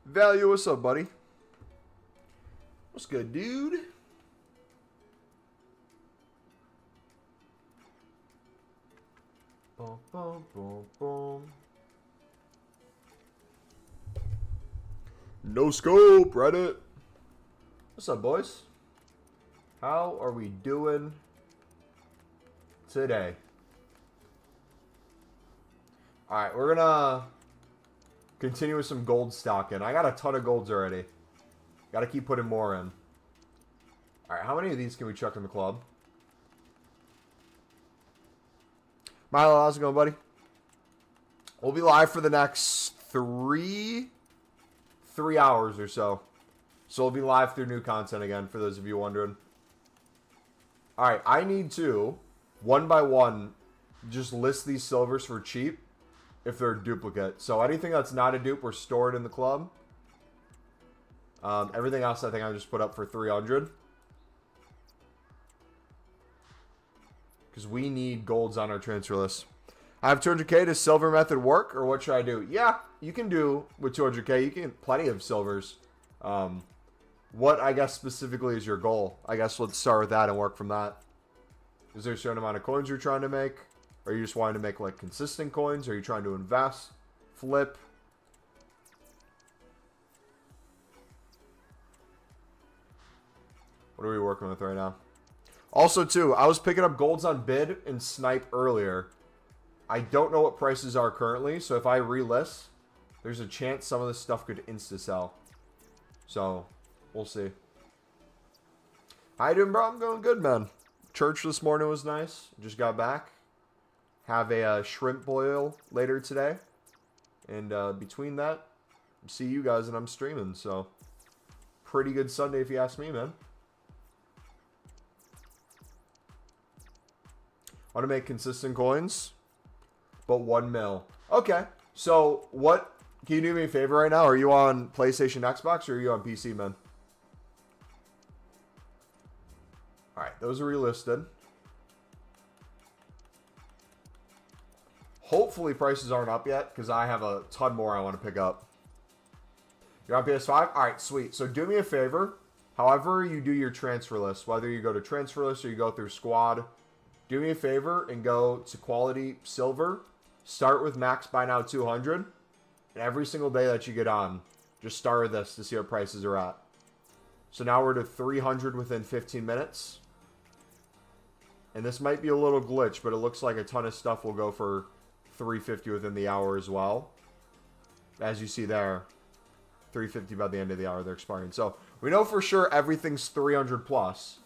Value, what's up, buddy? What's good, dude? Boom, boom, boom, boom. No scope, Reddit. What's up, boys? How are we doing today? Alright, we're gonna continue with some gold stocking. I got a ton of golds already. Gotta keep putting more in. Alright, how many of these can we chuck in the club? Milo, how's it going, buddy? We'll be live for the next three hours or so. So we'll be live through new content again, for those of you wondering. Alright, I need to, one by one, just list these silvers for cheap if they're a duplicate. So anything that's not a dupe, we're stored in the club. Everything else I think I just put up for 300. Because we need golds on our transfer list. I have 200k. Does silver method work, or what should I do? Yeah, you can do with 200k. You can get plenty of silvers. What, I guess, specifically is your goal? I guess let's start with that and work from that. Is there a certain amount of coins you're trying to make? Are you just wanting to make, like, consistent coins? Are you trying to invest? Flip? What are we working with right now? Also, too, I was picking up golds on bid and snipe earlier. I don't know what prices are currently, so if I relist, there's a chance some of this stuff could insta-sell. So, we'll see. How you doing, bro? I'm going good, man. Church this morning was nice. Just got back. Have a shrimp boil later today. And between that, see you guys and I'm streaming. So, pretty good Sunday if you ask me, man. Want to make consistent coins, but 1 mil. Okay, so what? Can you do me a favor right now? Are you on PlayStation, Xbox, or are you on PC, man? All right, those are relisted. Hopefully prices aren't up yet, because I have a ton more I want to pick up. You're on PS5? All right, sweet. So do me a favor. However you do your transfer list, whether you go to transfer list or you go through squad, do me a favor and go to quality silver. Start with max buy now 200. And every single day that you get on, just start with this to see what prices are at. So now we're to 300 within 15 minutes. And this might be a little glitch, but it looks like a ton of stuff will go for 350 within the hour as well. As you see there, 350 by the end of the hour, they're expiring. So we know for sure everything's 300 plus.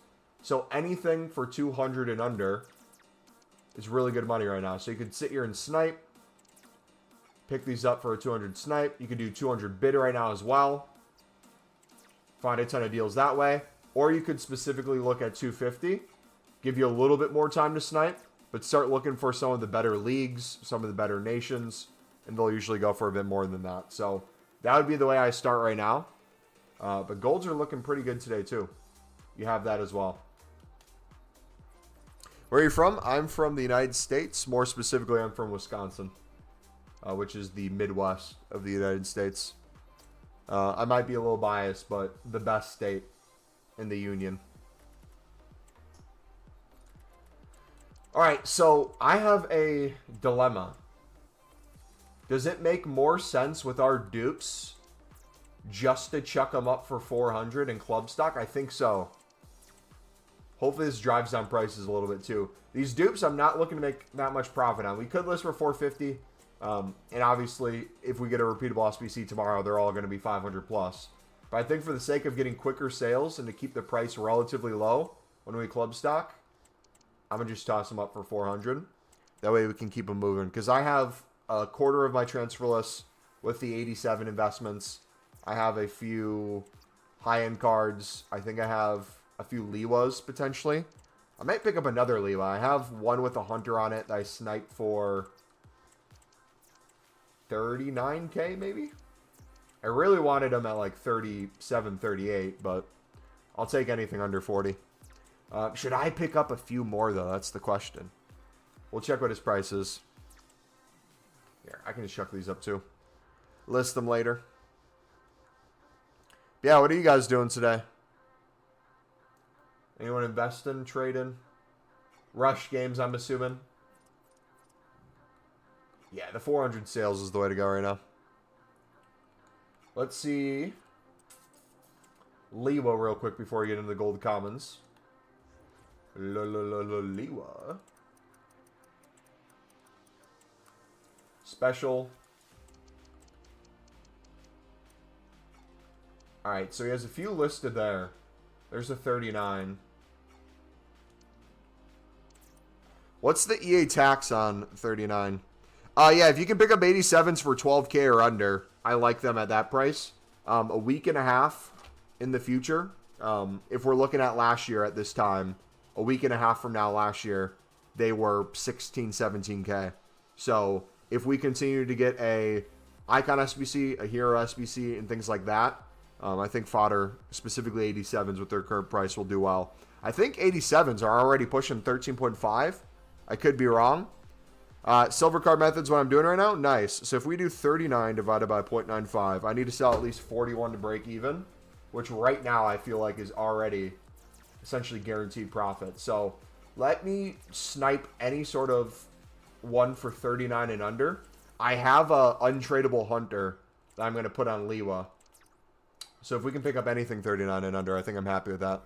So anything for 200 and under is really good money right now. So you could sit here and snipe. Pick these up for a 200 snipe. You could do 200 bid right now as well. Find a ton of deals that way. Or you could specifically look at 250. Give you a little bit more time to snipe. But start looking for some of the better leagues. Some of the better nations. And they'll usually go for a bit more than that. So that would be the way I start right now. But golds are looking pretty good today too. You have that as well. Where are you from? I'm from the United States. More specifically, I'm from Wisconsin, which is the Midwest of the United States. I might be a little biased, but the best state in the Union. All right, so I have a dilemma. Does it make more sense with our dupes just to chuck them up for 400 in club stock? I think so. Hopefully this drives down prices a little bit too. These dupes, I'm not looking to make that much profit on. We could list for 450. And obviously, if we get a repeatable SBC tomorrow, they're all going to be 500 plus. But I think for the sake of getting quicker sales and to keep the price relatively low when we club stock, I'm going to just toss them up for 400. That way we can keep them moving. Because I have a quarter of my transfer list with the 87 investments. I have a few high-end cards. I think I have a few Liwas potentially. I might pick up another Liwa. I have one with a hunter on it that I sniped for 39k maybe. I really wanted him at like 37, 38, but I'll take anything under 40. Should I pick up a few more though? That's the question. We'll check what his price is. Here, I can just chuck these up too. List them later. Yeah, what are you guys doing today? Anyone investing, trading? Rush games, I'm assuming. Yeah, the 400 sales is the way to go right now. Let's see Liwa real quick before we get into the gold commons. Liwa. Special. Alright, so he has a few listed there. There's a 39. What's the EA tax on 39? Yeah, if you can pick up 87s for 12K or under, I like them at that price. A week and a half in the future, if we're looking at last year at this time, a week and a half from now last year, they were 16, 17K. So if we continue to get a Icon SBC, a Hero SBC, and things like that, I think fodder, specifically 87s with their current price, will do well. I think 87s are already pushing 13.5. I could be wrong. Silver card method's what I'm doing right now. Nice. So if we do 39 divided by 0.95, I need to sell at least 41 to break even, which right now I feel like is already essentially guaranteed profit. So let me snipe any sort of one for 39 and under. I have a untradeable hunter that I'm going to put on Liwa. So if we can pick up anything 39 and under, I think I'm happy with that.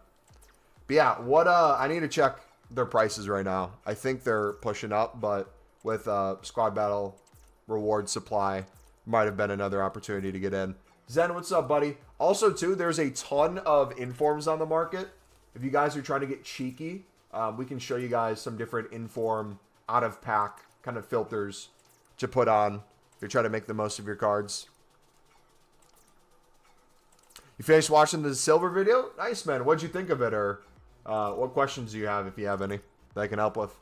But yeah, what I need to check their prices right now. I think they're pushing up, but with squad battle reward supply, might have been another opportunity to get in. Zen, what's up, buddy? Also, too, there's a ton of informs on the market. If you guys are trying to get cheeky, we can show you guys some different inform out-of-pack kind of filters to put on if you're trying to make the most of your cards. You finished watching the silver video? Nice, man. What'd you think of it? Or what questions do you have, if you have any, that I can help with?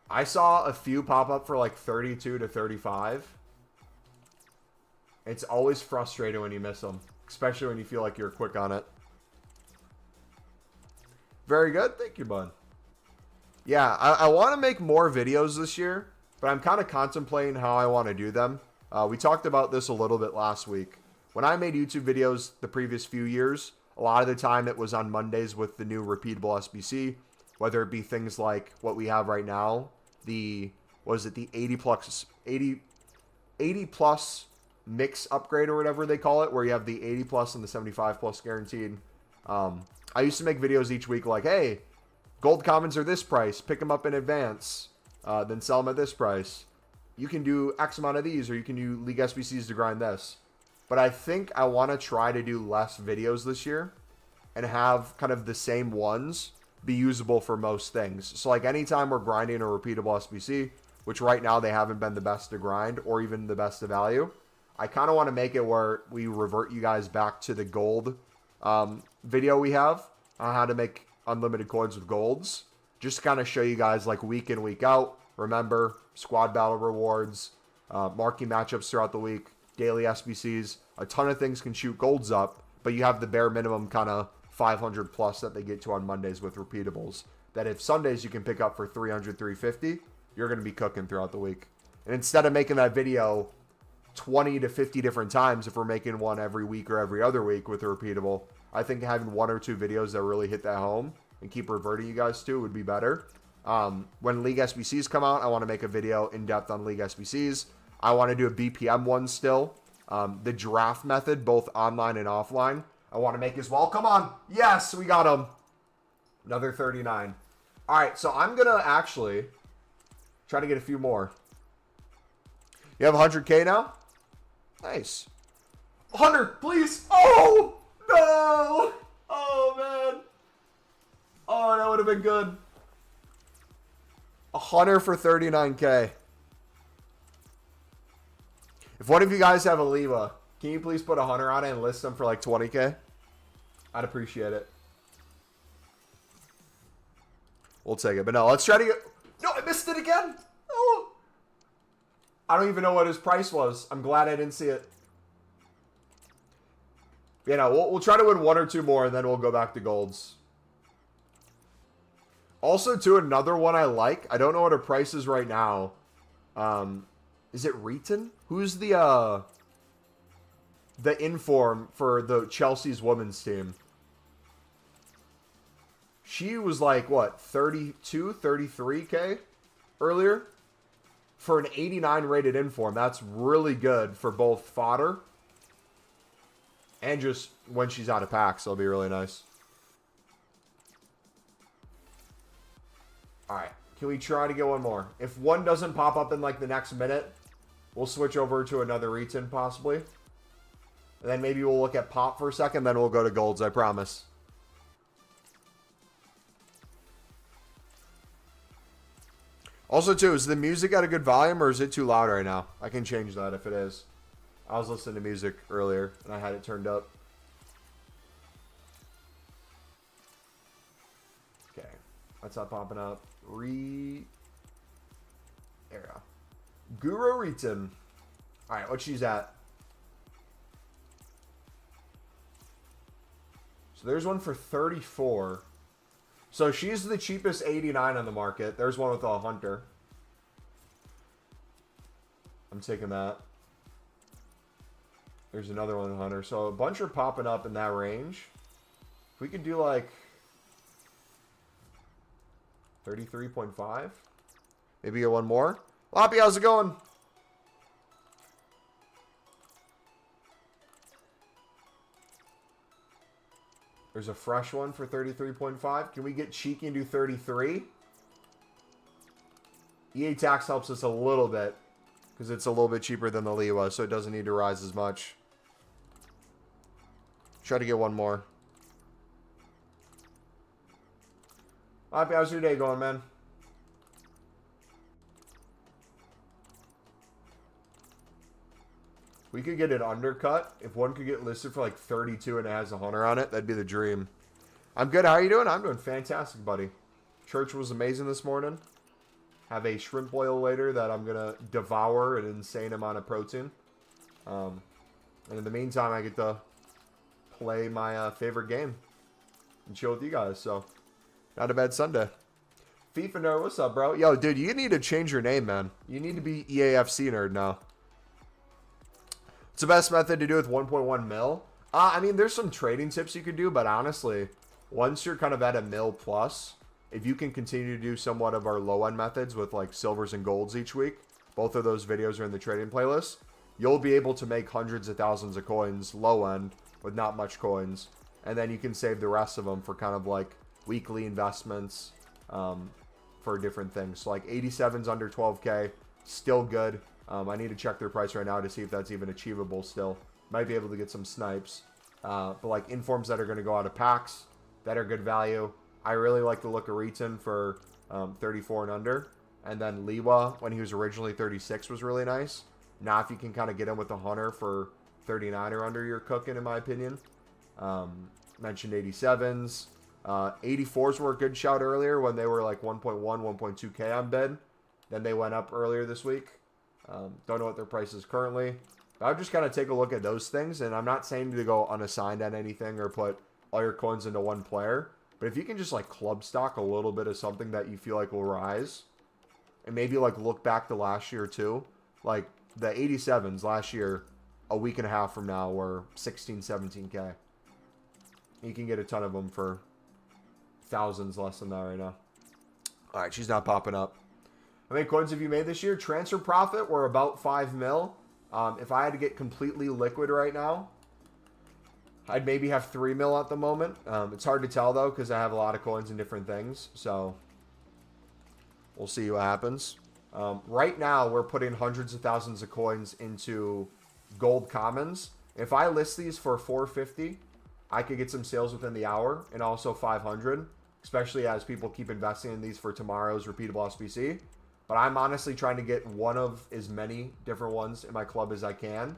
I saw a few pop up for like 32 to 35. It's always frustrating when you miss them, especially when you feel like you're quick on it. Very good. Thank you, bud. Yeah, I want to make more videos this year, but I'm kind of contemplating how I want to do them. We talked about this a little bit last week. When I made YouTube videos the previous few years, a lot of the time it was on Mondays with the new repeatable SBC, whether it be things like what we have right now, the 80 plus mix upgrade or whatever they call it, where you have the 80 plus and the 75 plus guaranteed. I used to make videos each week like, hey, gold commons are this price, pick them up in advance, then sell them at this price. You can do X amount of these, or you can do League SBCs to grind this. But I think I want to try to do less videos this year and have kind of the same ones be usable for most things. So like anytime we're grinding a repeatable SBC, which right now they haven't been the best to grind or even the best to value, I kind of want to make it where we revert you guys back to the gold video we have on how to make unlimited coins with golds. Just to kind of show you guys like week in, week out. Remember, squad battle rewards, marquee matchups throughout the week, daily SBCs. A ton of things can shoot golds up, but you have the bare minimum kind of 500 plus that they get to on Mondays with repeatables. That if Sundays you can pick up for 300, 350, you're going to be cooking throughout the week. And instead of making that video 20 to 50 different times, if we're making one every week or every other week with a repeatable, I think having one or two videos that really hit that home and keep reverting you guys to would be better. When League SBCs come out, I want to make a video in depth on League SBCs. I want to do a BPM one still. The draft method, both online and offline, I want to make as well. Come on. Yes, we got him. Another 39. All right, so I'm going to actually try to get a few more. You have 100K now? Nice. 100, please. Oh, no. Oh, man. Oh, that would have been good. 100 for 39K. If one of you guys have a Liwa, can you please put 100 on it and list them for like 20K? I'd appreciate it. We'll take it. But no, let's try to get... No, I missed it again. Oh. I don't even know what his price was. I'm glad I didn't see it. You know, we'll try to win one or two more, and then we'll go back to golds. Also, too, another one I like. I don't know what her price is right now. Is it Reeton? Who's the inform for the Chelsea's women's team? She was like, what, 32, 33K earlier? For an 89 rated inform. That's really good for both fodder and just when she's out of packs. That'll be really nice. Alright. Can we try to get one more? If one doesn't pop up in like the next minute, we'll switch over to another Reeton possibly. And then maybe we'll look at pop for a second, then we'll go to golds, I promise. Also, too, is the music at a good volume or is it too loud right now? I can change that if it is. I was listening to music earlier and I had it turned up. Okay. That's not popping up. Era. Guru Reeton. Alright, what she's at? So there's one for 34. So she's the cheapest 89 on the market. There's one with a Hunter. I'm taking that. There's another one with a Hunter. So a bunch are popping up in that range. If we could do like 33.5. Maybe get one more. Loppy, how's it going? There's a fresh one for 33.5. Can we get cheeky and do 33? EA tax helps us a little bit because it's a little bit cheaper than the Liwa, so it doesn't need to rise as much. Try to get one more. Happy, how's your day going, man? We could get an undercut. If one could get listed for like 32 and it has a Hunter on it, that'd be the dream. I'm good. How are you doing? I'm doing fantastic, buddy. Church was amazing this morning. Have a shrimp boil later that I'm going to devour an insane amount of protein. And in the meantime, I get to play my favorite game and chill with you guys. So, not a bad Sunday. FIFA nerd, what's up, bro? Yo, dude, you need to change your name, man. You need to be EAFC nerd now. It's the best method to do with 1.1 mil. I mean, there's some trading tips you could do, but honestly, once you're kind of at a mil plus, if you can continue to do somewhat of our low-end methods with like silvers and golds each week, both of those videos are in the trading playlist, you'll be able to make hundreds of thousands of coins low-end with not much coins. And then you can save the rest of them for kind of like weekly investments for different things. So like 87's under 12K, still good. I need to check their price right now to see if that's even achievable still. Might be able to get some snipes. But like informs that are going to go out of packs that are good value. I really like the look of Reeton for 34 and under. And then Liwa, when he was originally 36, was really nice. Now if you can kind of get him with the Hunter for 39 or under, you're cooking in my opinion. Mentioned 87s. 84s were a good shout earlier when they were like 1.1, 1.2K on bid. Then they went up earlier this week. Don't know what their price is currently. But I would just kind of take a look at those things. And I'm not saying to go unassigned on anything or put all your coins into one player. But if you can just like club stock a little bit of something that you feel like will rise. And maybe like look back to last year too. Like the 87s last year, a week and a half from now were 16, 17K. You can get a ton of them for thousands less than that right now. Alright, she's not popping up. How many coins have you made this year? Transfer profit, we're about 5 mil. If I had to get completely liquid right now, I'd maybe have 3 mil at the moment. It's hard to tell, though, because I have a lot of coins in different things. So, we'll see what happens. Right now, we're putting hundreds of thousands of coins into gold commons. If I list these for 450, I could get some sales within the hour, and also 500, especially as people keep investing in these for tomorrow's repeatable SBC. But I'm honestly trying to get one of as many different ones in my club as I can.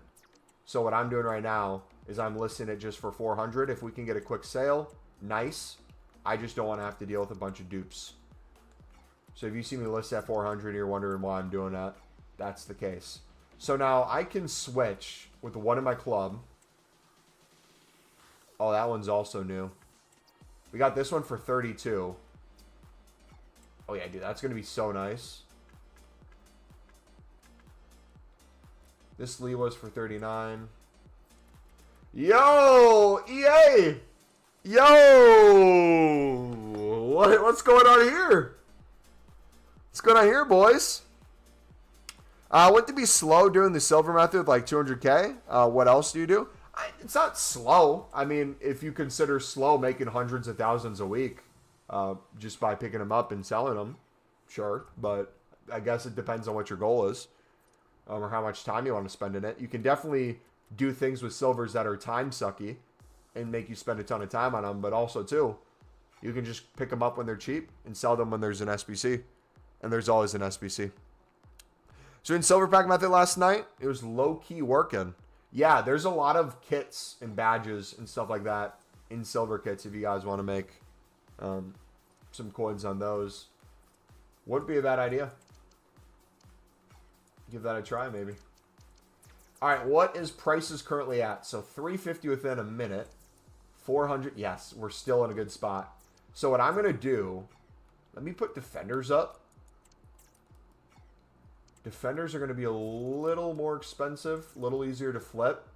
So what I'm doing right now is I'm listing it just for 400. If we can get a quick sale, nice. I just don't want to have to deal with a bunch of dupes. So if you see me list at 400 and you're wondering why I'm doing that, that's the case. So now I can switch with one in my club. Oh, that one's also new. We got this one for 32. Oh, yeah, dude. That's going to be so nice. This Lee was for 39. Yo! EA! Yo! What's going on here? What's going on here, boys? I went to be slow doing the silver method, like 200K. What else do you do? It's not slow. I mean, if you consider slow making hundreds of thousands a week just by picking them up and selling them, sure. But I guess it depends on what your goal is or how much time you want to spend in it. You can definitely do things with silvers that are time sucky and make you spend a ton of time on them. But also, too, you can just pick them up when they're cheap and sell them when there's an SBC. And there's always an SBC. So in Silver Pack Method last night, it was low-key working. Yeah, there's a lot of kits and badges and stuff like that in silver kits if you guys want to make some coins on those. Wouldn't be a bad idea. Give that a try, maybe. All right, what is prices currently at? So 350 within a minute. 400. Yes, we're still in a good spot. So what I'm going to do, let me put defenders up. Defenders are going to be a little more expensive, a little easier to flip,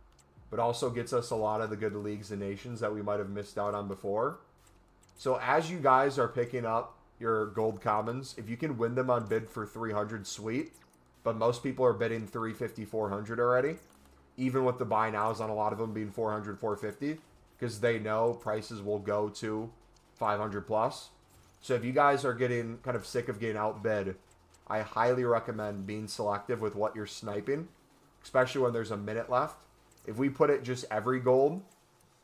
but also gets us a lot of the good leagues and nations that we might have missed out on before. So as you guys are picking up your gold commons, if you can win them on bid for 300, sweet. But most people are bidding 350, 400 already, even with the buy nows on a lot of them being 400, 450, because they know prices will go to 500 plus. So if you guys are getting kind of sick of getting outbid, I highly recommend being selective with what you're sniping, especially when there's a minute left. If we put it just every gold,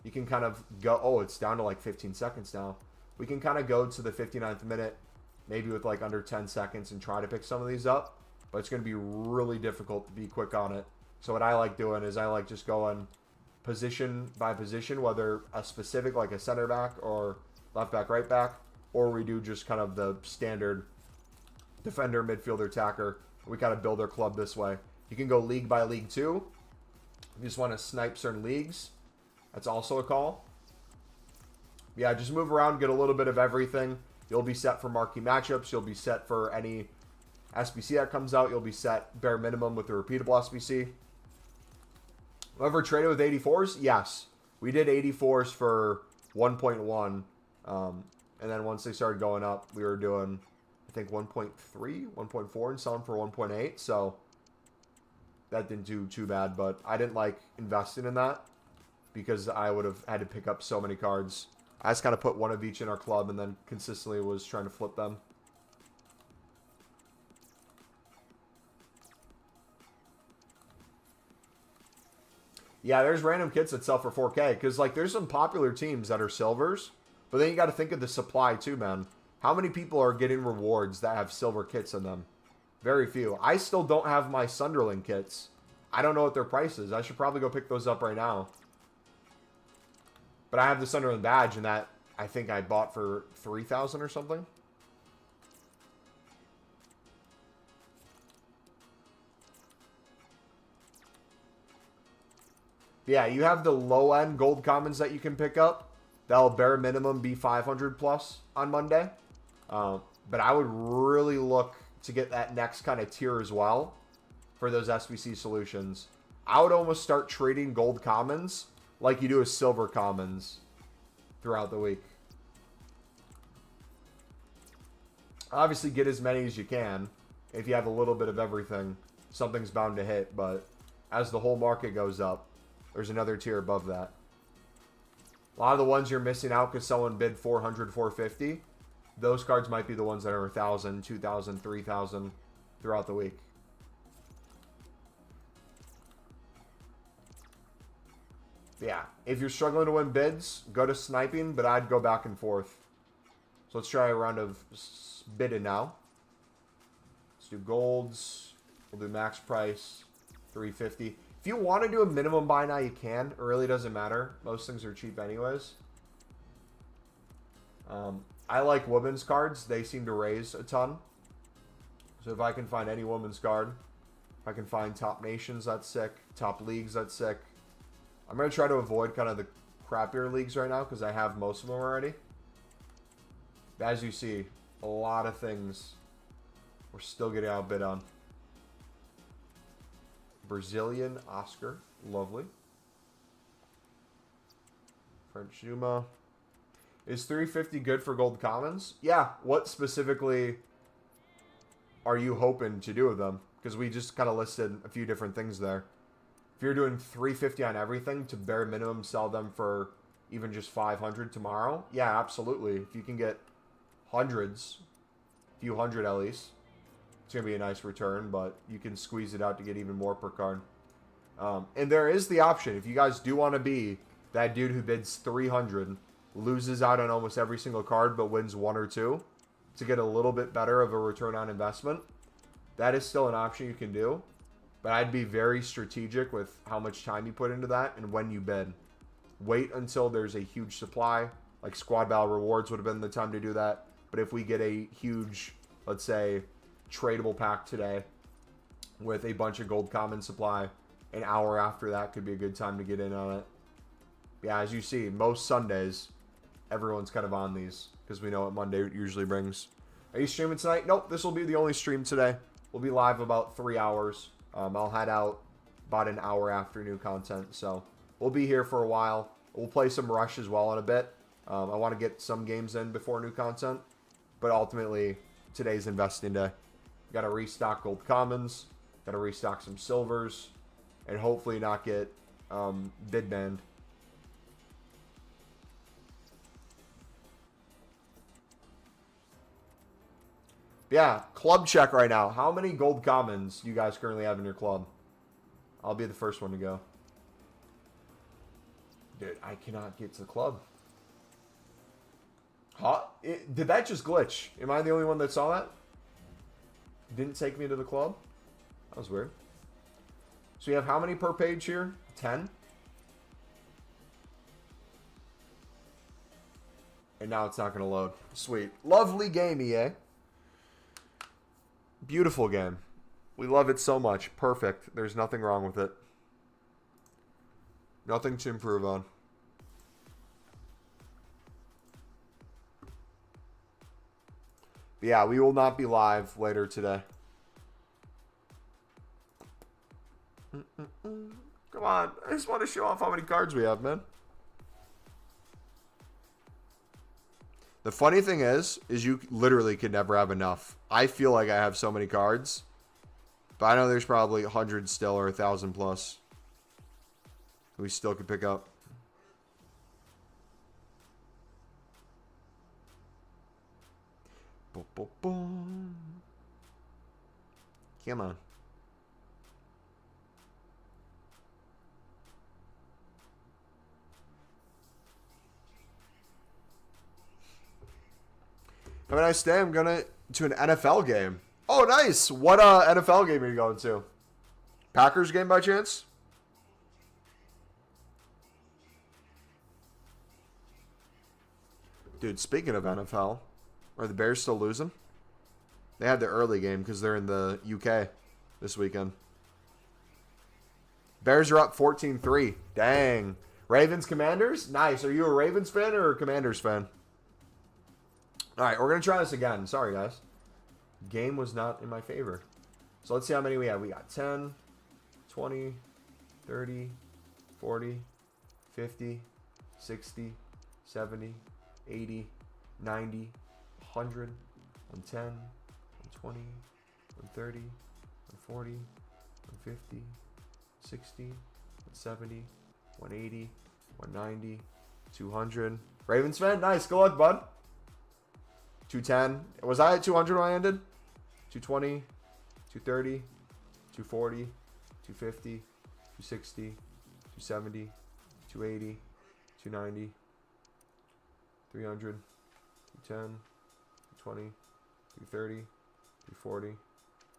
you can kind of go, oh, it's down to like 15 seconds now. We can kind of go to the 59th minute, maybe with like under 10 seconds and try to pick some of these up. But it's going to be really difficult to be quick on it. So what I like doing is I like just going position by position, whether a specific like a center back or left back, right back, or we do just kind of the standard defender, midfielder, attacker. We kind of build our club this way. You can go league by league too. If you just want to snipe certain leagues, that's also a call. Yeah, just move around, get a little bit of everything. You'll be set for marquee matchups. You'll be set for any SBC that comes out. You'll be set bare minimum with the repeatable SBC. Whoever traded with 84s? Yes. We did 84s for 1.1. And then once they started going up, we were doing, I think, 1.3, 1.4 and selling for 1.8. So that didn't do too bad. But I didn't like investing in that because I would have had to pick up so many cards. I just kind of put one of each in our club and then consistently was trying to flip them. Yeah, there's random kits that sell for 4K. Because, like, there's some popular teams that are silvers. But then you got to think of the supply, too, man. How many people are getting rewards that have silver kits in them? Very few. I still don't have my Sunderland kits. I don't know what their price is. I should probably go pick those up right now. But I have the Sunderland badge, and that I think I bought for 3,000 or something. Yeah, you have the low-end gold commons that you can pick up. That'll bare minimum be 500 plus on Monday. But I would really look to get that next kind of tier as well for those SBC solutions. I would almost start trading gold commons like you do with silver commons throughout the week. Obviously, get as many as you can. If you have a little bit of everything, something's bound to hit. But as the whole market goes up, there's another tier above that. A lot of the ones you're missing out because someone bid 400, 450, those cards might be the ones that are 1,000, 2,000, 3,000 throughout the week. Yeah, if you're struggling to win bids, go to sniping, but I'd go back and forth. So let's try a round of bidding now. Let's do golds. We'll do max price, 350. If you want to do a minimum buy now, you can. It really doesn't matter. Most things are cheap anyways. I like women's cards. They seem to raise a ton. So if I can find any women's card, if I can find top nations, that's sick. Top leagues, that's sick. I'm going to try to avoid kind of the crappier leagues right now because I have most of them already. As you see, A lot of things we're still getting outbid on. Brazilian Oscar. Lovely. French Zuma. Is 350 good for gold commons? Yeah. What specifically are you hoping to do with them? Because we just kind of listed a few different things there. If you're doing 350 on everything to bare minimum sell them for even just 500 tomorrow, yeah, absolutely. If you can get hundreds, a few hundred at least, it's going to be a nice return, but you can squeeze it out to get even more per card. And there is the option, if you guys do want to be that dude who bids 300, loses out on almost every single card, but wins one or two, to get a little bit better of a return on investment, that is still an option you can do. But I'd be very strategic with how much time you put into that and when you bid. Wait until there's a huge supply. Like Squad Battle Rewards would have been the time to do that. But if we get a huge, let's say, tradable pack today with a bunch of gold common supply, an hour after that could be a good time to get in on it. Yeah, as you see, most Sundays, everyone's kind of on these because we know what Monday usually brings. Are you streaming tonight? Nope, this will be the only stream today. We'll be live about 3 hours. I'll head out about an hour after new content, so we'll be here for a while. We'll play some Rush as well in a bit. I want to get some games in before new content, but ultimately, today's investing day. Got to restock gold commons, got to restock some silvers, and hopefully not get bid banned. Yeah, club check right now. How many gold commons do you guys currently have in your club? I'll be the first one to go. Dude, I cannot get to the club. Huh? Did that just glitch? Am I the only one that saw that? Didn't take me to the club? That was weird. So you have how many per page here? 10? And now it's not going to load. Sweet. Lovely game, EA. Beautiful game. We love it so much. Perfect. There's nothing wrong with it. Nothing to improve on. But yeah, we will not be live later today. Come on. I just want to show off how many cards we have, man. The funny thing is you literally could never have enough. I feel like I have so many cards, but I know there's probably 100 still or 1,000 plus we still could pick up. Boom, boom, boom. Come on. Have a nice day. I'm going to an NFL game. Oh, nice. What NFL game are you going to? Packers game by chance? Dude, speaking of NFL, are the Bears still losing? They had the early game because they're in the UK this weekend. Bears are up 14-3. Dang. Ravens Commanders? Nice. Are you a Ravens fan or a Commanders fan? All right, we're going to try this again. Sorry, guys. Game was not in my favor. So let's see how many we have. We got 10, 20, 30, 40, 50, 60, 70, 80, 90, 100, 110, 120, 130, 140, 150, 60, 170, 180, 190, 200. Ravens fan? Nice. Good luck, bud. 210. Was I at 200 when I ended? 220, 230, 240, 250, 260, 270, 280, 290, 300, 210, 220, 330, 340,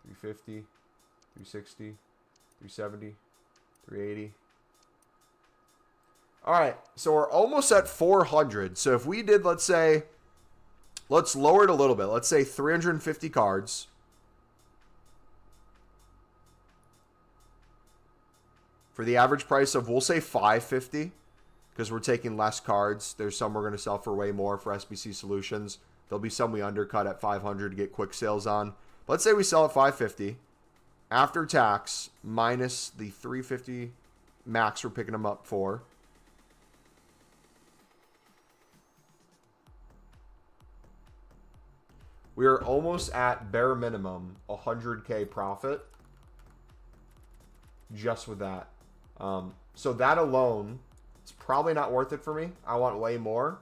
350, 360, 370, 380. All right, so we're almost at 400. So if we did, let's say, let's lower it a little bit. Let's say 350 cards. For the average price of, we'll say 550, because we're taking less cards. There's some we're going to sell for way more for SBC Solutions. There'll be some we undercut at 500 to get quick sales on. Let's say we sell at 550 after tax minus the 350 max we're picking them up for. We are almost at bare minimum 100K profit just with that. So that alone, it's probably not worth it for me. I want way more.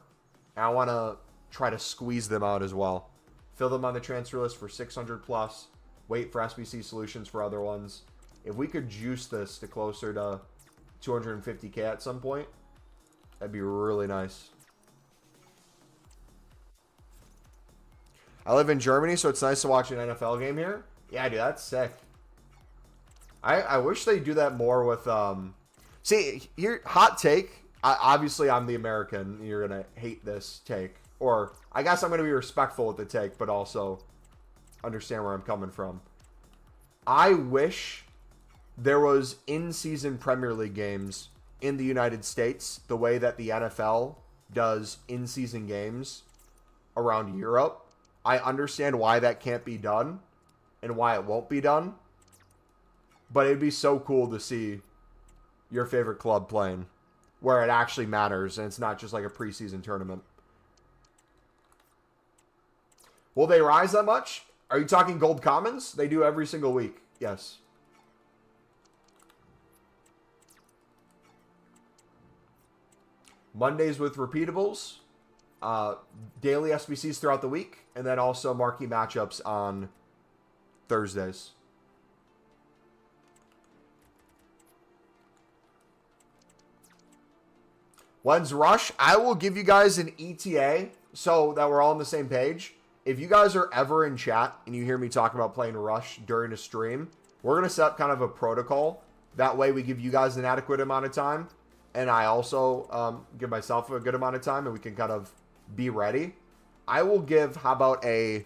And I want to try to squeeze them out as well. Fill them on the transfer list for 600 plus. Wait for SBC solutions for other ones. If we could juice this to closer to 250K at some point, that'd be really nice. I live in Germany, so it's nice to watch an NFL game here. Yeah, dude, that's sick. I wish they do that more with... See, here, hot take. Obviously, I'm the American. You're going to hate this take. Or, I guess I'm going to be respectful with the take, but also understand where I'm coming from. I wish there was in-season Premier League games in the United States the way that the NFL does in-season games around Europe. I understand why that can't be done and why it won't be done. But it'd be so cool to see your favorite club playing where it actually matters and it's not just like a preseason tournament. Will they rise that much? Are you talking gold commons? They do every single week. Yes. Mondays with repeatables. Daily SBCs throughout the week. And then also marquee matchups on Thursdays. When's Rush? I will give you guys an ETA so that we're all on the same page. If you guys are ever in chat and you hear me talking about playing Rush during a stream, we're going to set up kind of a protocol. That way we give you guys an adequate amount of time. And I also give myself a good amount of time and we can kind of be ready. I will give, how about a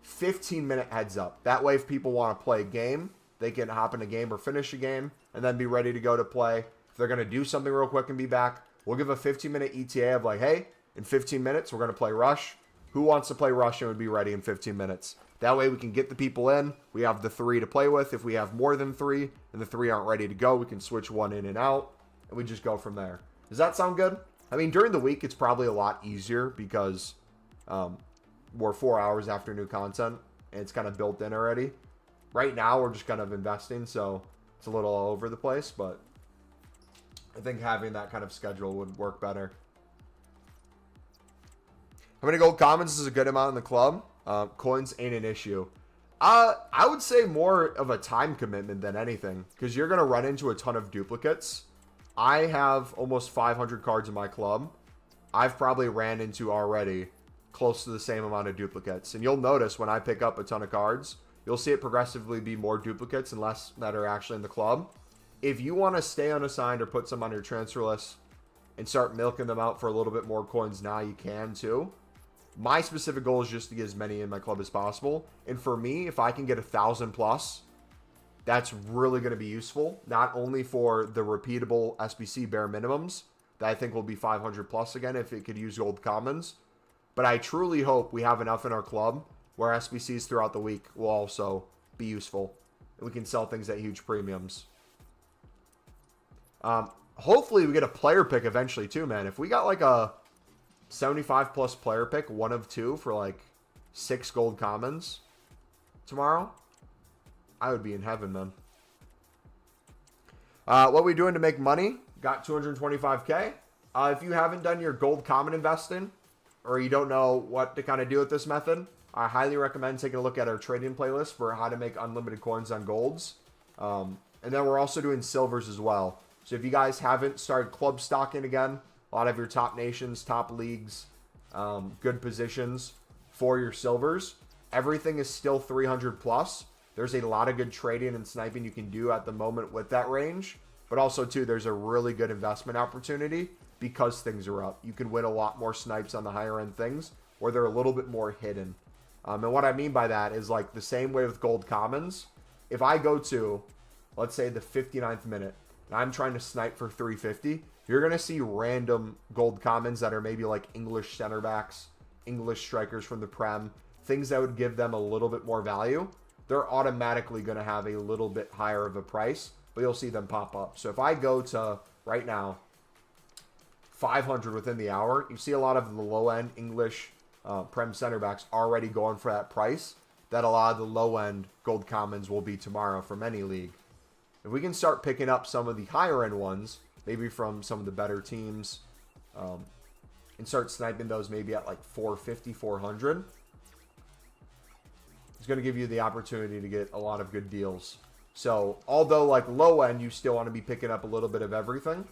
15-minute heads up. That way if people want to play a game, they can hop in a game or finish a game and then be ready to go to play. If they're going to do something real quick and be back, we'll give a 15-minute ETA of like, hey, in 15 minutes, we're going to play Rush. Who wants to play Rush and would be ready in 15 minutes? That way we can get the people in. We have the 3 to play with. If we have more than 3 and the 3 aren't ready to go, we can switch 1 in and out. And we just go from there. Does that sound good? I mean, during the week, it's probably a lot easier because we're 4 hours after new content. And it's kind of built in already. Right now, we're just kind of investing. So it's a little all over the place. But I think having that kind of schedule would work better. How many gold commons is a good amount in the club? Coins ain't an issue. I would say more of a time commitment than anything. Because you're going to run into a ton of duplicates. I have almost 500 cards in my club. I've probably ran into already close to the same amount of duplicates. And you'll notice when I pick up a ton of cards, you'll see it progressively be more duplicates and less that are actually in the club. If you want to stay unassigned or put some on your transfer list and start milking them out for a little bit more coins now, you can too. My specific goal is just to get as many in my club as possible. And for me, if I can get 1,000 plus, that's really going to be useful. Not only for the repeatable SBC bare minimums, that I think will be 500 plus again if it could use gold commons. But I truly hope we have enough in our club where SBCs throughout the week will also be useful. And we can sell things at huge premiums. Hopefully we get a player pick eventually too, man. If we got like a 75 plus player pick, 1 of 2 for like 6 gold commons tomorrow, I would be in heaven, man. What are we doing to make money? Got 225K. If you haven't done your gold common investing or you don't know what to kind of do with this method, I highly recommend taking a look at our trading playlist for how to make unlimited coins on golds. And then we're also doing silvers as well. So if you guys haven't started club stocking again, a lot of your top nations, top leagues, good positions for your silvers, everything is still 300 plus. There's a lot of good trading and sniping you can do at the moment with that range. But also, too, there's a really good investment opportunity because things are up. You can win a lot more snipes on the higher end things where they're a little bit more hidden. And what I mean by that is like the same way with gold commons. If I go to, let's say, the 59th minute, and I'm trying to snipe for 350, you're going to see random gold commons that are maybe like English center backs, English strikers from the Prem, things that would give them a little bit more value, they're automatically going to have a little bit higher of a price, but you'll see them pop up. So if I go to, right now, 500 within the hour, you see a lot of the low-end English Prem center backs already going for that price that a lot of the low-end gold commons will be tomorrow from any league. If we can start picking up some of the higher-end ones, maybe from some of the better teams, and start sniping those maybe at like 450, 400, it's going to give you the opportunity to get a lot of good deals. So, although like low-end, you still want to be picking up a little bit of everything.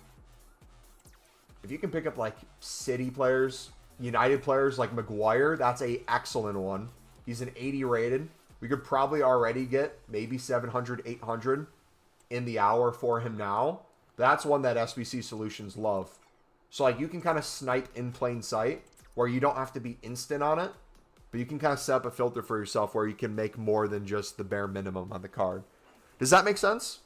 If you can pick up like City players, United players like Maguire, that's a excellent one. He's an 80 rated. We could probably already get maybe 700, 800 in the hour for him now. That's one that SBC Solutions love. So like you can kind of snipe in plain sight where you don't have to be instant on it, but you can kind of set up a filter for yourself where you can make more than just the bare minimum on the card. Does that make sense?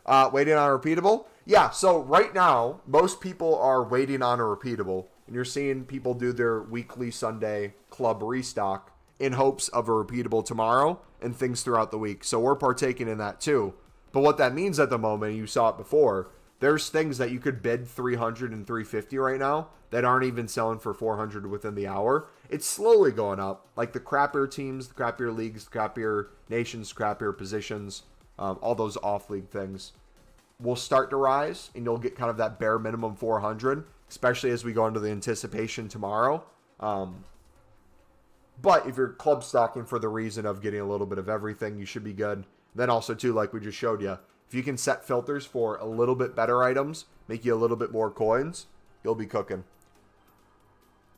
Waiting on a repeatable? Yeah, so right now, most people are waiting on a repeatable, and you're seeing people do their weekly Sunday club restock in hopes of a repeatable tomorrow and things throughout the week. So we're partaking in that too. But what that means at the moment, you saw it before, there's things that you could bid 300 and 350 right now that aren't even selling for 400 within the hour. It's slowly going up. Like the crappier teams, the crappier leagues, the crappier nations, crappier positions, all those off-league things will start to rise, and you'll get kind of that bare minimum 400, especially as we go into the anticipation tomorrow. But if you're club stocking for the reason of getting a little bit of everything, you should be good. Then also, too, like we just showed you, if you can set filters for a little bit better items, make you a little bit more coins, you'll be cooking.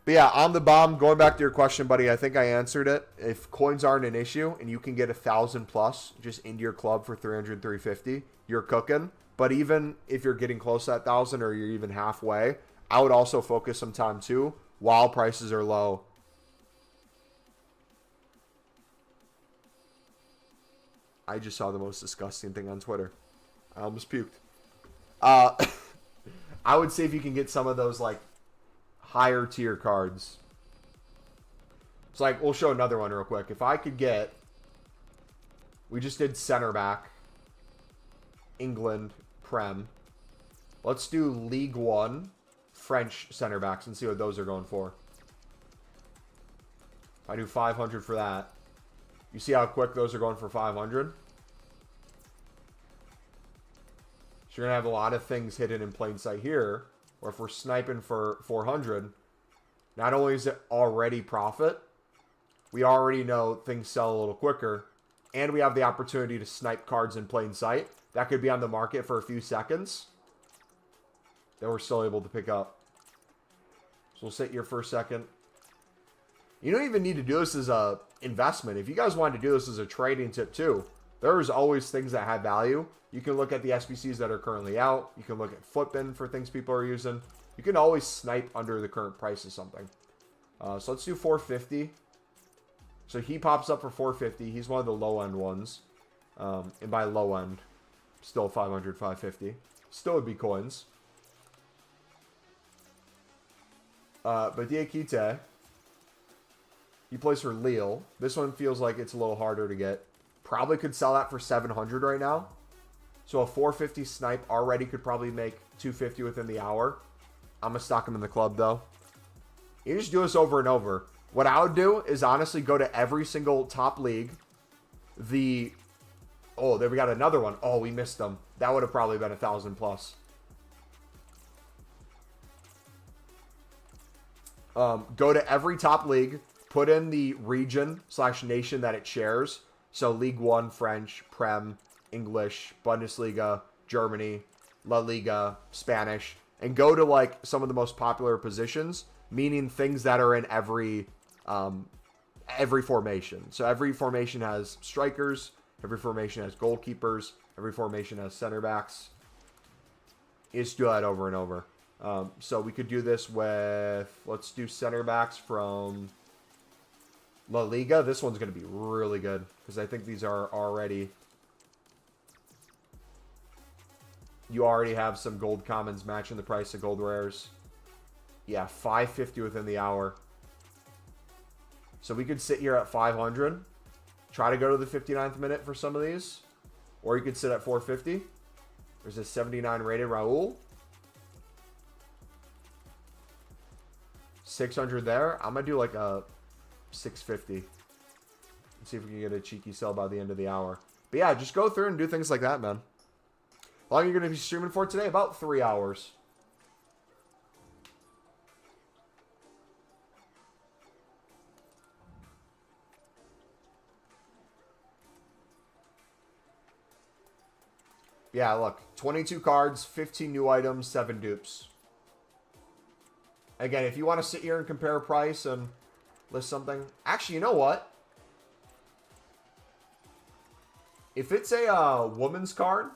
But yeah, on the bomb, going back to your question, buddy, I think I answered it. If coins aren't an issue and you can get 1,000 plus just into your club for 300, 350, you're cooking. But even if you're getting close to that 1,000 or you're even halfway, I would also focus some time too while prices are low. I just saw the most disgusting thing on Twitter. I almost puked. I would say if you can get some of those like higher tier cards. It's like, we'll show another one real quick. If I could get, we just did center back, England, Prem. Let's do League One, French center backs and see what those are going for. If I do 500 for that. You see how quick those are going for 500? So you're going to have a lot of things hidden in plain sight here. Or if we're sniping for 400, not only is it already profit, we already know things sell a little quicker. And we have the opportunity to snipe cards in plain sight. That could be on the market for a few seconds. That we're still able to pick up. So we'll sit here for a second. You don't even need to do this as a investment. If you guys wanted to do this as a trading tip too, there's always things that have value. You can look at the SBCs that are currently out. You can look at Footbin for things people are using. You can always snipe under the current price of something. So let's do 450. So he pops up for 450. He's one of the low-end ones. And by low-end, still 500, 550. Still would be coins. But Diakite, he plays for Lille. This one feels like it's a little harder to get. Probably could sell that for 700 right now. So a 450 snipe already could probably make 250 within the hour. I'm going to stock him in the club, though. You just do this over and over. What I would do is honestly go to every single top league. Oh, there we got another one. Oh, we missed them. That would have probably been 1,000 plus. Go to every top league. Put in the region/nation that it shares. So League One, French, Prem, English, Bundesliga, Germany, La Liga, Spanish. And go to like some of the most popular positions. Meaning things that are in every formation. So every formation has strikers. Every formation has goalkeepers. Every formation has center backs. You just do that over and over. So we could do this with, let's do center backs from La Liga. This one's going to be really good because I think these are already, you already have some gold commons matching the price of gold rares. Yeah, 550 within the hour. So we could sit here at 500. Try to go to the 59th minute for some of these. Or you could sit at 450. There's a 79 rated Raul. 600 there. I'm going to do like a 650. Let's see if we can get a cheeky sell by the end of the hour. But yeah, just go through and do things like that, man. How long are you going to be streaming for today? About 3 hours. Yeah, look. 22 cards, 15 new items, 7 dupes. Again, if you want to sit here and compare price and list something. Actually, you know what? If it's a woman's card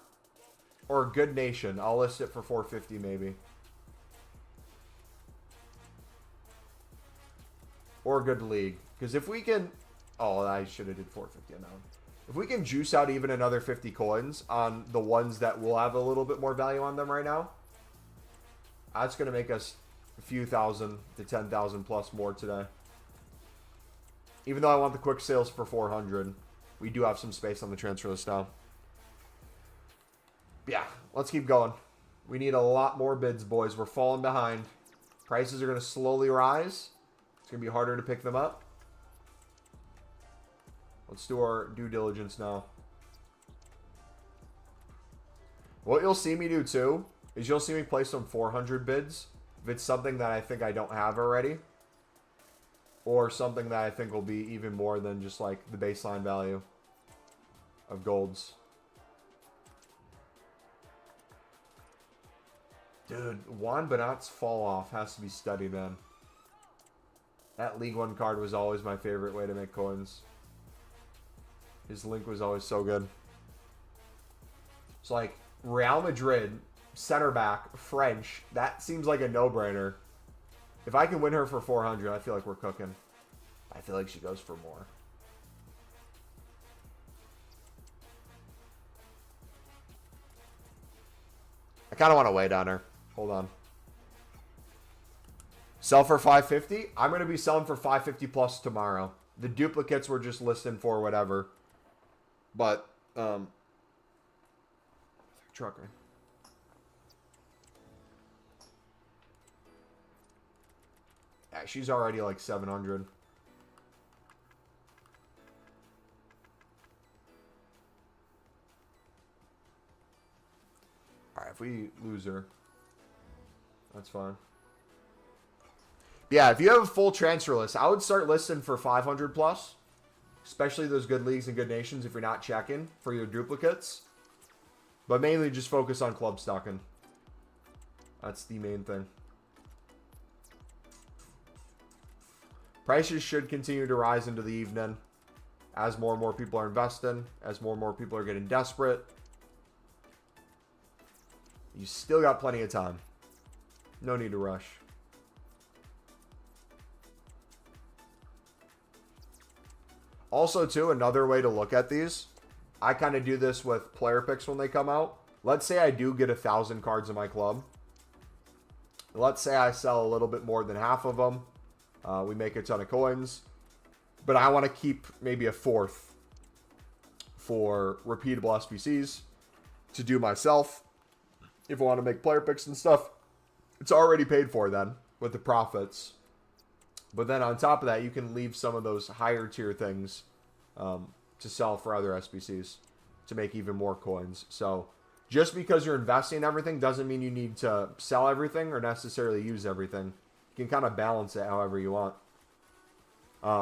or a good nation, I'll list it for 450 maybe. Or a good league. Because if we can... Oh, I should have did 450 now. If we can juice out even another 50 coins on the ones that will have a little bit more value on them right now, that's going to make us a few thousand to 10,000 plus more today. Even though I want the quick sales for 400, we do have some space on the transfer list now. Yeah, let's keep going. We need a lot more bids, boys. We're falling behind. Prices are going to slowly rise. It's going to be harder to pick them up. Let's do our due diligence now. What you'll see me do too is you'll see me play some 400 bids if it's something that I think I don't have already, or something that I think will be even more than just like the baseline value of golds. Dude, Juan Benat's fall off has to be studied, man. That League One card was always my favorite way to make coins. His link was always so good. It's like Real Madrid, center back, French. That seems like a no-brainer. If I can win her for 400, I feel like we're cooking. I feel like she goes for more. I kind of want to wait on her. Hold on. Sell for 550. I'm going to be selling for 550 plus tomorrow. The duplicates were just listing for whatever. But, trucker. Yeah, she's already like 700. Alright, if we lose her, that's fine. Yeah, if you have a full transfer list, I would start listing for 500 plus. Especially those good leagues and good nations if you're not checking for your duplicates. But mainly just focus on club stocking. That's the main thing. Prices should continue to rise into the evening as more and more people are investing, as more and more people are getting desperate. You still got plenty of time. No need to rush. Also, too, another way to look at these, I kind of do this with player picks when they come out. Let's say I do get 1,000 cards in my club. Let's say I sell a little bit more than half of them. We make a ton of coins. But I want to keep maybe a fourth for repeatable SBCs to do myself. If I want to make player picks and stuff, it's already paid for then with the profits. But then on top of that, you can leave some of those higher tier things to sell for other SBCs to make even more coins. So just because you're investing in everything doesn't mean you need to sell everything or necessarily use everything. You can kind of balance it however you want.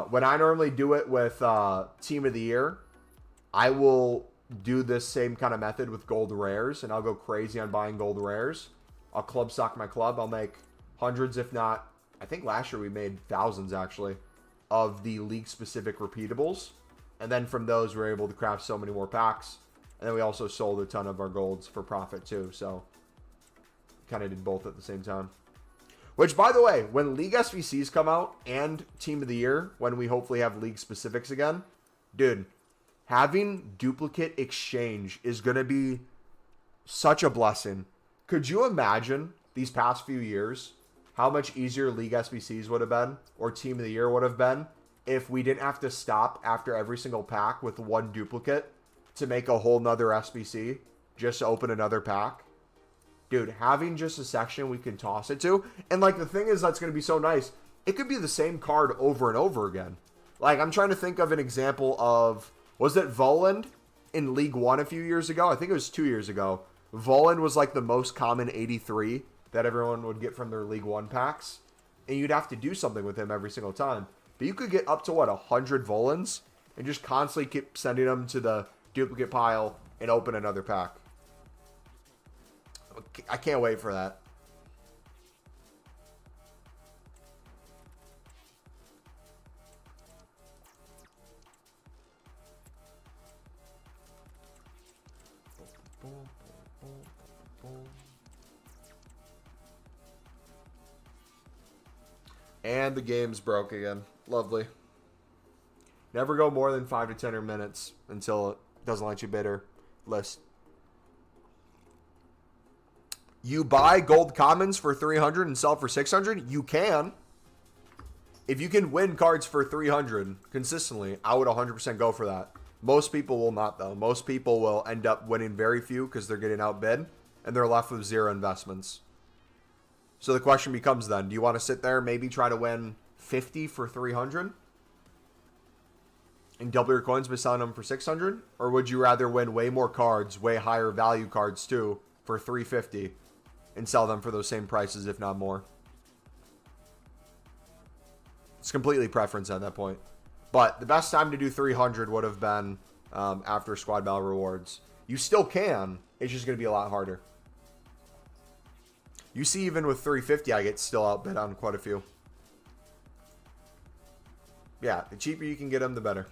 When I normally do it with Team of the Year, I will do this same kind of method with gold rares, and I'll go crazy on buying gold rares. I'll club stock my club. I'll make hundreds, if not, I think last year we made thousands actually of the league specific repeatables. And then from those, we're able to craft so many more packs. And then we also sold a ton of our golds for profit too. So kind of did both at the same time. Which, by the way, when League SBCs come out and Team of the Year, when we hopefully have league specifics again, dude, having duplicate exchange is going to be such a blessing. Could you imagine these past few years how much easier League SBCs would have been, or Team of the Year would have been, if we didn't have to stop after every single pack with one duplicate to make a whole nother SBC just to open another pack. Dude, having just a section we can toss it to. And, like, the thing is that's going to be so nice. It could be the same card over and over again. Like, I'm trying to think of an example of... Was it Voland in League 1 a few years ago? I think it was 2 years ago. Voland was, like, the most common 83 that everyone would get from their League 1 packs. And you'd have to do something with him every single time. But you could get up to, what, 100 Volands? And just constantly keep sending them to the duplicate pile and open another pack. I can't wait for that. And the game's broke again. Lovely. Never go more than 5 to 10 minutes until it doesn't let you bid or list. You buy gold commons for 300 and sell for 600? You can. If you can win cards for 300 consistently, I would 100% go for that. Most people will not, though. Most people will end up winning very few because they're getting outbid, and they're left with 0 investments. So the question becomes then, do you want to sit there, maybe try to win 50 for 300? And double your coins by selling them for 600? Or would you rather win way more cards, way higher value cards too, for 350? And sell them for those same prices, if not more. It's completely preference at that point. But the best time to do 300 would have been after Squad Battle Rewards. You still can. It's just going to be a lot harder. You see, even with 350, I get still outbid on quite a few. Yeah, the cheaper you can get them, the better.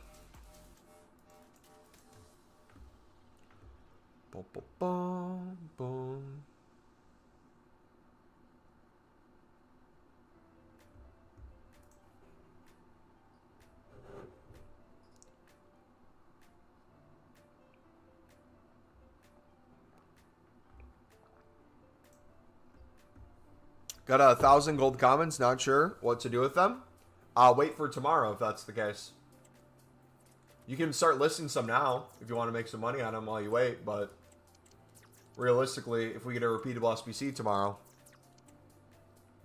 Boom, boom, boom, boom. Got 1,000 gold commons. Not sure what to do with them. I'll wait for tomorrow if that's the case. You can start listing some now if you want to make some money on them while you wait. But realistically, if we get a repeatable SBC tomorrow,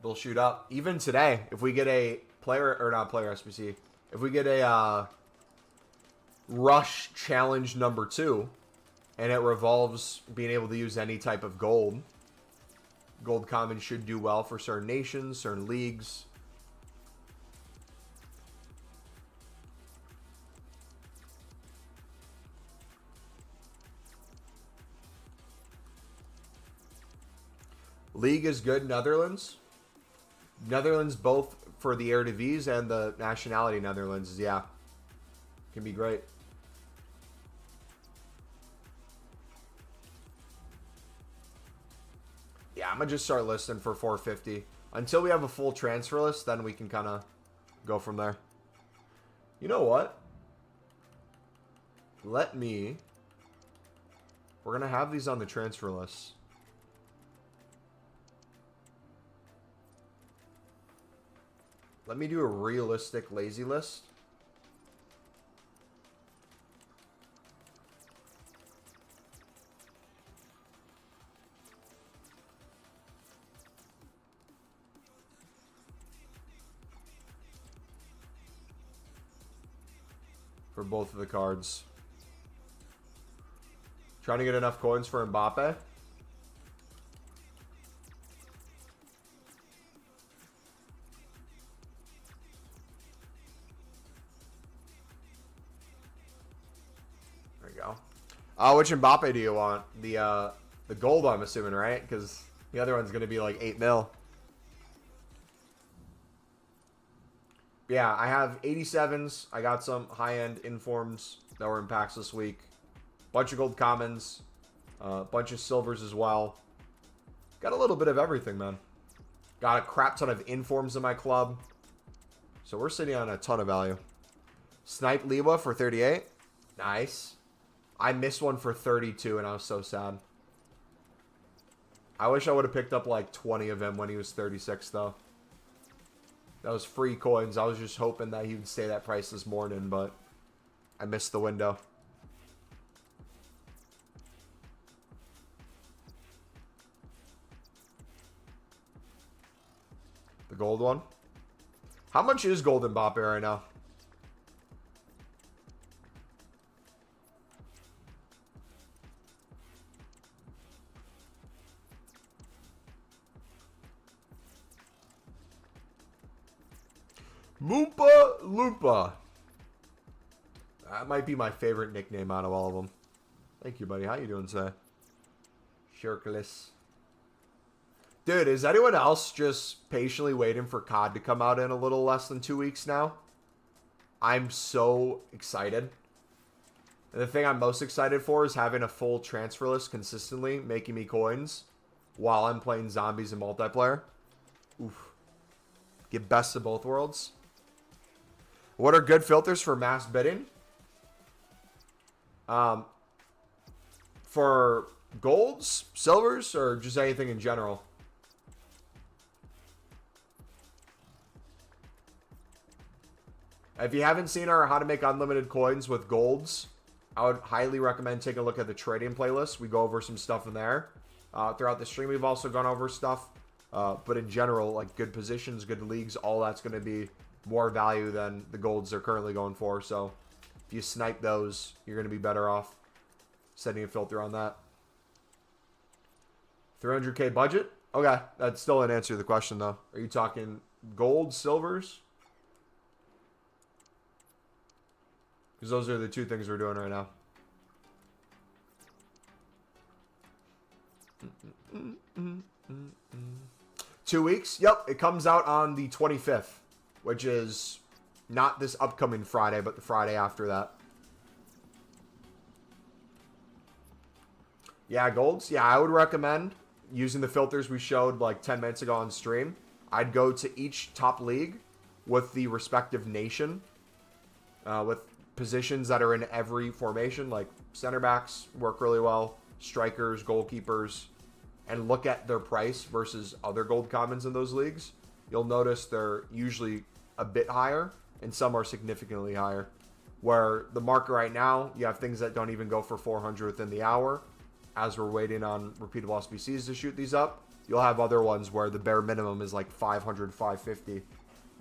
they'll shoot up. Even today, if we get a player, or not player SBC, if we get a Rush Challenge number 2, and it revolves being able to use any type of gold, gold common should do well for certain nations, certain leagues. League is good. Netherlands. Netherlands both for the Eredivisie and the nationality Netherlands. Yeah. Can be great. Yeah, I'm going to just start listing for 450. Until we have a full transfer list, then we can kind of go from there. You know what? We're going to have these on the transfer list. Let me do a realistic lazy list. For both of the cards. Trying to get enough coins for Mbappe. There you go. Which Mbappe do you want? The gold, I'm assuming, right? Because the other one's going to be like 8 mil. Yeah, I have 87s. I got some high-end informs that were in packs this week. Bunch of gold commons. Bunch of silvers as well. Got a little bit of everything, man. Got a crap ton of informs in my club. So we're sitting on a ton of value. Snipe Liwa for 38. Nice. I missed one for 32, and I was so sad. I wish I would have picked up like 20 of him when he was 36, though. That was free coins. I was just hoping that he would stay that price this morning, but I missed the window. The gold one. How much is gold in Mbappe right now? Moompa Loompa. That might be my favorite nickname out of all of them. Thank you, buddy. How you doing today? Shirkless. Dude, is anyone else just patiently waiting for COD to come out in a little less than 2 weeks now? I'm so excited. And the thing I'm most excited for is having a full transfer list consistently, making me coins while I'm playing zombies and multiplayer. Oof. Get best of both worlds. What are good filters for mass bidding? For golds, silvers, or just anything in general? If you haven't seen our how to make unlimited coins with golds, I would highly recommend taking a look at the trading playlist. We go over some stuff in there. Throughout the stream, we've also gone over stuff. But in general, like good positions, good leagues, all that's going to be more value than the golds they're currently going for. So if you snipe those, you're going to be better off setting a filter on that. 300K budget? Okay, that's still an answer to the question, though. Are you talking gold, silvers? Because those are the two things we're doing right now. 2 weeks? Yep, it comes out on the 25th, which is not this upcoming Friday, but the Friday after that. Yeah, golds. Yeah, I would recommend using the filters we showed like 10 minutes ago on stream. I'd go to each top league with the respective nation, with positions that are in every formation, like center backs work really well, strikers, goalkeepers, and look at their price versus other gold commons in those leagues. You'll notice they're usually a bit higher, and some are significantly higher. Where the market right now, you have things that don't even go for 400 within the hour. As we're waiting on repeatable SBCs to shoot these up, you'll have other ones where the bare minimum is like 500, 550,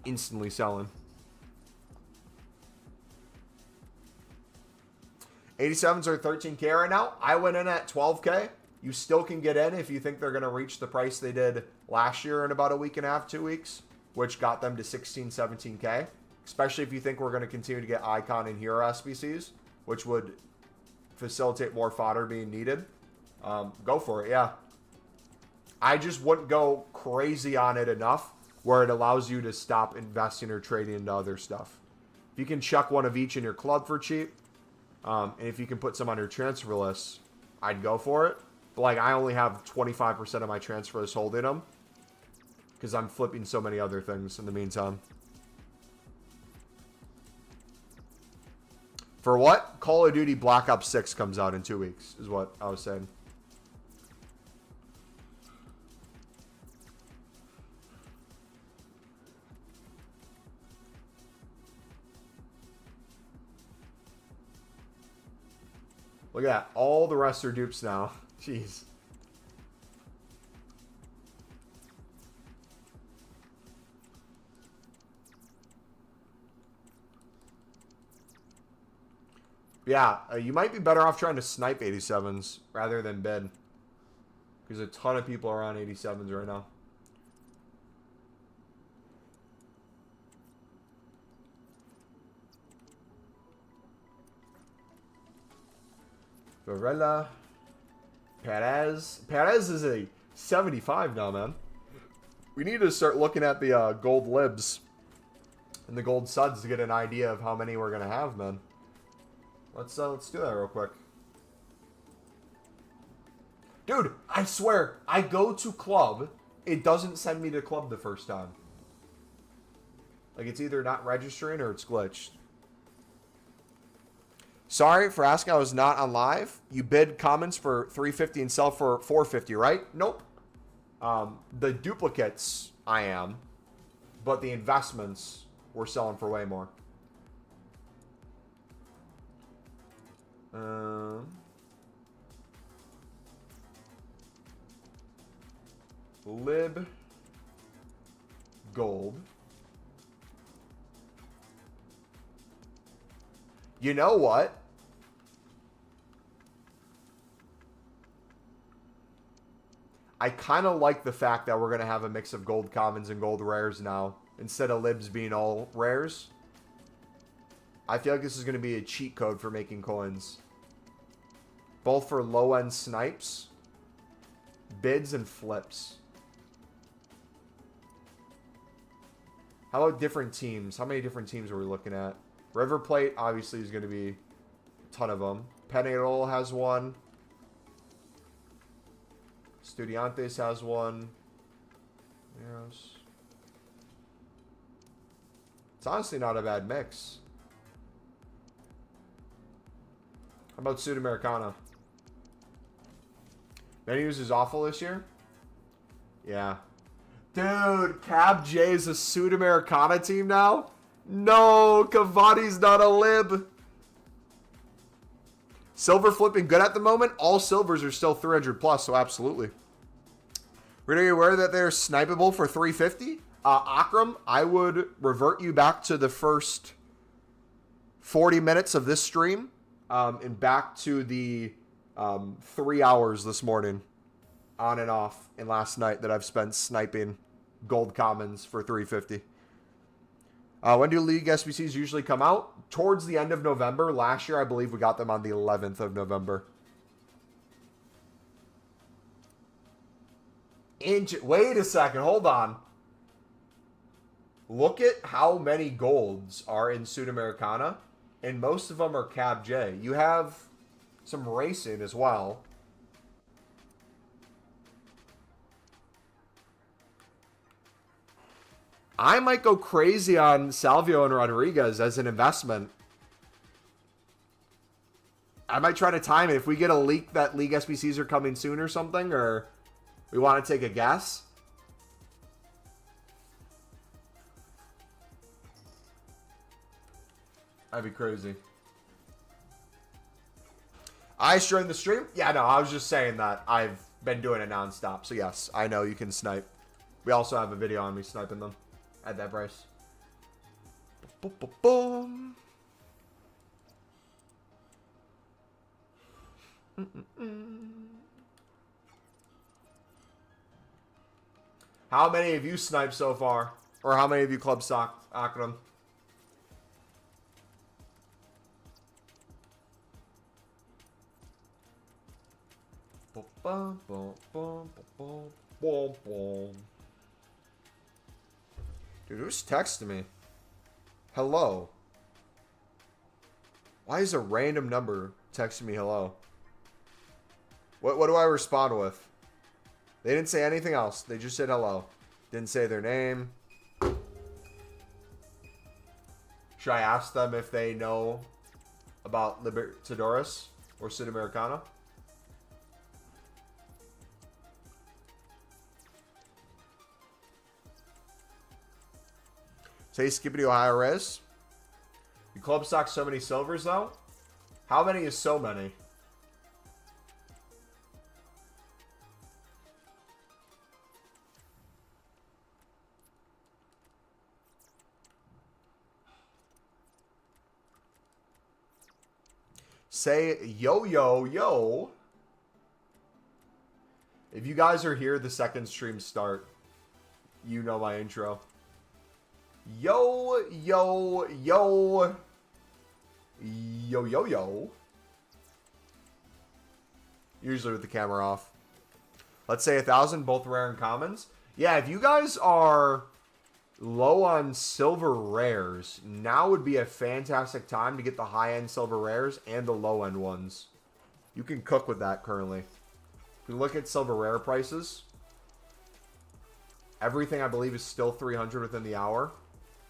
instantly selling. 87s are 13K right now. I went in at 12K. You still can get in if you think they're going to reach the price they did last year in about a week and a half, 2 weeks, which got them to 16, 17K. Especially if you think we're going to continue to get icon and hero SBCs, which would facilitate more fodder being needed. Go for it, yeah. I just wouldn't go crazy on it enough where it allows you to stop investing or trading into other stuff. If you can chuck one of each in your club for cheap, and if you can put some on your transfer list, I'd go for it. But like, I only have 25% of my transfer list holding them because I'm flipping so many other things in the meantime. For what? Call of Duty Black Ops 6 comes out in 2 weeks, is what I was saying. Look at that. All the rest are dupes now. Jeez. Yeah, you might be better off trying to snipe 87s rather than bid. Because a ton of people are on 87s right now. Varela. Perez. Perez is a 75 now, man. We need to start looking at the gold libs and the gold suds to get an idea of how many we're going to have, man. Let's do that real quick. Dude, I swear, I go to club, it doesn't send me to club the first time. Like, it's either not registering or it's glitched. Sorry for asking, I was not on live. You bid comments for 350 and sell for 450, right? Nope. The duplicates, I am. but the investments were selling for way more. Lib gold. You know what? I kind of like the fact that we're going to have a mix of gold commons and gold rares now, instead of libs being all rares. I feel like this is going to be a cheat code for making coins. Both for low-end snipes, bids, and flips. How about different teams? How many different teams are we looking at? River Plate, obviously, is going to be a ton of them. Peñarol has one. Estudiantes has one. Yes. It's honestly not a bad mix. How about Sudamericana? Menus is awful this year? Yeah. Dude, Cab J is a Sudamericana team now? No, Cavani's not a lib. Silver flipping good at the moment. All silvers are still 300 plus, so absolutely. Are you aware that they're snipeable for 350? Akram, I would revert you back to the first 40 minutes of this stream and back to the 3 hours this morning on and off and last night that I've spent sniping gold commons for 350. When do League SBCs usually come out? Towards the end of November. Last year, I believe we got them on the 11th of November. Wait a second. Hold on. Look at how many golds are in Sudamericana, and most of them are Cab J. You have some racing as well. I might go crazy on Salvio and Rodriguez as an investment. I might try to time it. If we get a leak that League SBCs are coming soon or something, or we want to take a guess. That'd be crazy. I joined the stream? Yeah, no, I was just saying that I've been doing it nonstop. So yes, I know you can snipe. We also have a video on me sniping them at that price. Boom. How many of you sniped so far? Or how many of you club stocked Akram? Dude, who's texting me? Hello. Why is a random number texting me hello? What do I respond with? They didn't say anything else. They just said hello. Didn't say their name. Should I ask them if they know about Libertadores or Sudamericana? Say Skippity Ohio Res. You club stock so many silvers though? How many is so many? Say yo yo yo. If you guys are here the second stream start, you know my intro. Yo, yo, yo. Yo, yo, yo. Usually with the camera off. Let's say 1,000, both rare and commons. Yeah, if you guys are low on silver rares, now would be a fantastic time to get the high-end silver rares and the low-end ones. You can cook with that currently. If you look at silver rare prices, everything I believe is still 300 within the hour.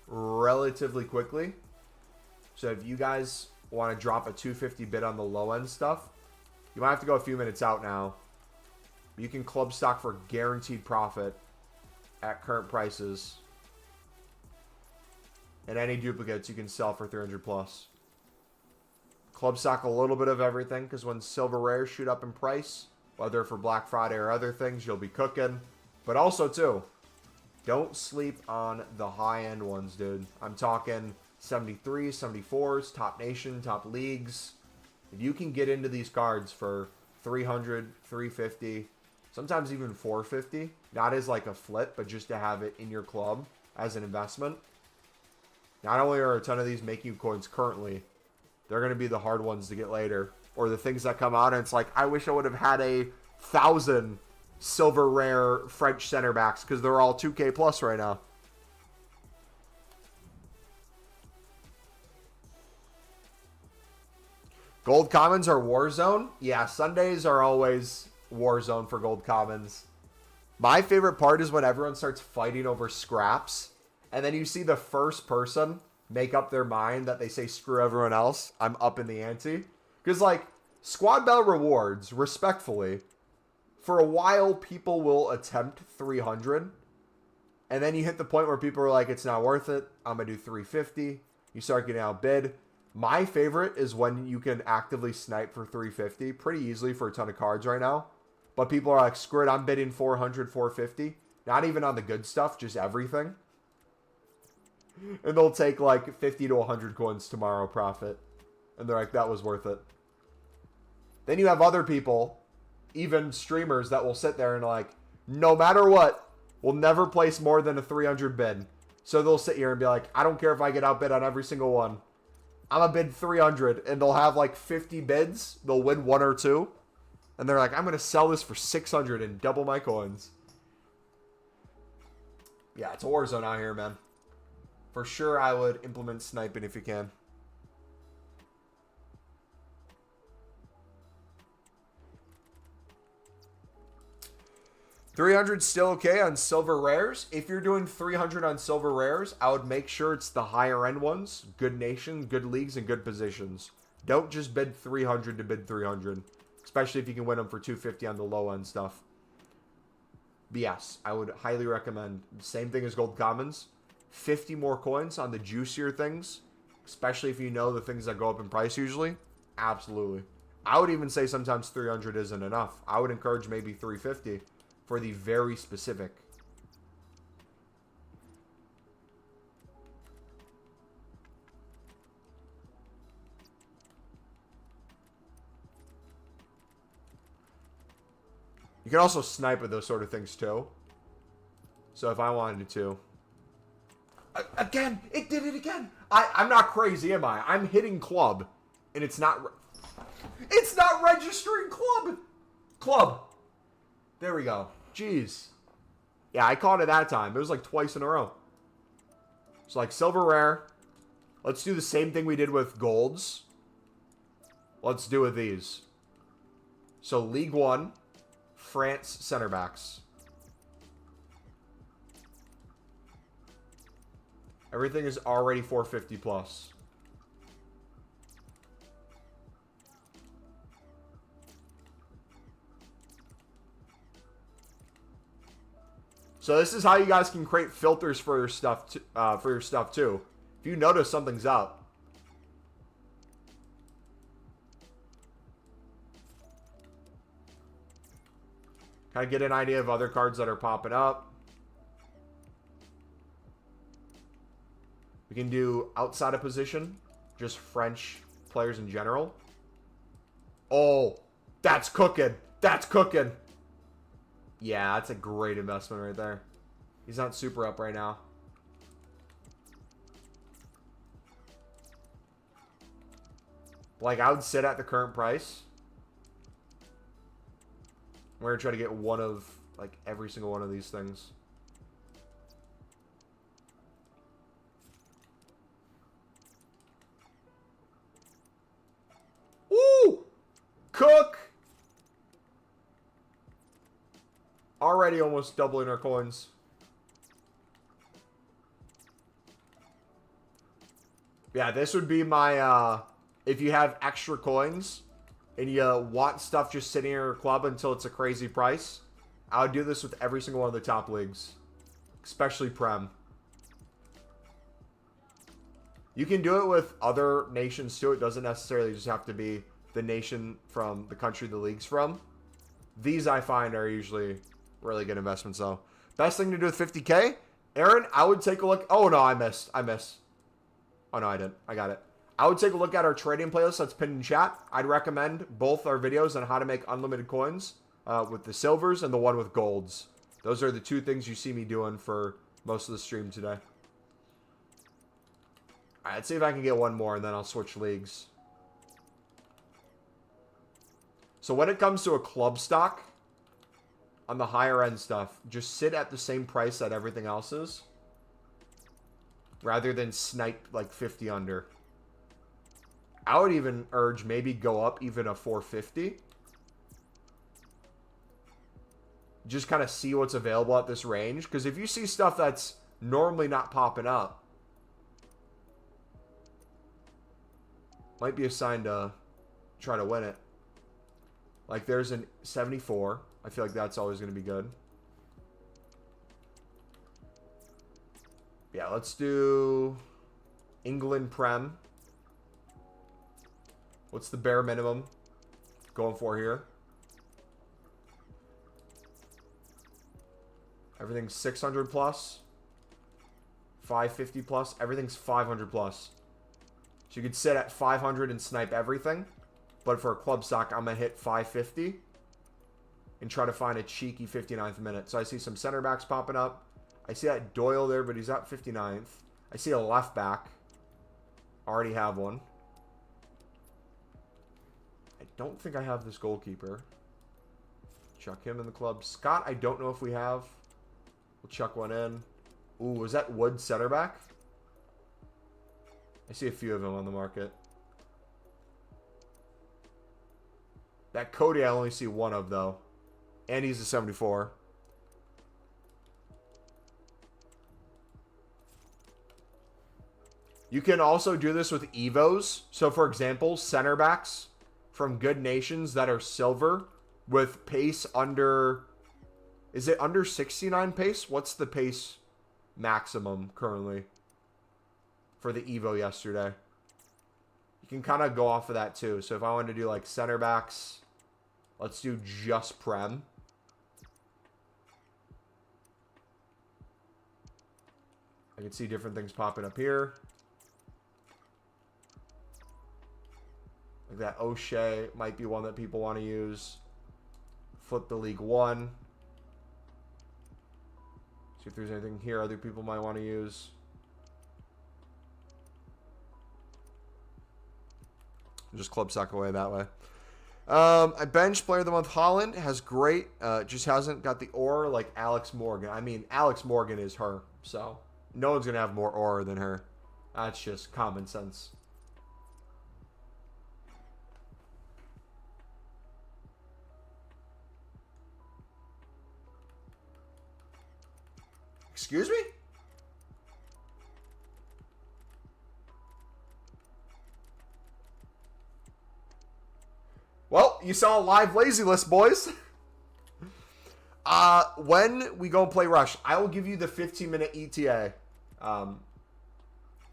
Relatively quickly. So if you guys want to drop a 250 bid on the low end stuff, you might have to go a few minutes out now. You can club stock for guaranteed profit at current prices And any duplicates you can sell for 300 plus. Club stock a little bit of everything, because when silver rares shoot up in price, whether for Black Friday or other things, you'll be cooking. But also, too, don't sleep on the high-end ones, dude. I'm talking 73s, 74s, top nation, top leagues. If you can get into these cards for 300, 350, sometimes even 450, not as like a flip, but just to have it in your club as an investment. Not only are a ton of these making you coins currently, they're going to be the hard ones to get later. Or the things that come out and it's like, I wish I would have had 1,000 silver rare French center backs because they're all 2K plus right now. Gold commons are Warzone. Yeah, Sundays are always Warzone for gold commons. My favorite part is when everyone starts fighting over scraps. And then you see the first person make up their mind that they say screw everyone else. I'm up in the ante. Because like squad bell rewards, respectfully, for a while people will attempt 300. And then you hit the point where people are like, it's not worth it. I'm going to do 350. You start getting outbid. My favorite is when you can actively snipe for 350 pretty easily for a ton of cards right now. But people are like, screw it, I'm bidding 400, 450. Not even on the good stuff, just everything. And they'll take like 50 to 100 coins tomorrow profit. And they're like, that was worth it. Then you have other people, even streamers, that will sit there and like, no matter what, will never place more than a 300 bid. So they'll sit here and be like, I don't care if I get outbid on every single one. I'm a bid 300, and they'll have like 50 bids. They'll win one or two. And they're like, I'm going to sell this for 600 and double my coins. Yeah, it's a war zone out here, man. For sure, I would implement sniping if you can. $300 still okay on silver rares. If you're doing 300 on silver rares, I would make sure it's the higher end ones. Good nation, good leagues, and good positions. Don't just bid 300 to bid 300. Especially if you can win them for 250 on the low end stuff. But yes, I would highly recommend. Same thing as gold commons. 50 more coins on the juicier things. Especially if you know the things that go up in price usually. Absolutely. I would even say sometimes 300 isn't enough. I would encourage maybe 350 for the very specific. You can also snipe with those sort of things too. So if I wanted to. Again, it did it again. I'm not crazy, am I? I'm hitting club. And it's not... It's not registering club. Club. There we go. Jeez. Yeah, I caught it that time. It was like twice in a row. So like silver rare. Let's do the same thing we did with golds. Let's do with these. So League One, France center backs. Everything is already 450 plus. So this is how you guys can create filters for your stuff, too. If you notice something's up, kind of get an idea of other cards that are popping up. We can do outside of position, just French players in general. Oh, that's cooking. That's cooking. Yeah, that's a great investment right there. He's not super up right now. Like, I would sit at the current price. We're going to try to get one of, like, every single one of these things. Ooh! Cook! Already almost doubling our coins. Yeah, this would be my, if you have extra coins and you want stuff just sitting in your club until it's a crazy price, I would do this with every single one of the top leagues. Especially Prem. You can do it with other nations too. It doesn't necessarily just have to be the nation from the country the league's from. These I find are usually really good investments though. Best thing to do with 50K? Aaron, I would take a look. Oh no, I missed. Oh no, I didn't. I got it. I would take a look at our trading playlist that's pinned in chat. I'd recommend both our videos on how to make unlimited coins with the silvers and the one with golds. Those are the two things you see me doing for most of the stream today. Alright, let's see if I can get one more and then I'll switch leagues. So when it comes to a club stock, on the higher end stuff, just sit at the same price that everything else is. Rather than snipe like 50 under. I would even urge maybe go up even a 450. Just kind of see what's available at this range. Because if you see stuff that's normally not popping up, might be a sign to try to win it. Like there's an 74. I feel like that's always going to be good. Yeah, let's do England Prem. What's the bare minimum going for here? Everything's 600 plus. 550 plus. Everything's 500 plus. So you could sit at 500 and snipe everything. But for a club stock, I'm going to hit 550. And try to find a cheeky 59th minute. So I see some center backs popping up. I see that Doyle there, but he's at 59th. I see a left back. Already have one. I don't think I have this goalkeeper. Chuck him in the club. Scott, I don't know if we have. We'll chuck one in. Ooh, was that Wood center back? I see a few of them on the market. That Cody I only see one of, though. And he's a 74. You can also do this with Evos. So, for example, center backs from good nations that are silver with pace under... Is it under 69 pace? What's the pace maximum currently for the Evo yesterday? You can kind of go off of that too. So if I wanted to do like center backs, let's do just Prem. I can see different things popping up here. Like that O'Shea might be one that people want to use. Flip the League One. See if there's anything here other people might want to use. Just club stock away that way. I bench player of the month Holland has great. Just hasn't got the aura like Alex Morgan. I mean, Alex Morgan is her. So no one's going to have more aura than her. That's just common sense. Excuse me? Well, you saw a live lazy list, boys. When we go and play Rush, I will give you the 15-minute ETA.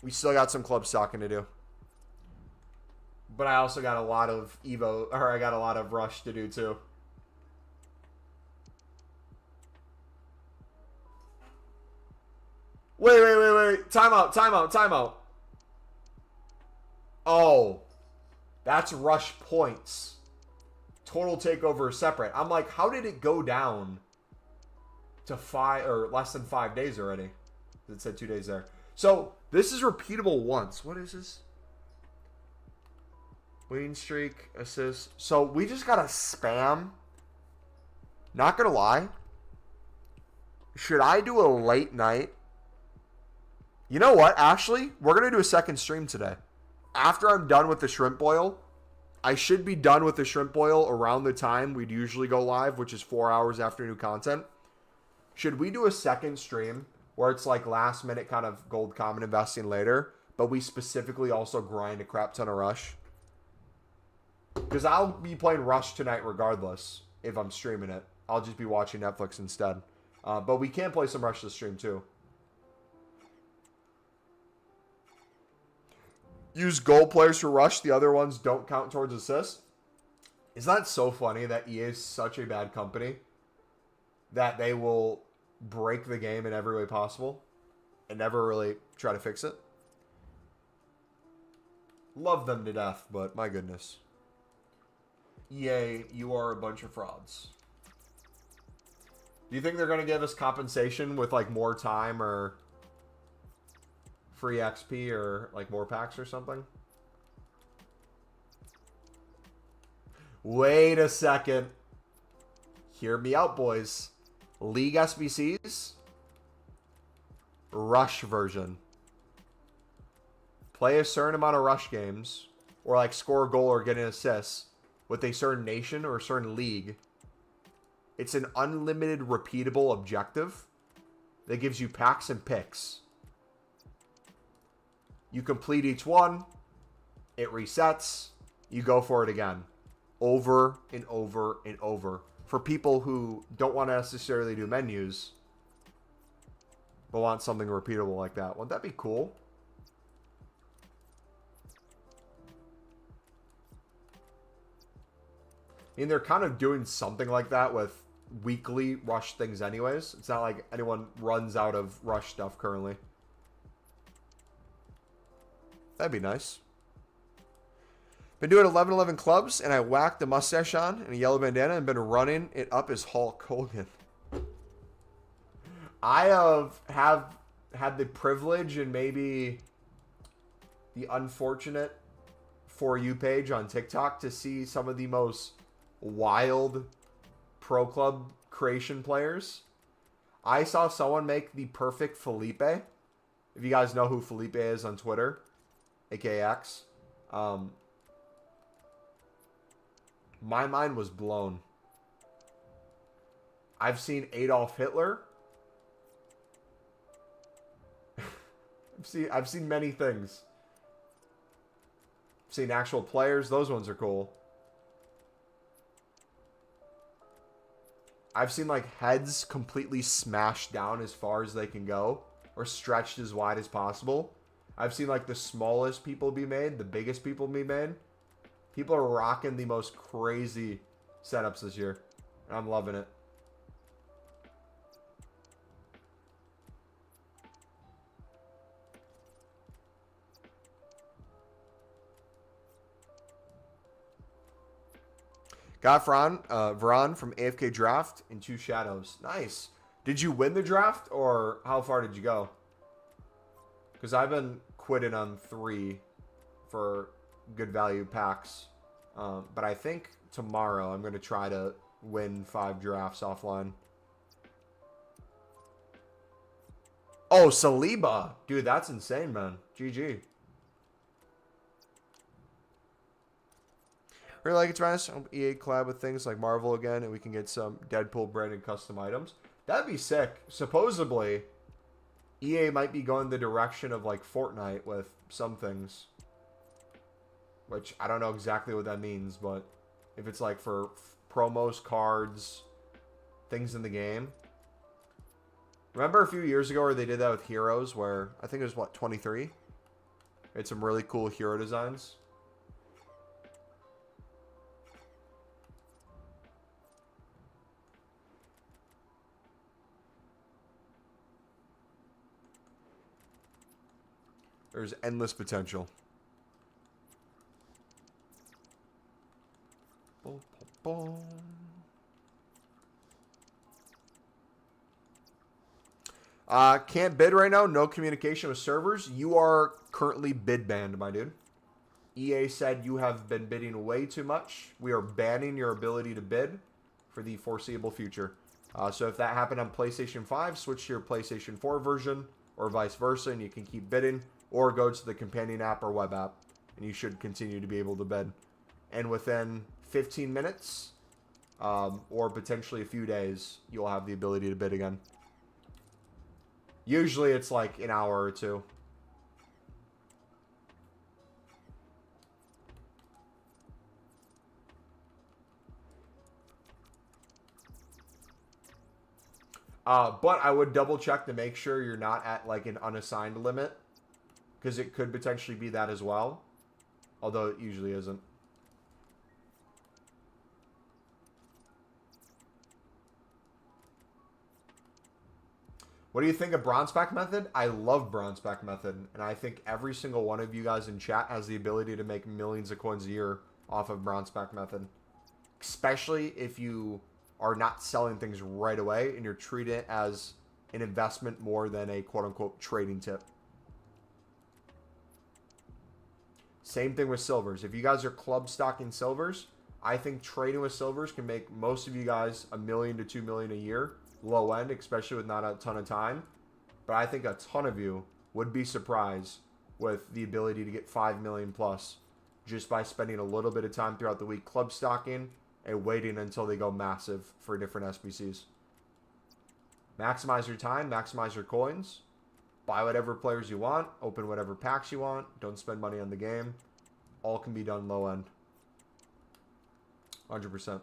We still got some club stocking to do. But I also got a lot of Evo, or I got a lot of Rush to do too. Wait. Time out. Oh. That's Rush points. Total takeover is separate. I'm like, how did it go down to 5 or less than 5 days already? It said 2 days there. So this is repeatable once. What is this? Win streak, assist. So we just got a spam. Not gonna lie. Should I do a late night? You know what? Actually, we're gonna do a second stream today. After I'm done with the shrimp boil, I should be done with the shrimp boil around the time we'd usually go live, which is 4 hours after new content. Should we do a second stream where it's like last minute kind of gold common investing later, but we specifically also grind a crap ton of Rush? Because I'll be playing Rush tonight regardless if I'm streaming it. I'll just be watching Netflix instead. But we can play some Rush this stream too. use goal players for rush. The other ones don't count towards assists. Isn't that so funny that EA is such a bad company that they will break the game in every way possible and never really try to fix it? Love them to death, but my goodness. EA, you are a bunch of frauds. Do you think they're going to give us compensation with like more time or free XP or like more packs or something? Wait a second. Hear me out, boys. League SBCs. Rush version. Play a certain amount of rush games, or like score a goal or get an assist with a certain nation or a certain league. It's an unlimited repeatable objective that gives you packs and picks. You complete each one, it resets, you go for it again. Over and over and over. For people who don't want to necessarily do menus, but want something repeatable like that. Wouldn't that be cool? I mean, they're kind of doing something like that with weekly rush things anyways. It's not like anyone runs out of rush stuff currently. That'd be nice. Been doing 11-11 clubs, and I whacked a mustache on and a yellow bandana and been running it up as Hulk Hogan. I have had the privilege and maybe the unfortunate For You page on TikTok to see some of the most wild pro club creation players. I saw someone make the perfect Felipe. If you guys know who Felipe is on Twitter, aka X. My mind was blown. I've seen Adolf Hitler. I've seen many things. I've seen actual players. Those ones are cool. I've seen like heads completely smashed down as far as they can go, or stretched as wide as possible. I've seen like the smallest people be made, the biggest people be made. People are rocking the most crazy setups this year. And I'm loving it. Got Vron from AFK Draft in 2 shadows. Nice. Did you win the draft, or how far did you go? Because I've been quitting on 3 for good value packs. But I think tomorrow I'm going to try to win 5 drafts offline. Oh, Saliba. Dude, that's insane, man. GG. Really like it, Travis. EA collab with things like Marvel again, and we can get some Deadpool branded custom items. That'd be sick. Supposedly, EA might be going the direction of like Fortnite with some things. Which I don't know exactly what that means, but if it's like for promos, cards, things in the game. Remember a few years ago where they did that with Heroes, where I think it was, what, 23? It's some really cool hero designs. There's endless potential. Can't bid right now. No communication with servers. You are currently bid banned, my dude. EA said you have been bidding way too much. We are banning your ability to bid for the foreseeable future. So if that happened on PlayStation 5, switch to your PlayStation 4 version or vice versa, and you can keep bidding, or go to the companion app or web app, and you should continue to be able to bid. And within 15 minutes, or potentially a few days, you'll have the ability to bid again. Usually it's like an hour or 2. But I would double check to make sure you're not at like an unassigned limit. because it could potentially be that as well, although it usually isn't. What do you think of bronze pack method? I love bronze pack method, and I think every single one of you guys in chat has the ability to make millions of coins a year off of bronze pack method, especially if you are not selling things right away and you're treating it as an investment more than a quote-unquote trading tip. Same thing with silvers. If you guys are club stocking silvers, I think trading with silvers can make most of you guys $1 million to $2 million a year, low end, especially with not a ton of time. But I think a ton of you would be surprised with the ability to get 5 million plus just by spending a little bit of time throughout the week club stocking and waiting until they go massive for different SBCs. Maximize your time, maximize your coins, buy whatever players you want, open whatever packs you want, don't spend money on the game. All can be done low end. 100%.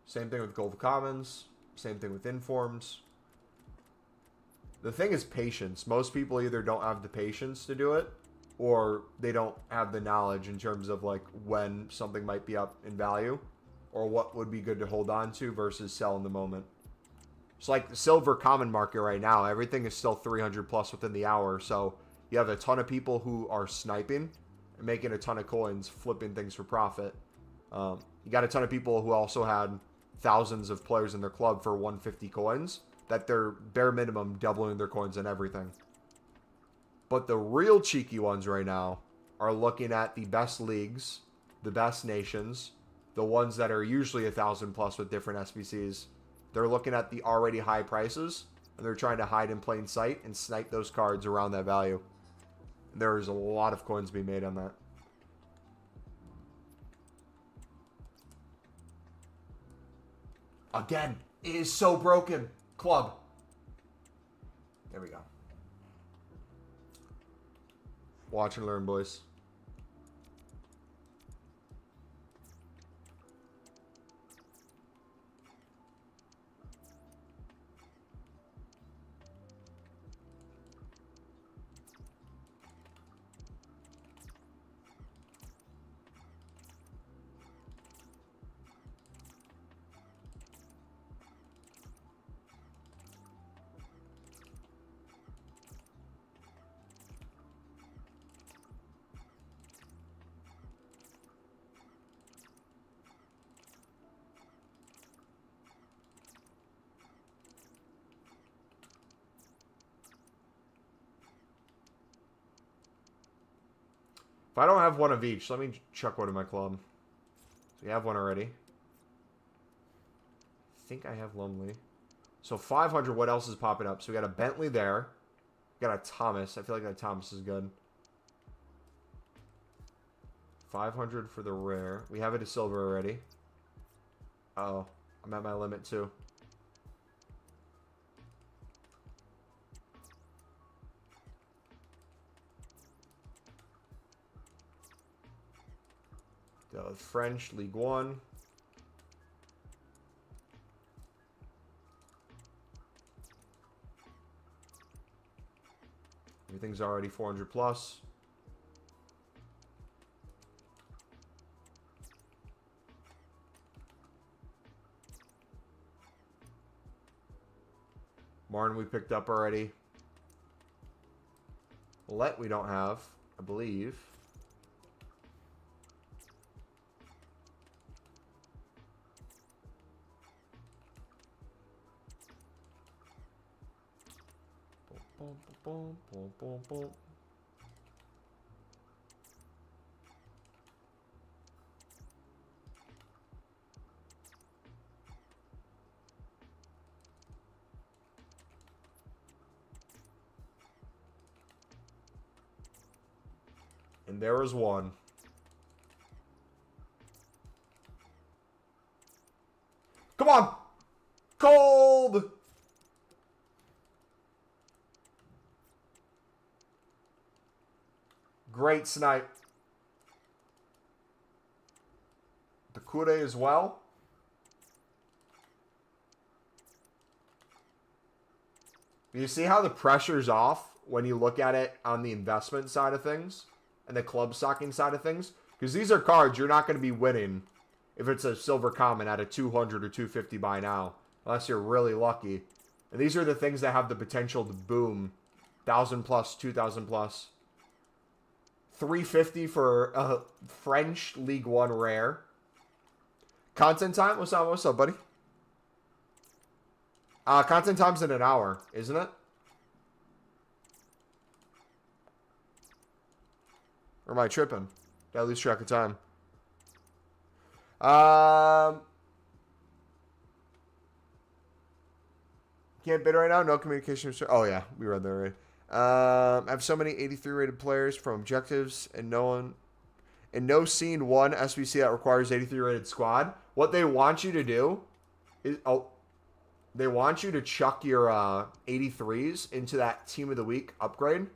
Same thing with Gold Commons, same thing with Informs. The thing is patience. Most people either don't have the patience to do it, or they don't have the knowledge in terms of like when something might be up in value, or what would be good to hold on to versus sell in the moment. It's like the silver common market right now. Everything is still 300 plus within the hour. So you have a ton of people who are sniping and making a ton of coins, flipping things for profit. You got a ton of people who also had thousands of players in their club for 150 coins that they're bare minimum doubling their coins and everything. But the real cheeky ones right now are looking at the best leagues, the best nations, the ones that are usually 1,000 plus with different SBCs. They're looking at the already high prices, and they're trying to hide in plain sight and snipe those cards around that value. There's a lot of coins being made on that. Again, it is so broken. Club. There we go. Watch and learn, boys. If I don't have one of each, let me chuck one in my club. So you have one already. I think I have Lonely. So 500, what else is popping up? So we got a Bentley there. We got a Thomas. I feel like that Thomas is good. 500 for the rare. We have it a silver already. Oh, I'm at my limit too. The French League One. Everything's already 400 plus. Martin we picked up already. Let we don't have, I believe. Boom, boom, boom, boom. And there is one. Come on! Cold! Great snipe. The Kure as well. You see how the pressure's off when you look at it on the investment side of things and the club stocking side of things. Because these are cards you're not going to be winning if it's a silver common at a 200 or 250 by now. Unless you're really lucky. And these are the things that have the potential to boom. 1,000 plus, 2,000 plus. 350 for a French League One rare. Content time? What's up, buddy? Content time's in an hour, isn't it? Or am I tripping? Did I lose track of time? Can't bid right now. No communication. Oh yeah, we read that already. I have so many 83 rated players from objectives, and no scene one SBC that requires 83 rated squad. What they want you to do is they want you to chuck your 83s into that team of the week upgrade.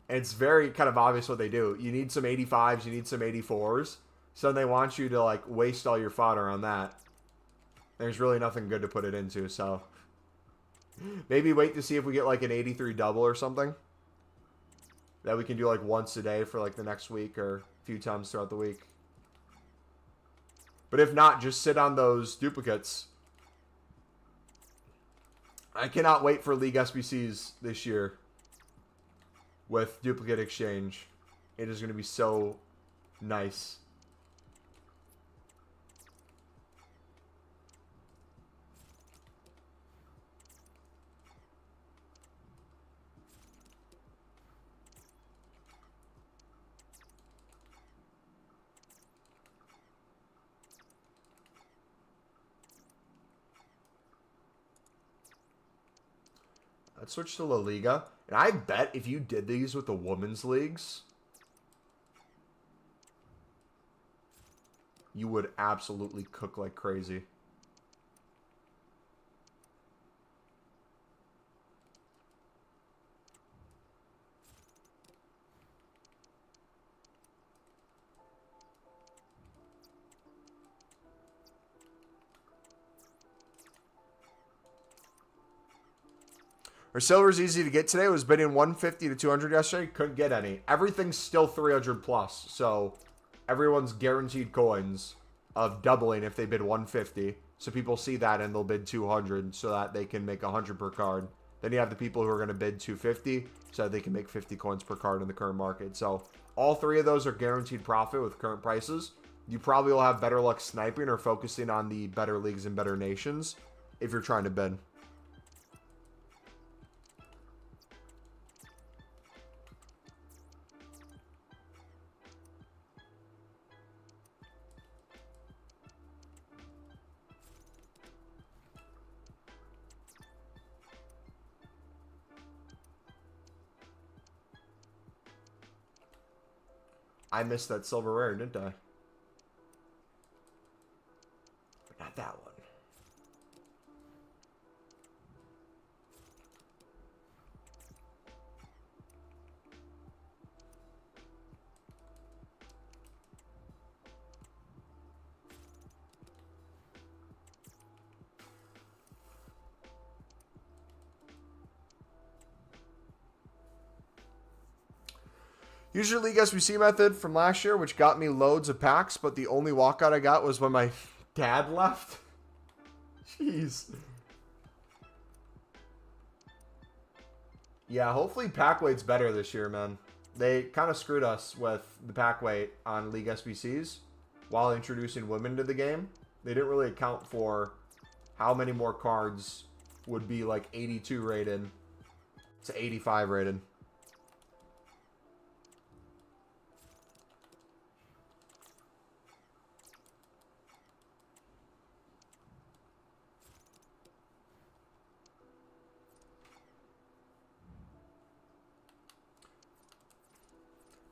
And it's very kind of obvious what they do. You need some 85s, you need some 84s. So they want you to like waste all your fodder on that. There's really nothing good to put it into, so maybe wait to see if we get like an 83 double or something that we can do like once a day for like the next week or a few times throughout the week. But if not, just sit on those duplicates. I cannot wait for League SBCs this year with duplicate exchange. It is going to be so nice. Let's switch to La Liga. And I bet if you did these with the women's leagues, you would absolutely cook like crazy. Our silver's easy to get today. It was bidding 150 to 200 yesterday. Couldn't get any. Everything's still 300 plus. So everyone's guaranteed coins of doubling if they bid 150. So people see that and they'll bid 200 so that they can make 100 per card. Then you have the people who are going to bid 250 so that they can make 50 coins per card in the current market. So all three of those are guaranteed profit with current prices. You probably will have better luck sniping or focusing on the better leagues and better nations if you're trying to bid. I missed that silver rare, didn't I? But not that one. Use your League SBC method from last year, which got me loads of packs, but the only walkout I got was when my dad left. Jeez. Yeah, hopefully pack weight's better this year, man. They kind of screwed us with the pack weight on League SBCs while introducing women to the game. They didn't really account for how many more cards would be like 82 rated to 85 rated.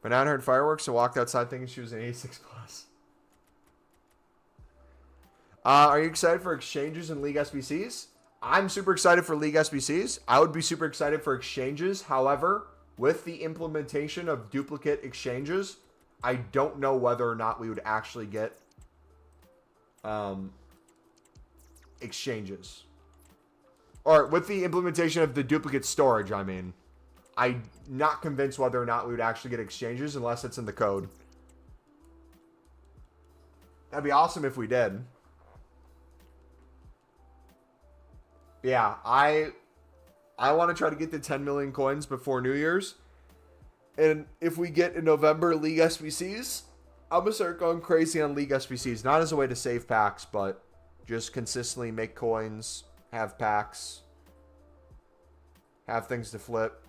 Banana heard fireworks, so walked outside thinking she was an 86 plus. Are you excited for exchanges in League SBCs? I'm super excited for League SBCs. I would be super excited for exchanges. However, with the implementation of duplicate exchanges, I don't know whether or not we would actually get exchanges. Or with the implementation of the duplicate storage, I mean. I'm not convinced whether or not we would actually get exchanges unless it's in the code. That'd be awesome if we did. Yeah, I want to try to get the 10 million coins before New Year's. And if we get in November League SBCs, I'm going to start going crazy on League SBCs. Not as a way to save packs, but just consistently make coins, have packs, have things to flip.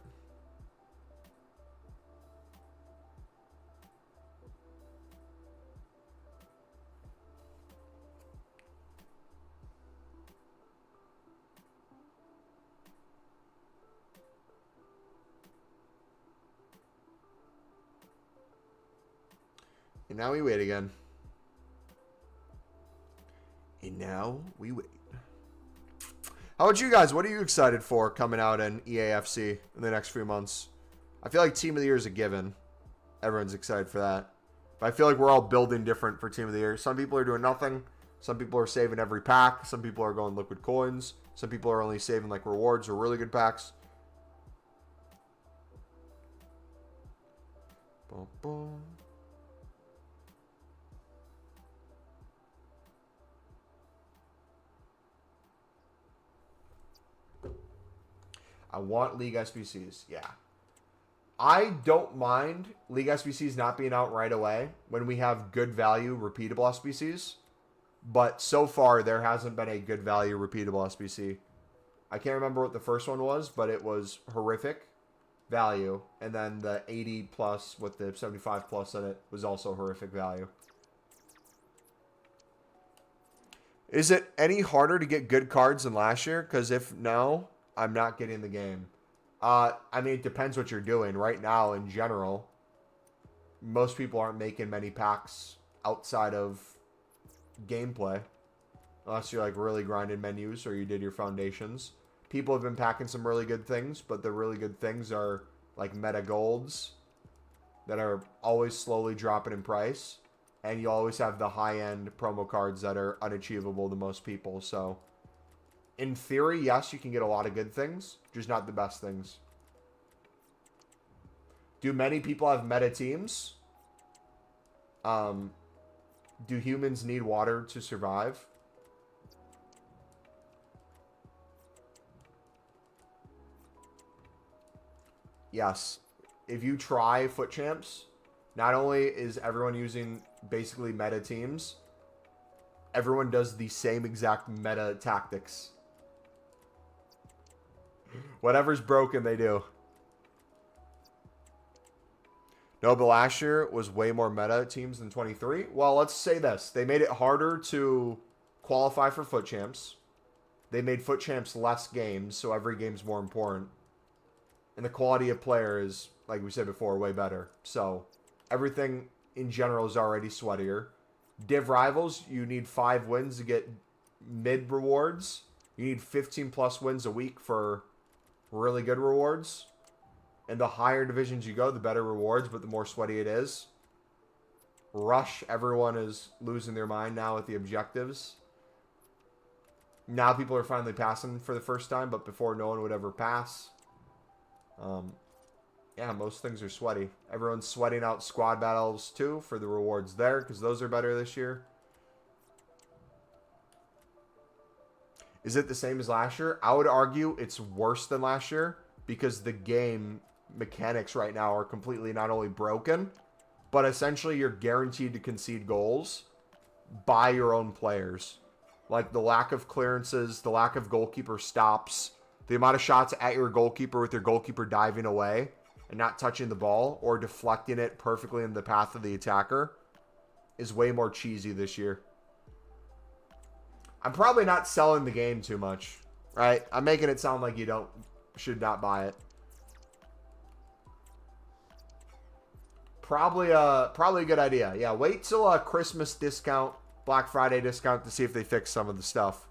And now we wait again. And now we wait. How about you guys? What are you excited for coming out in EAFC in the next few months? I feel like Team of the Year is a given. Everyone's excited for that. But I feel like we're all building different for Team of the Year. Some people are doing nothing. Some people are saving every pack. Some people are going liquid coins. Some people are only saving like rewards or really good packs. Boom, boom. I want League SBCs. Yeah. I don't mind League SBCs not being out right away when we have good value repeatable SBCs. But so far, there hasn't been a good value repeatable SBC. I can't remember what the first one was, but it was horrific value. And then the 80 plus with the 75 plus in it was also horrific value. Is it any harder to get good cards than last year? Because if no, I'm not getting the game. I mean, it depends what you're doing. Right now, in general, most people aren't making many packs outside of gameplay. Unless you're like really grinding menus or you did your foundations. People have been packing some really good things, but the really good things are like meta golds that are always slowly dropping in price. And you always have the high-end promo cards that are unachievable to most people, so... In theory, yes, you can get a lot of good things, just not the best things. Do many people have meta teams? Do humans need water to survive? Yes. If you try Foot Champs, not only is everyone using basically meta teams, everyone does the same exact meta tactics. Whatever's broken, they do. No, but last year was way more meta teams than 23. Well, let's say this. They made it harder to qualify for Foot Champs. They made Foot Champs less games, so every game's more important. And the quality of player is, like we said before, way better. So, everything in general is already sweatier. Div Rivals, you need 5 wins to get mid rewards. You need 15 plus wins a week for really good rewards. And the higher divisions you go, the better rewards, but the more sweaty it is. Rush, everyone is losing their mind now with the objectives. Now people are finally passing for the first time, but before no one would ever pass. Yeah, most things are sweaty. Everyone's sweating out squad battles too for the rewards there, because those are better this year. Is it the same as last year? I would argue it's worse than last year because the game mechanics right now are completely not only broken, but essentially you're guaranteed to concede goals by your own players. Like the lack of clearances, the lack of goalkeeper stops, the amount of shots at your goalkeeper with your goalkeeper diving away and not touching the ball or deflecting it perfectly in the path of the attacker is way more cheesy this year. I'm probably not selling the game too much, right? I'm making it sound like you should not buy it. Probably a good idea. Yeah, wait till a Christmas discount, Black Friday discount to see if they fix some of the stuff.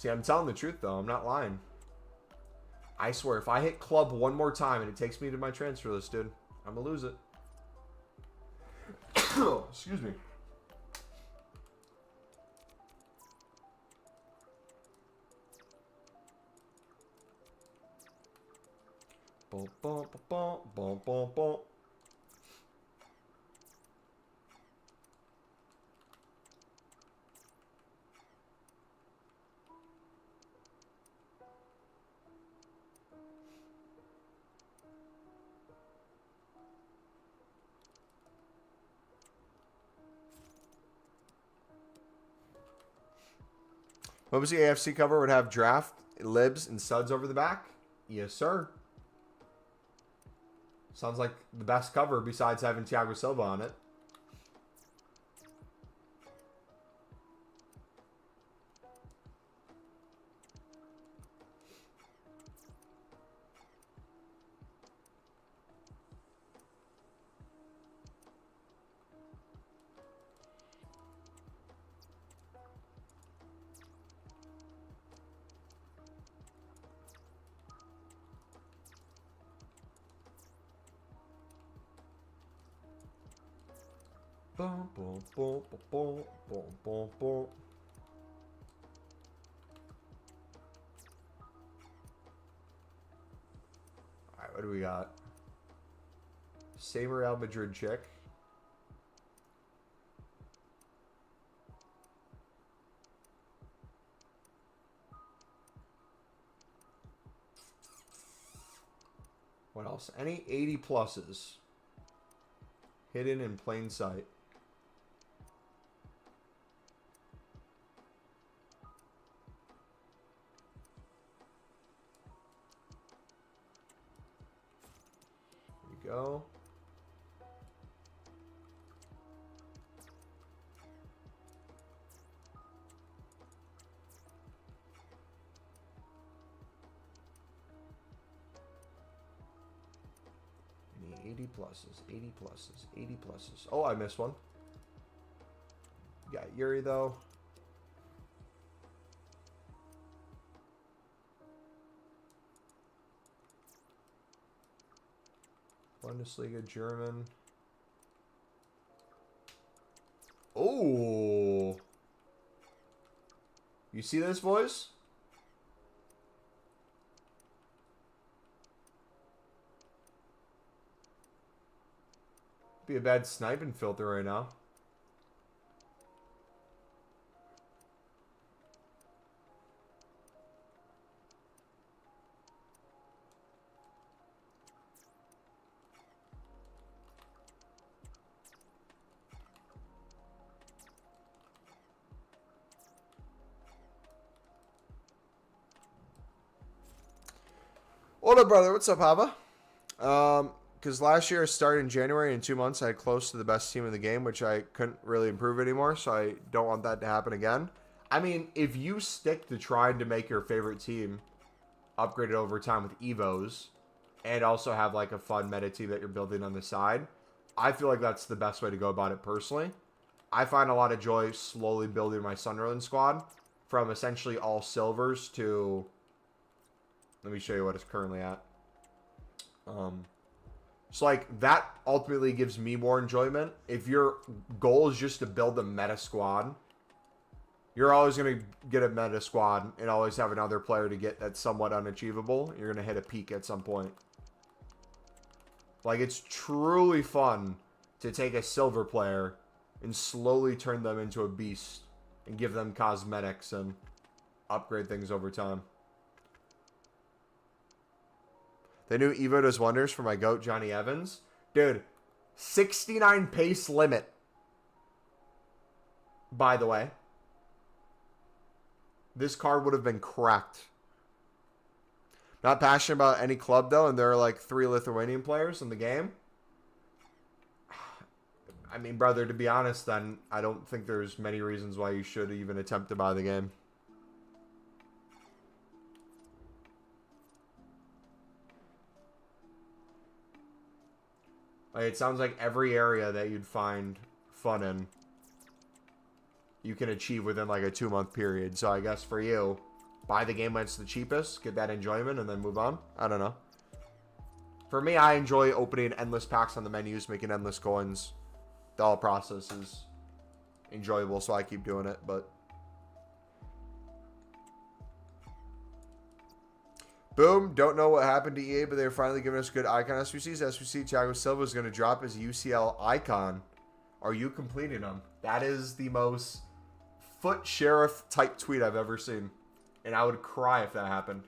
See, I'm telling the truth, though. I'm not lying. I swear, if I hit club one more time and it takes me to my transfer list, dude, I'm going to lose it. Excuse me. Boom, boom, boom, boom, boom, boom. What was the AFC cover? Would have draft, libs, and suds over the back? Yes, sir. Sounds like the best cover besides having Thiago Silva on it. Boom, boom, boom, boom, boom, boom, boom. Alright, what do we got? Same Real Madrid chick. What else? Any 80 pluses hidden in plain sight. Go. Any 80 pluses, 80 pluses, 80 pluses. Oh, I missed one. Got Yuri though. Bundesliga, German. Oh. You see this, boys? Be a bad sniping filter right now. What up, brother? What's up, Hava? Because last year I started in January. In 2 months, I had close to the best team in the game, which I couldn't really improve anymore, so I don't want that to happen again. I mean, if you stick to trying to make your favorite team upgraded over time with Evos and also have like a fun meta team that you're building on the side, I feel like that's the best way to go about it personally. I find a lot of joy slowly building my Sunderland squad from essentially all silvers to... Let me show you what it's currently at. So, like, that ultimately gives me more enjoyment. If your goal is just to build a meta squad, you're always going to get a meta squad and always have another player to get that's somewhat unachievable. You're going to hit a peak at some point. Like, it's truly fun to take a silver player and slowly turn them into a beast and give them cosmetics and upgrade things over time. The new Evo does wonders for my GOAT, Johnny Evans. Dude, 69 pace limit. By the way. This card would have been cracked. Not passionate about any club, though, and there are like 3 Lithuanian players in the game. I mean, brother, to be honest, then, I don't think there's many reasons why you should even attempt to buy the game. Like, it sounds like every area that you'd find fun in, you can achieve within like a 2-month period. So I guess for you, buy the game when it's the cheapest, get that enjoyment, and then move on. I don't know. For me, I enjoy opening endless packs on the menus, making endless coins. The whole process is enjoyable, so I keep doing it, but... Boom. Don't know what happened to EA, but they're finally giving us good icon SBCs. SBC Thiago Silva is going to drop his UCL icon. Are you completing them? That is the most foot sheriff type tweet I've ever seen. And I would cry if that happened.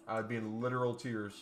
I would be in literal tears.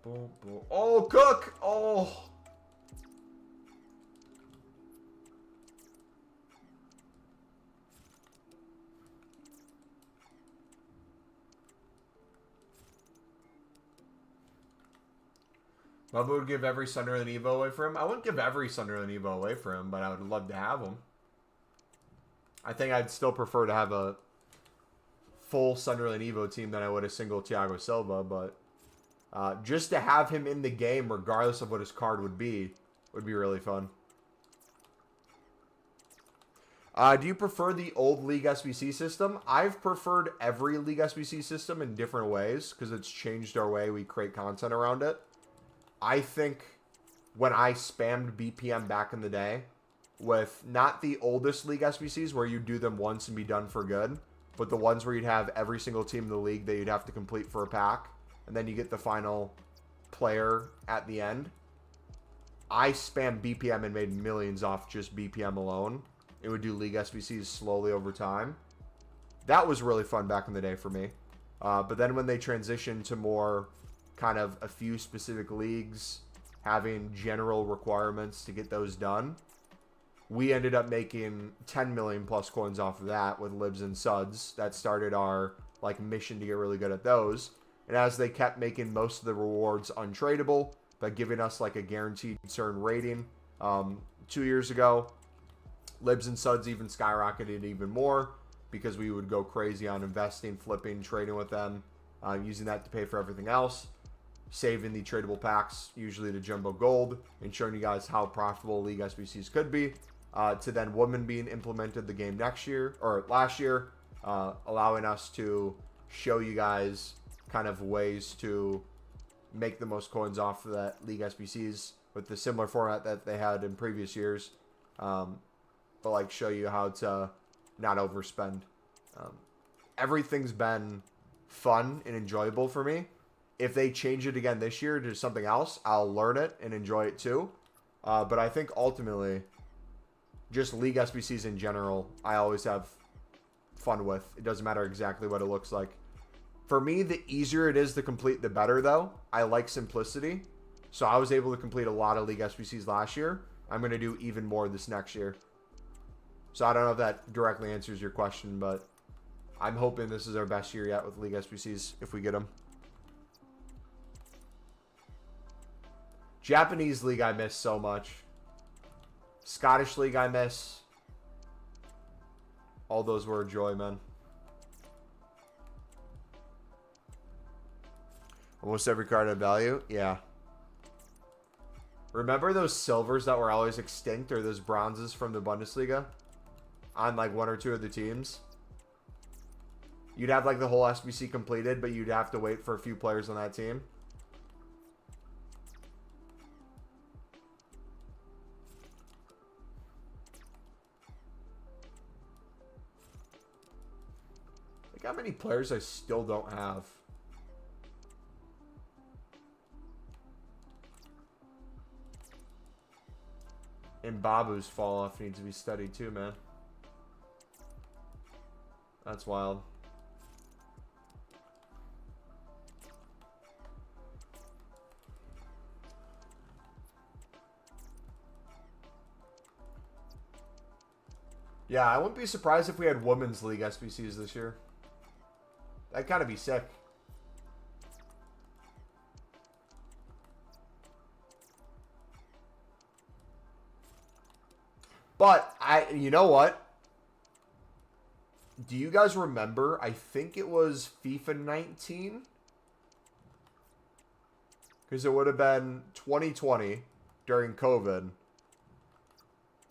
Boom, boom. Oh, Cook! Oh! Bubba would give every Sunderland Evo away for him. I wouldn't give every Sunderland Evo away for him, but I would love to have him. I think I'd still prefer to have a full Sunderland Evo team than I would a single Thiago Silva, but just to have him in the game, regardless of what his card would be really fun. Do you prefer the old League SBC system? I've preferred every League SBC system in different ways because it's changed our way we create content around it. I think when I spammed BPM back in the day with not the oldest League SBCs where you do them once and be done for good, but the ones where you'd have every single team in the league that you'd have to complete for a pack, and then you get the final player at the end. I spammed BPM and made millions off just BPM alone. It would do League SBCs slowly over time. That was really fun back in the day for me. But then when they transitioned to more kind of a few specific leagues, having general requirements to get those done, we ended up making 10 million plus coins off of that with libs and suds. That started our like mission to get really good at those. And as they kept making most of the rewards untradeable, but giving us like a guaranteed certain rating 2 years ago, libs and suds even skyrocketed even more because we would go crazy on investing, flipping, trading with them, using that to pay for everything else, saving the tradable packs, usually to jumbo gold, and showing you guys how profitable League SBCs could be, to then women being implemented the game next year, or last year, allowing us to show you guys kind of ways to make the most coins off of that League SBCs with the similar format that they had in previous years, but like show you how to not overspend. Everything's been fun and enjoyable for me. If they change it again this year to something else, I'll learn it and enjoy it too. But I think ultimately, just League SBCs in general, I always have fun with. It doesn't matter exactly what it looks like. For me, the easier it is to complete, the better, though. I like simplicity. So I was able to complete a lot of League SBCs last year. I'm going to do even more this next year. So I don't know if that directly answers your question, but I'm hoping this is our best year yet with League SBCs if we get them. Japanese League I miss so much. Scottish League I miss. All those were a joy, man. Almost every card had value? Yeah. Remember those silvers that were always extinct, or those bronzes from the Bundesliga? On like one or two of the teams? You'd have like the whole SBC completed, but you'd have to wait for a few players on that team. Look how many players I still don't have. And Babu's fall off needs to be studied too, man. That's wild. Yeah, I wouldn't be surprised if we had Women's League SBCs this year. That'd kind of be sick. But, you know what? Do you guys remember? I think it was FIFA 19. Because it would have been 2020 during COVID.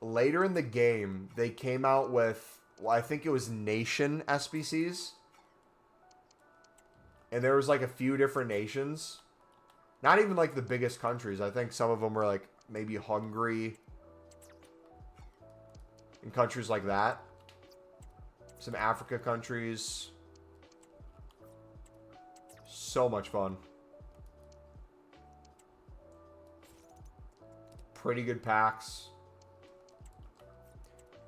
Later in the game, they came out with, well, I think it was Nation SBCs. And there was like a few different nations. Not even like the biggest countries. I think some of them were like maybe Hungary. And countries like that. Some Africa countries. So much fun. Pretty good packs.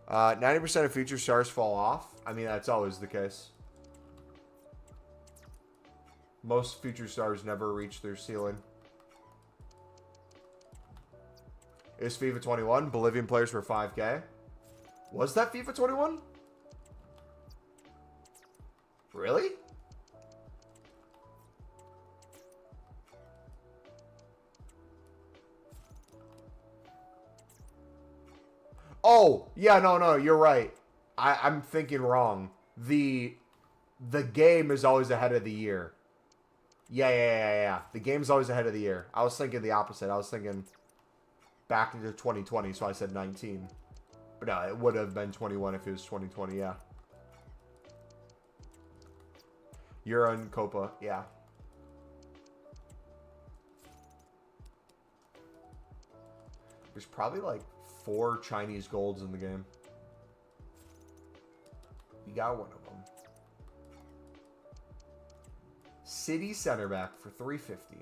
90% of future stars fall off. I mean, that's always the case. Most future stars never reach their ceiling. Is FIFA 21? Bolivian players for 5K. Was that FIFA 21? Really? Oh, yeah, no, you're right. I'm thinking wrong. The game is always ahead of the year. Yeah. The game's always ahead of the year. I was thinking the opposite. I was thinking back into 2020, so I said 19. But no, it would have been 21 if it was 2020, yeah. Euro and Copa, yeah. There's probably like 4 Chinese golds in the game. You got one of them. City center back for 350.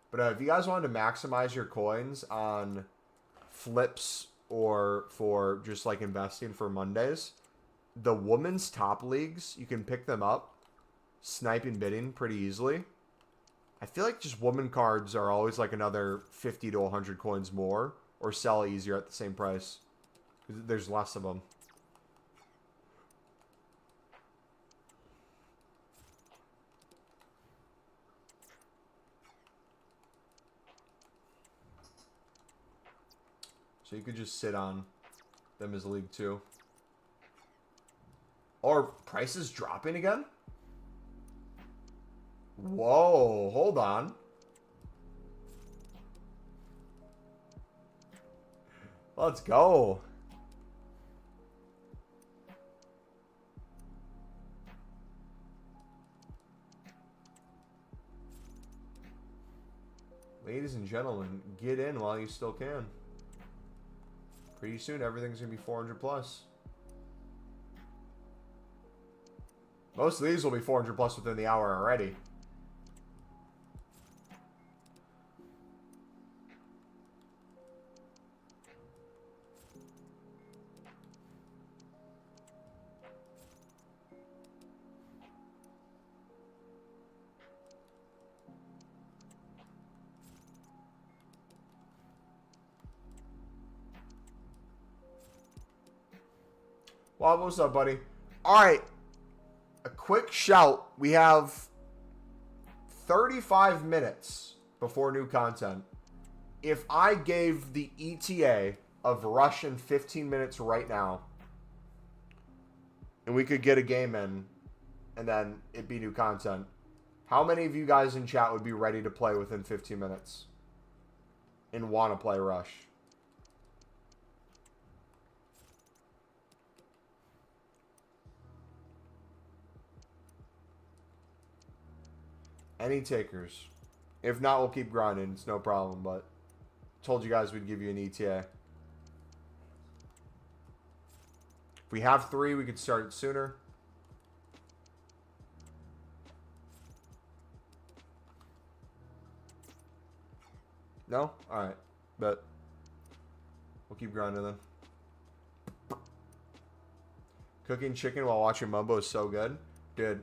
But if you guys wanted to maximize your coins on flips or for just like investing for Mondays, the women's top leagues, you can pick them up, sniping bidding pretty easily. I feel like just woman cards are always like another 50 to 100 coins more, or sell easier at the same price. There's less of them. So you could just sit on them as League 2. Or prices dropping again? Whoa, hold on. Let's go. Ladies and gentlemen, get in while you still can. Pretty soon, everything's going to be 400 plus. Most of these will be 400 plus within the hour already. Well, what's up, buddy? All right. A quick shout. We have 35 minutes before new content. If I gave the ETA of Rush in 15 minutes right now, and we could get a game in, and then it'd be new content, how many of you guys in chat would be ready to play within 15 minutes and want to play Rush? Any takers? If not, we'll keep grinding. It's no problem, but told you guys we'd give you an ETA. If we have 3, we could start it sooner. No? Alright. But we'll keep grinding then. Cooking chicken while watching Mumbo is so good. Dude,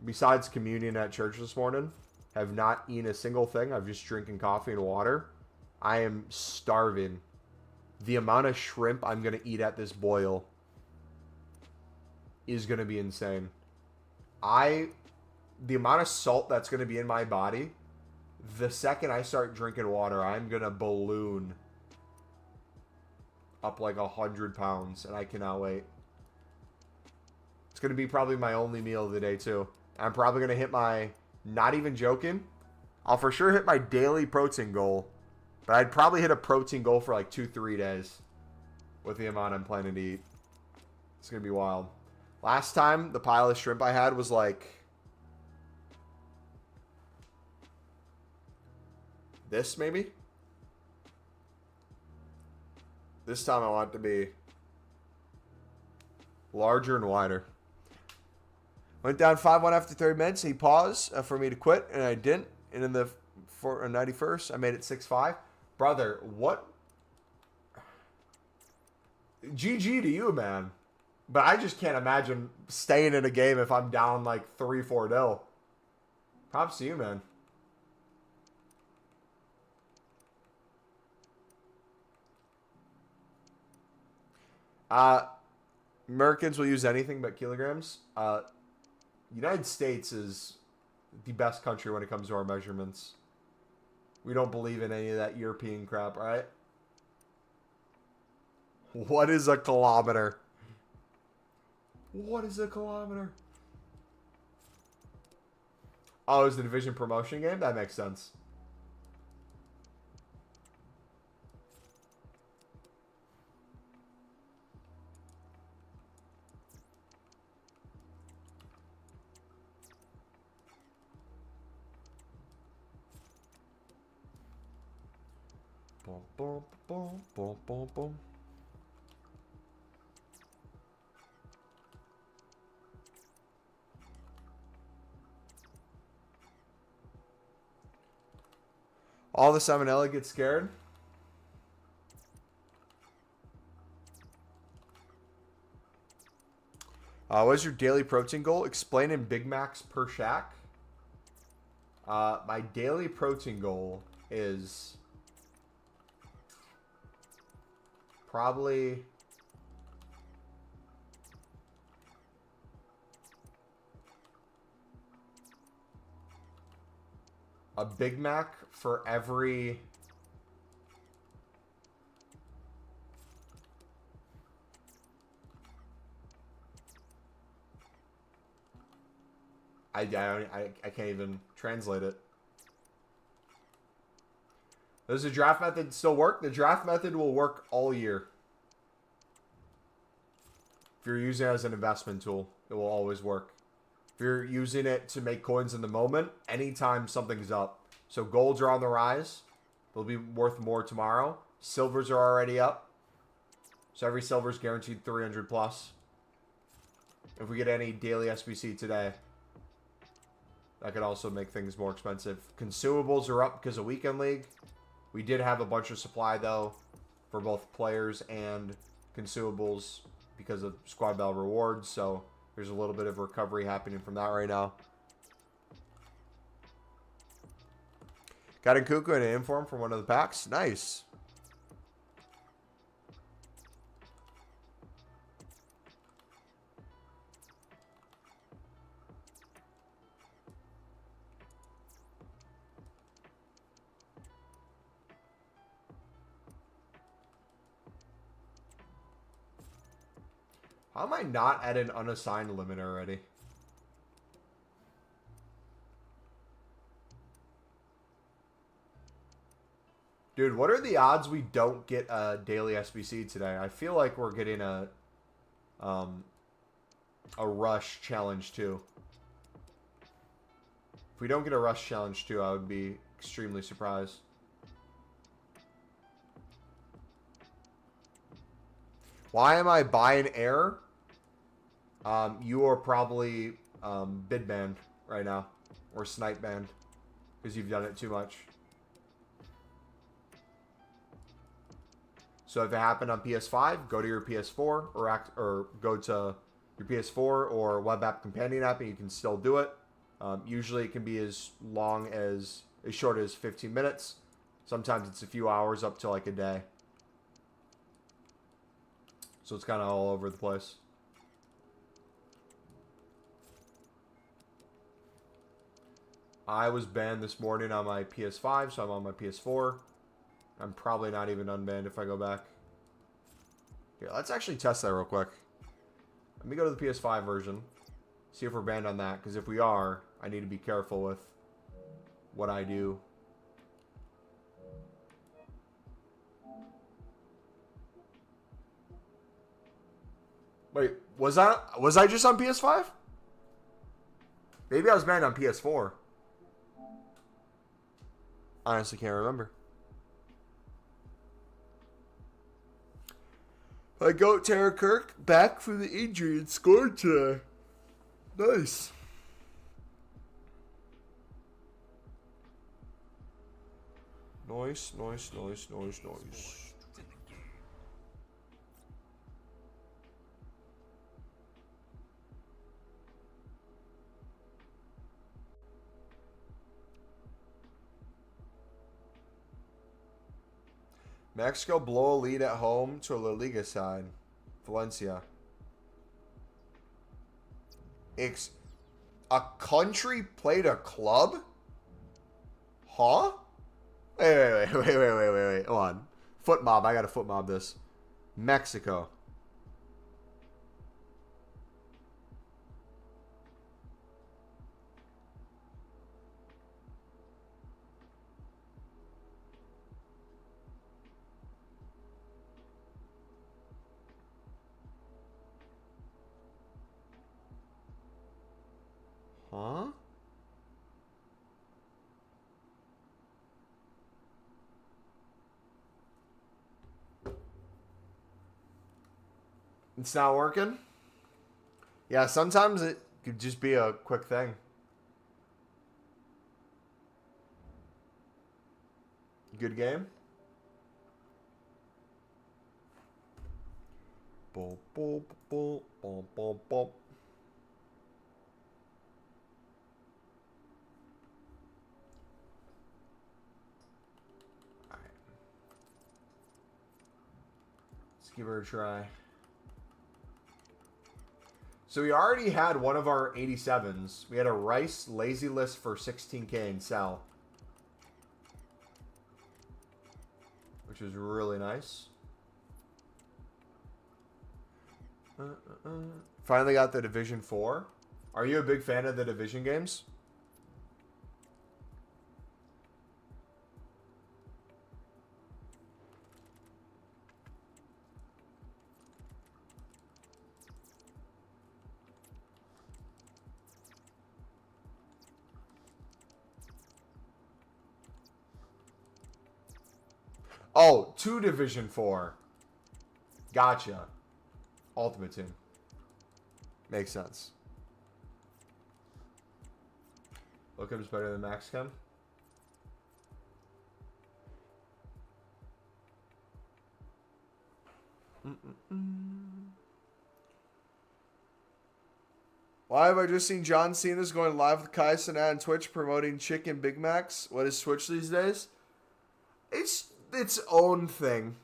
besides communion at church this morning, Have not eaten a single thing. I've just drinking coffee and water. I am starving. The amount of shrimp I'm going to eat at this boil is going to be insane. The amount of salt that's going to be in my body, the second I start drinking water, I'm going to balloon up like 100 pounds, and I cannot wait. It's going to be probably my only meal of the day, too. I'm probably going to hit my, not even joking, I'll for sure hit my daily protein goal, but I'd probably hit a protein goal for like 2-3 days with the amount I'm planning to eat. It's going to be wild. Last time, the pile of shrimp I had was like this, maybe? This time I want it to be larger and wider. Went down 5-1 after 30 minutes. He paused for me to quit, and I didn't. And in the 91st, I made it 6-5. Brother, what? GG to you, man. But I just can't imagine staying in a game if I'm down like 3-4-0. Props to you, man. Americans will use anything but kilograms. United States is the best country when it comes to our measurements. We don't believe in any of that European crap, right? What is a kilometer? What is a kilometer? Oh, it's the division promotion game? That makes sense. Boom, boom, boom, boom, boom, boom. All the salmonella get scared. What's your daily protein goal? Explain in Big Macs per shack. My daily protein goal is probably a Big Mac for every I can't even translate it. Does the draft method still work? The draft method will work all year. If you're using it as an investment tool, it will always work. If you're using it to make coins in the moment, anytime something's up. So golds are on the rise. They'll be worth more tomorrow. Silvers are already up. So every silver is guaranteed 300 plus. If we get any daily SBC today, that could also make things more expensive. Consumables are up because of Weekend League. We did have a bunch of supply, though, for both players and consumables because of Squad Battle rewards. So there's a little bit of recovery happening from that right now. Got a Kuku and an inform from one of the packs. Nice. How am I not at an unassigned limit already? Dude, what are the odds we don't get a daily SBC today? I feel like we're getting a rush challenge too. If we don't get a rush challenge too, I would be extremely surprised. Why am I buying air? You are probably bid banned right now. Or snipe banned. Because you've done it too much. So if it happened on PS5, go to your PS4 or go to your PS4 or web app companion app and you can still do it. Usually it can be as short as 15 minutes. Sometimes it's a few hours up to like a day. So it's kind of all over the place. I was banned this morning on my PS5, so I'm on my PS4. I'm probably not even unbanned if I go back. Here, let's actually test that real quick. Let me go to the PS5 version. See if we're banned on that, because if we are, I need to be careful with what I do. Wait, was I just on PS5? Maybe I was banned on PS4. Honestly can't remember. My goat Tara Kirk back from the injury and scored today. Nice. Nice. Mexico blow a lead at home to a La Liga side. Valencia. A country played a club? Huh? Wait. Hold on. Foot mob. I gotta foot mob this. Mexico. Huh? It's not working? Yeah, sometimes it could just be a quick thing. Good game? Boom, boom, boom, boom, boom, boom. Give her a try. So we already had one of our 87s. We had a Rice Lazy List for 16K in sell. Which is really nice. Finally got the Division 4. Are you a big fan of the Division games? Oh, 2 Division 4. Gotcha. Ultimate Team. Makes sense. Lookham's better than Maxchem. Why have I just seen John Cena's going live with Kai Cenat on Twitch promoting chicken Big Macs? What is Twitch these days? It's its own thing.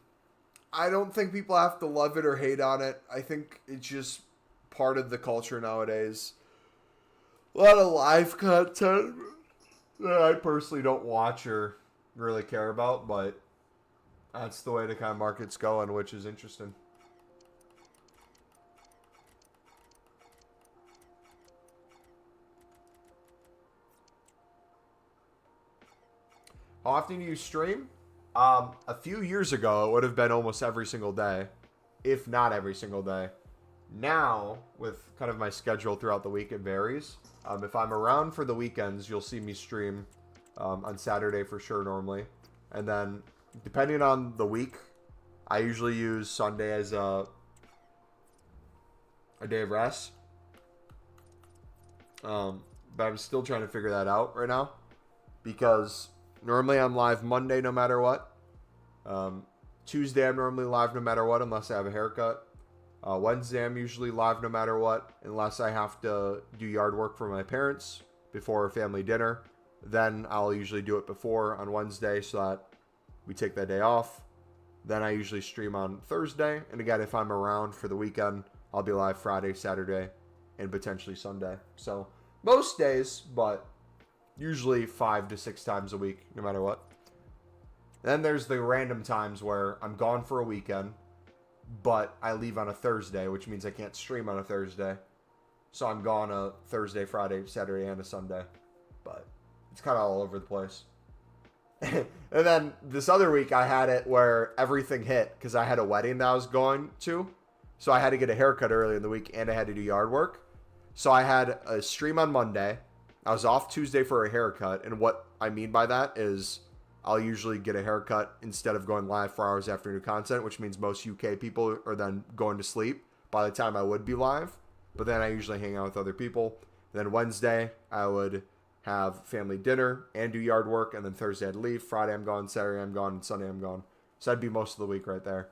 I don't think people have to love it or hate on it. I think it's just part of the culture nowadays. A lot of live content that I personally don't watch or really care about, but that's the way the kind of market's going, which is interesting. How often do you stream? A few years ago, it would have been almost every single day, if not every single day. Now, with kind of my schedule throughout the week, it varies. If I'm around for the weekends, you'll see me stream on Saturday for sure normally. And then, depending on the week, I usually use Sunday as a day of rest. But I'm still trying to figure that out right now. Because normally I'm live Monday no matter what. Tuesday I'm normally live no matter what unless I have a haircut. Wednesday I'm usually live no matter what unless I have to do yard work for my parents before family dinner. Then I'll usually do it before on Wednesday so that we take that day off. Then I usually stream on Thursday. And again, if I'm around for the weekend, I'll be live Friday, Saturday, and potentially Sunday. So most days, but usually 5 to 6 times a week, no matter what. Then there's the random times where I'm gone for a weekend, but I leave on a Thursday, which means I can't stream on a Thursday. So I'm gone a Thursday, Friday, Saturday, and a Sunday. But it's kind of all over the place. And then this other week I had it where everything hit because I had a wedding that I was going to. So I had to get a haircut early in the week and I had to do yard work. So I had a stream on Monday. I was off Tuesday for a haircut. And what I mean by that is I'll usually get a haircut instead of going live 4 hours after new content, which means most UK people are then going to sleep by the time I would be live. But then I usually hang out with other people. Then Wednesday, I would have family dinner and do yard work. And then Thursday I'd leave. Friday I'm gone. Saturday I'm gone. And Sunday I'm gone. So that'd be most of the week right there.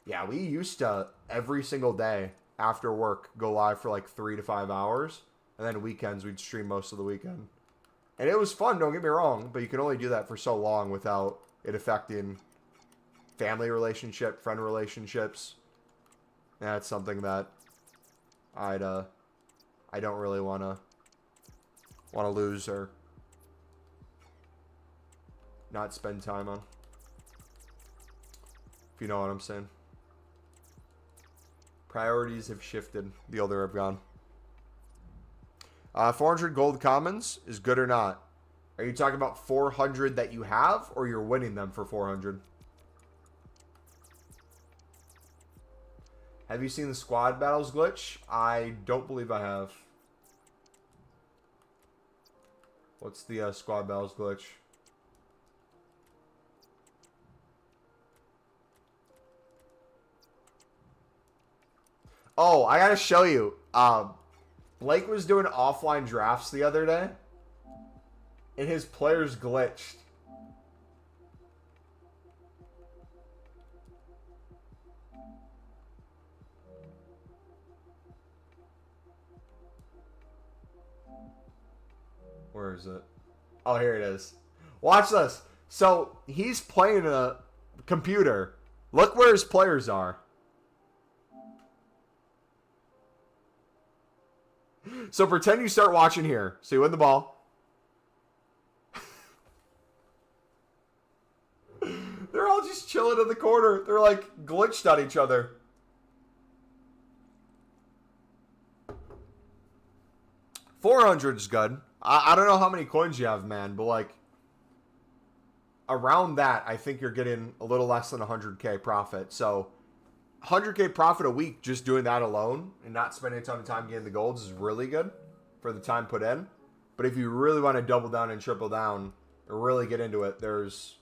Yeah, we used to every single day after work go live for like 3 to 5 hours. And then weekends we'd stream most of the weekend. And it was fun, don't get me wrong. But you can only do that for so long without it affecting family relationship, friend relationships. And that's something that I don't really want to lose or not spend time on. If you know what I'm saying. Priorities have shifted the older I've gone. 400 gold commons is good or not? Are you talking about 400 that you have or you're winning them for 400? Have you seen the squad battles glitch? I don't believe I have. What's the squad battles glitch? Oh, I gotta show you. Blake was doing offline drafts the other day, and his players glitched. Where is it? Oh, here it is. Watch this. So, he's playing a computer. Look where his players are. So, pretend you start watching here. So, you win the ball. They're all just chilling in the corner. They're like glitched on each other. $400 is good. I don't know how many coins you have, man, but like around that, I think you're getting a little less than 100K profit. So 100K profit a week just doing that alone and not spending a ton of time getting the golds is really good for the time put in. But if you really want to double down and triple down or really get into it, there's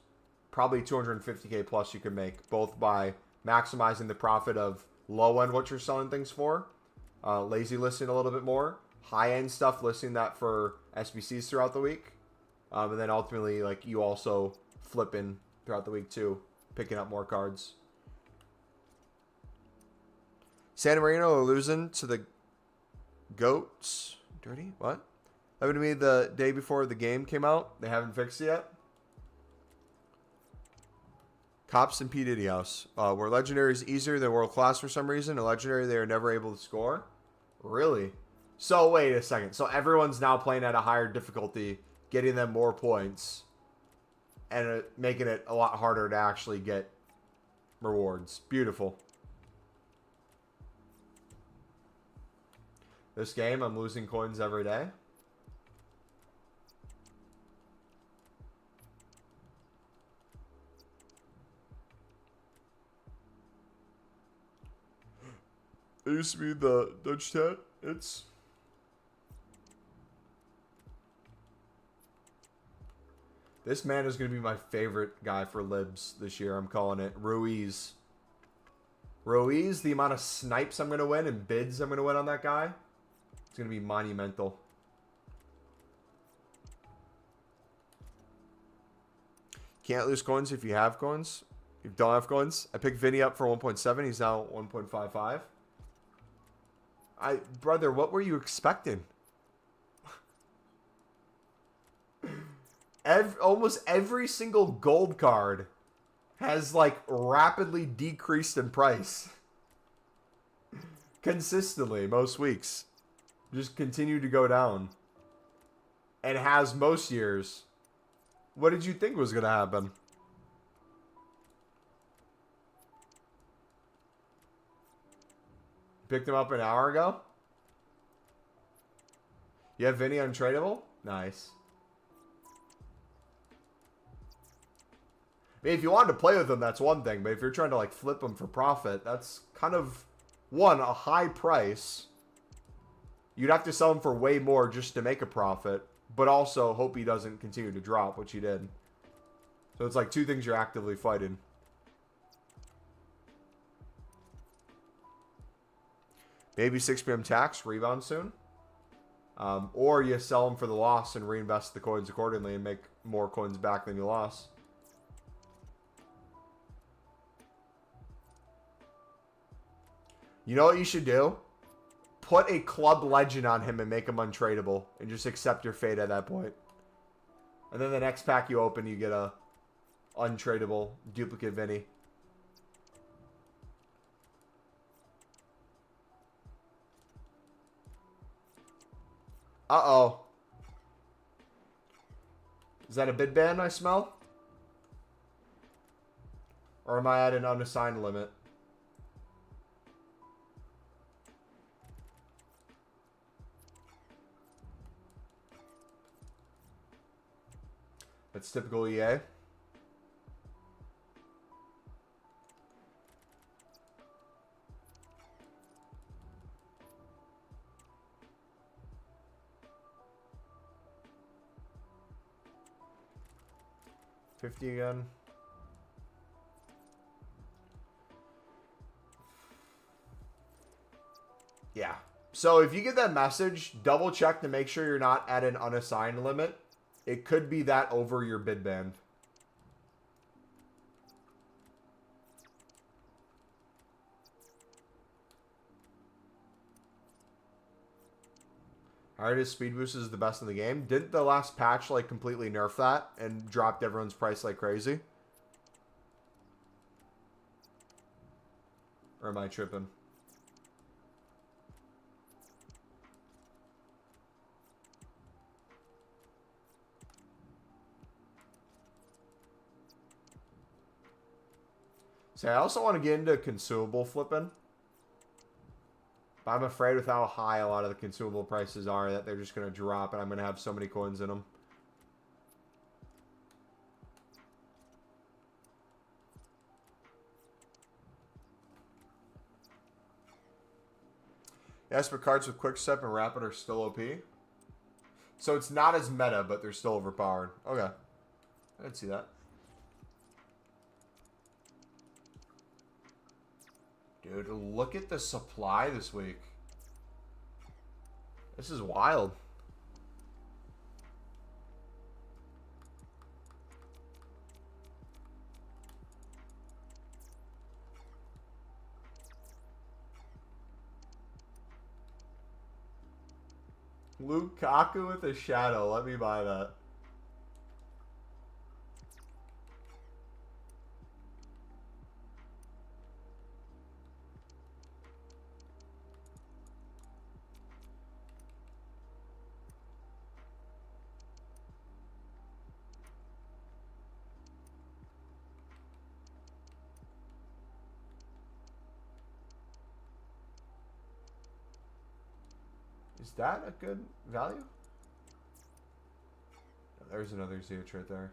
probably 250K plus you can make, both by maximizing the profit of low end what you're selling things for, lazy listing a little bit more, high end stuff listing that for SBCs throughout the week, and then ultimately like you also flipping throughout the week too, picking up more cards. San Marino are losing to the Goats. Dirty? What? Happened to me the day before the game came out. They haven't fixed it yet. Cops and P. Diddy House. Where Legendary is easier than World Class for some reason. A Legendary they are never able to score. Really? So, wait a second. So, everyone's now playing at a higher difficulty, getting them more points, and making it a lot harder to actually get rewards. Beautiful. This game, I'm losing coins every day. It used to be the Dutch Tat. It's... This man is going to be my favorite guy for libs this year. I'm calling it. Ruiz. Ruiz, the amount of snipes I'm going to win and bids I'm going to win on that guy, it's going to be monumental. Can't lose coins if you have coins. If you don't have coins. I picked Vinny up for 1.7. He's now 1.55. Brother, what were you expecting? Almost every single gold card has like rapidly decreased in price. Consistently, most weeks. Just continue to go down. And has most years. What did you think was going to happen? Picked him up an hour ago? You have Vinny untradeable? Nice. I mean, if you wanted to play with him, that's one thing. But if you're trying to like flip him for profit, that's kind of, one, a high price. You'd have to sell him for way more just to make a profit. But also hope he doesn't continue to drop, which he did. So it's like two things you're actively fighting. Maybe 6 p.m. tax, rebound soon. Or you sell them for the loss and reinvest the coins accordingly and make more coins back than you lost. You know what you should do? Put a club legend on him and make him untradeable. And just accept your fate at that point. And then the next pack you open, you get a untradeable duplicate Vinny. Uh-oh. Is that a bid ban I smell? Or am I at an unassigned limit? That's typical EA. $50 again. Yeah. So if you get that message, double check to make sure you're not at an unassigned limit. It could be that over your bid band. Alright, his speed boost is the best in the game. Didn't the last patch like completely nerf that and dropped everyone's price like crazy? Or am I tripping? So I also want to get into consumable flipping. But I'm afraid with how high a lot of the consumable prices are that they're just going to drop and I'm going to have so many coins in them. Yes, but cards with Quick Step and Rapid are still OP. So it's not as meta, but they're still overpowered. Okay. I didn't see that. Dude, look at the supply this week. This is wild. Lukaku with a shadow. Let me buy that. Is that a good value? Oh, there's another Zeus right there.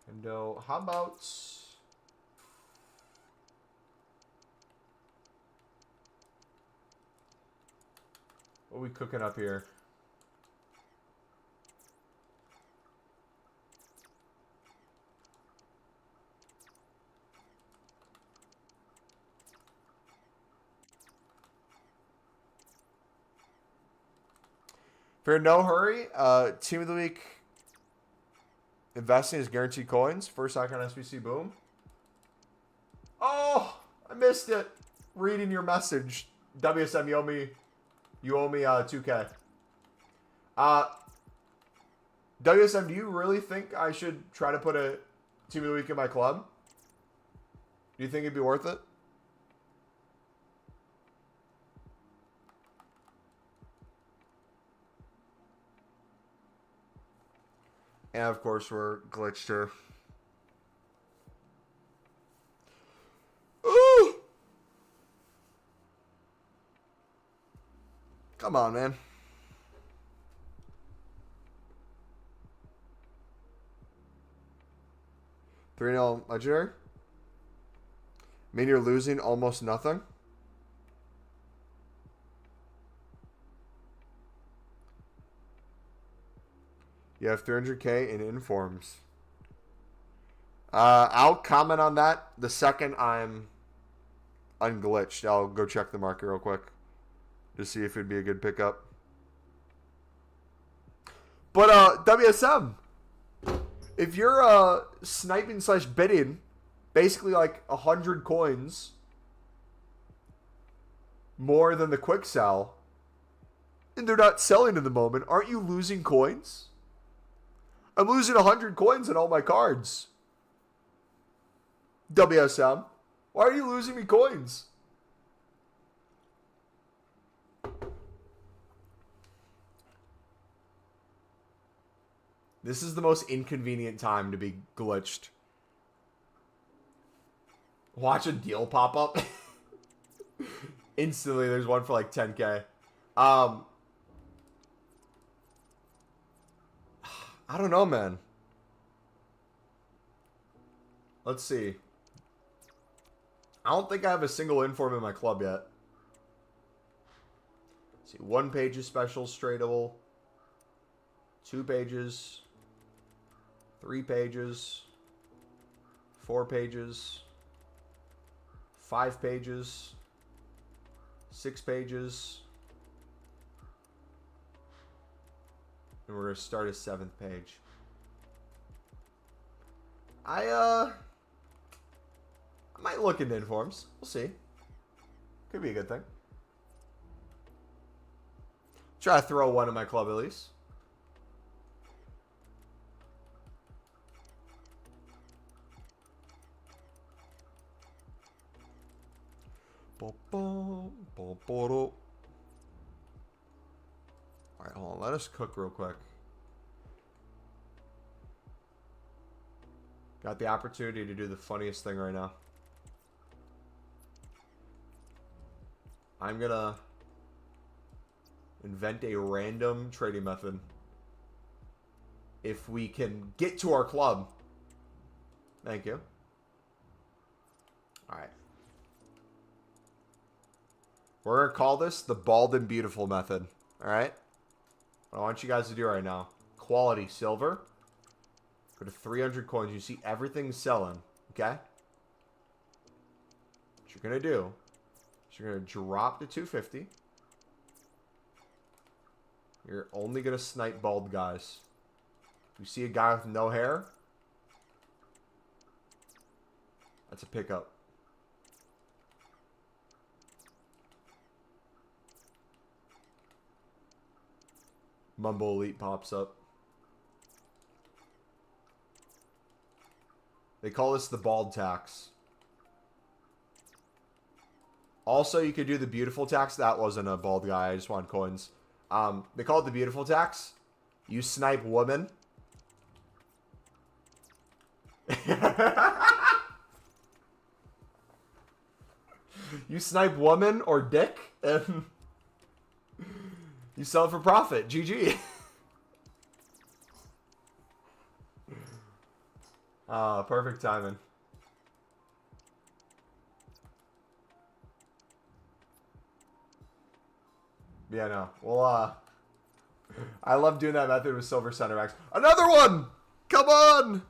And how about... What are we cooking up here? If you're in no hurry, Team of the Week investing is guaranteed coins. First icon SBC, boom. Oh, I missed it. Reading your message. WSM, you owe me 2K. WSM, do you really think I should try to put a team of the week in my club? Do you think it'd be worth it? And of course, we're glitched here. Ooh! Come on, man. Three 0 legendary. I mean, you're losing almost nothing. You have 300K in informs. I'll comment on that the second I'm unglitched. I'll go check the market real quick to see if it'd be a good pickup. But WSM, if you're sniping / bidding basically like 100 coins more than the quick sell, and they're not selling in the moment, aren't you losing coins? I'm losing 100 coins in all my cards. WSM, why are you losing me coins? This is the most inconvenient time to be glitched. Watch a deal pop up. Instantly, there's one for like 10K. I don't know, man. Let's see. I don't think I have a single inform in my club yet. Let's see, 1 page is special, straightable. 2 pages. 3 pages. 4 pages. 5 pages. 6 pages. And we're going to start a 7th page. I might look into informs. We'll see. Could be a good thing. Try to throw one in my club at least. Alright, hold on. Let us cook real quick. Got the opportunity to do the funniest thing right now. I'm gonna invent a random trading method. If we can get to our club. Thank you. Alright. We're gonna call this the bald and beautiful method. Alright? What I want you guys to do right now. Quality silver. Go to 300 coins. You see everything selling. Okay? What you're gonna do is you're gonna drop to 250. You're only gonna snipe bald guys. If you see a guy with no hair, that's a pickup. MumboElite pops up. They call this the bald tax. Also, you could do the beautiful tax. That wasn't a bald guy. I just want coins. They call it the beautiful tax. You snipe woman. You snipe woman or dick, and you sell it for profit. GG. Perfect timing. Yeah, no. Well, I love doing that method with silver center backs. Another one! Come on!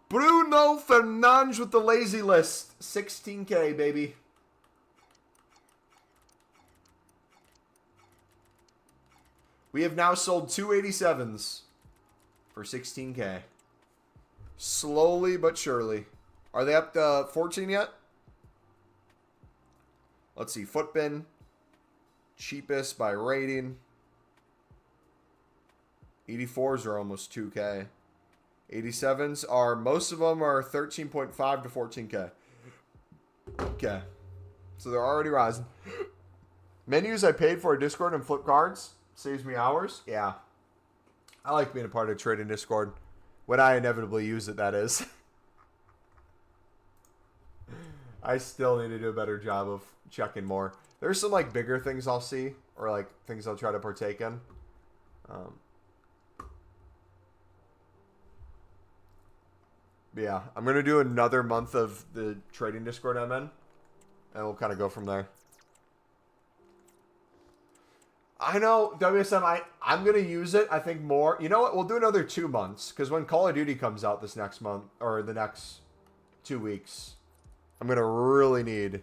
Bruno Fernandes with the lazy list. 16K, baby. We have now sold 287s for 16K. Slowly but surely. Are they up to 14 yet? Let's see. Footbin. Cheapest by rating. 84s are almost 2K. 87s are, most of them are 13.5 to 14K. Okay. So they're already rising. Menus I paid for a Discord and flip cards. Saves me hours. Yeah. I like being a part of trading Discord. When I inevitably use it, that is. I still need to do a better job of checking more. There's some like bigger things I'll see. Or like things I'll try to partake in. Yeah, I'm going to do another month of the trading Discord I'm in. And we'll kind of go from there. I know, WSM, I'm going to use it, I think, more. You know what? We'll do another 2 months. Because when Call of Duty comes out this next month, or the next 2 weeks, I'm going to really need,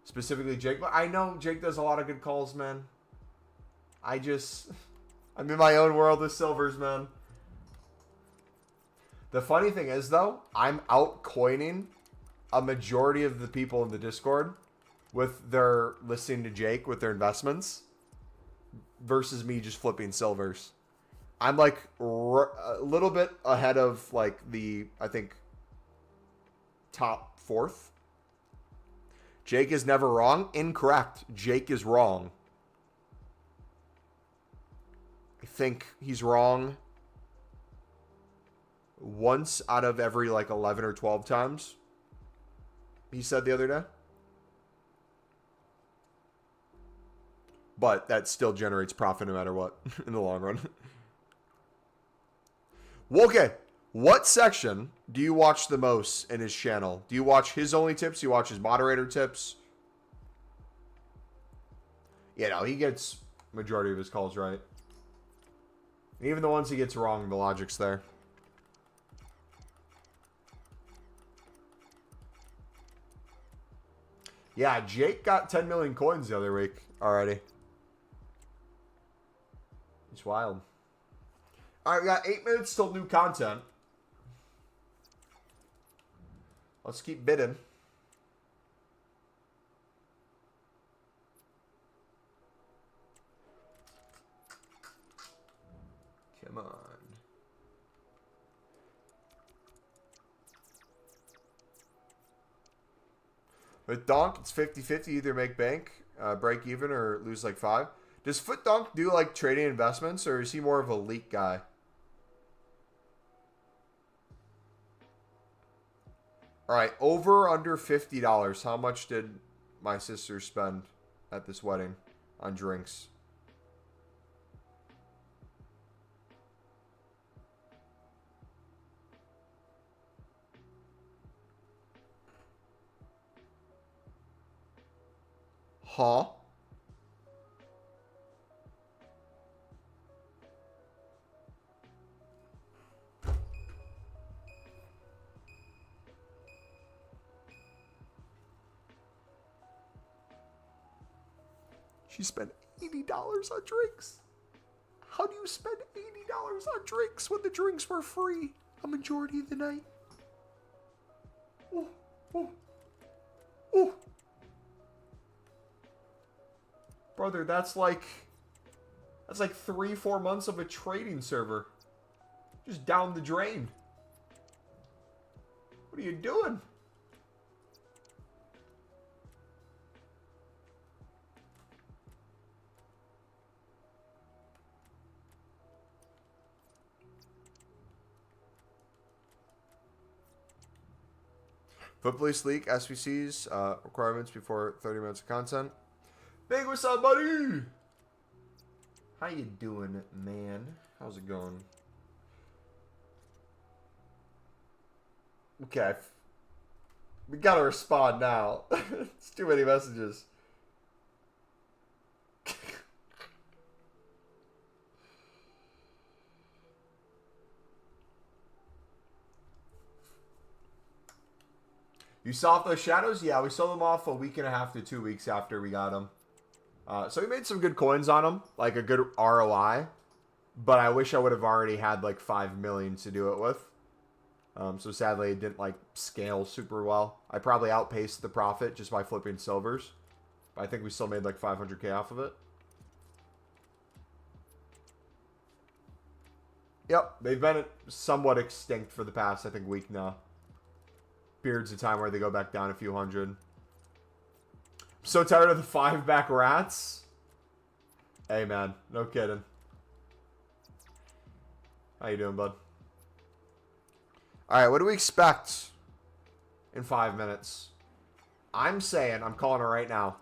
specifically Jake. But I know Jake does a lot of good calls, man. I'm in my own world with silvers, man. The funny thing is, though, I'm out-coining a majority of the people in the Discord with their listening to Jake with their investments versus me just flipping silvers. I'm like a little bit ahead of like the, I think, top 4th. Jake is never wrong. Incorrect. Jake is wrong. I think he's wrong once out of every like 11 or 12 times, he said the other day. But that still generates profit no matter what in the long run. Well, okay. What section do you watch the most in his channel? Do you watch his only tips? Do you watch his moderator tips? Yeah, no, he gets majority of his calls right. And even the ones he gets wrong, the logic's there. Yeah, Jake got 10 million coins the other week already. It's wild. All right, we got 8 minutes till new content. Let's keep bidding. Come on. With Donk, it's 50-50. Either make bank, break even, or lose like 5. Does Foot Donk do like trading investments, or is he more of a leak guy? All right, over under $50. How much did my sister spend at this wedding on drinks? Huh? She spent $80 on drinks. How do you spend $80 on drinks when the drinks were free a majority of the night? Oh, oh, oh. Brother, that's like 3-4 months of a trading server. Just down the drain. What are you doing? Foot Police League, SVCs, requirements before 30 minutes of content. Big, what's up, buddy? How you doing, man? How's it going? Okay. We gotta respond now. It's too many messages. You saw off those shadows? Yeah, we sold them off a week and a half to 2 weeks after we got them. So we made some good coins on them, like a good ROI. But I wish I would have already had like 5 million to do it with. So sadly, it didn't like scale super well. I probably outpaced the profit just by flipping silvers. But I think we still made like 500k off of it. Yep, they've been somewhat extinct for the past, I think, week now. Periods of time where they go back down a few hundred. I'm so tired of the 5-back rats. Hey, man. No kidding. How you doing, bud? All right, what do we expect in 5 minutes? I'm saying, I'm calling it right now,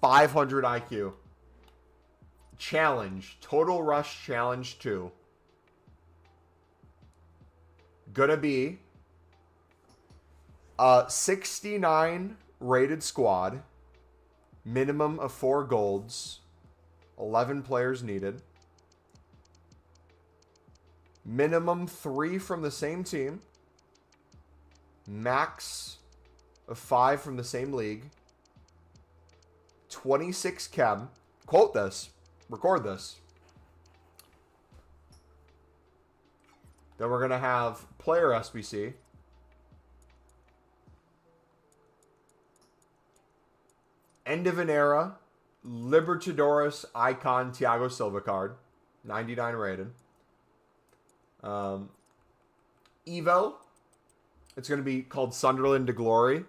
500 IQ. Challenge. Total Rush Challenge 2. Gonna be a 69 rated squad. Minimum of 4 golds. 11 players needed. Minimum 3 from the same team. Max of 5 from the same league. 26 chem. Quote this. Record this. Then we're going to have player SBC. End of an era. Libertadores icon Thiago Silva card. 99 rated. Evo. It's going to be called Sunderland to Glory.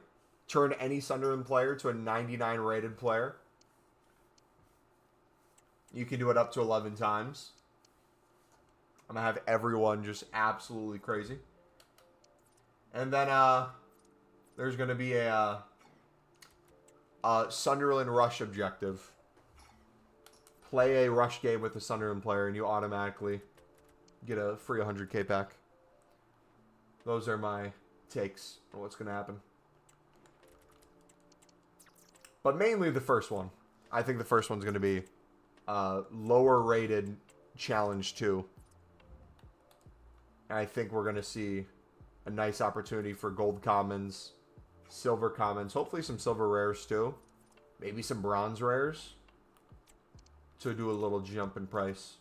Turn any Sunderland player to a 99 rated player. You can do it up to 11 times. I'm going to have everyone just absolutely crazy. And then there's going to be a Sunderland Rush objective. Play a Rush game with a Sunderland player and you automatically get a free 100k pack. Those are my takes on what's going to happen. But mainly the first one. I think the first one's going to be lower rated Challenge 2. And I think we're going to see a nice opportunity for gold commons, silver commons, hopefully some silver rares too. Maybe some bronze rares to do a little jump in price.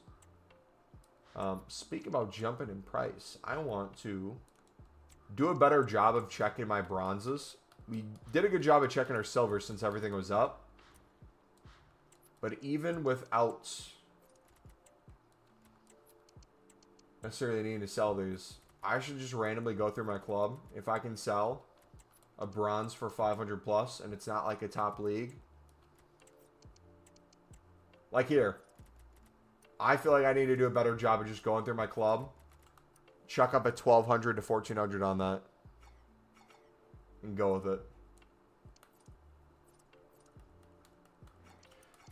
Speak about jumping in price. I want to do a better job of checking my bronzes. We did a good job of checking our silver since everything was up. But even without necessarily needing to sell these, I should just randomly go through my club. If I can sell a bronze for 500 plus and it's not like a top league. Like here. I feel like I need to do a better job of just going through my club. Chuck up at 1,200 to 1,400 on that. And go with it.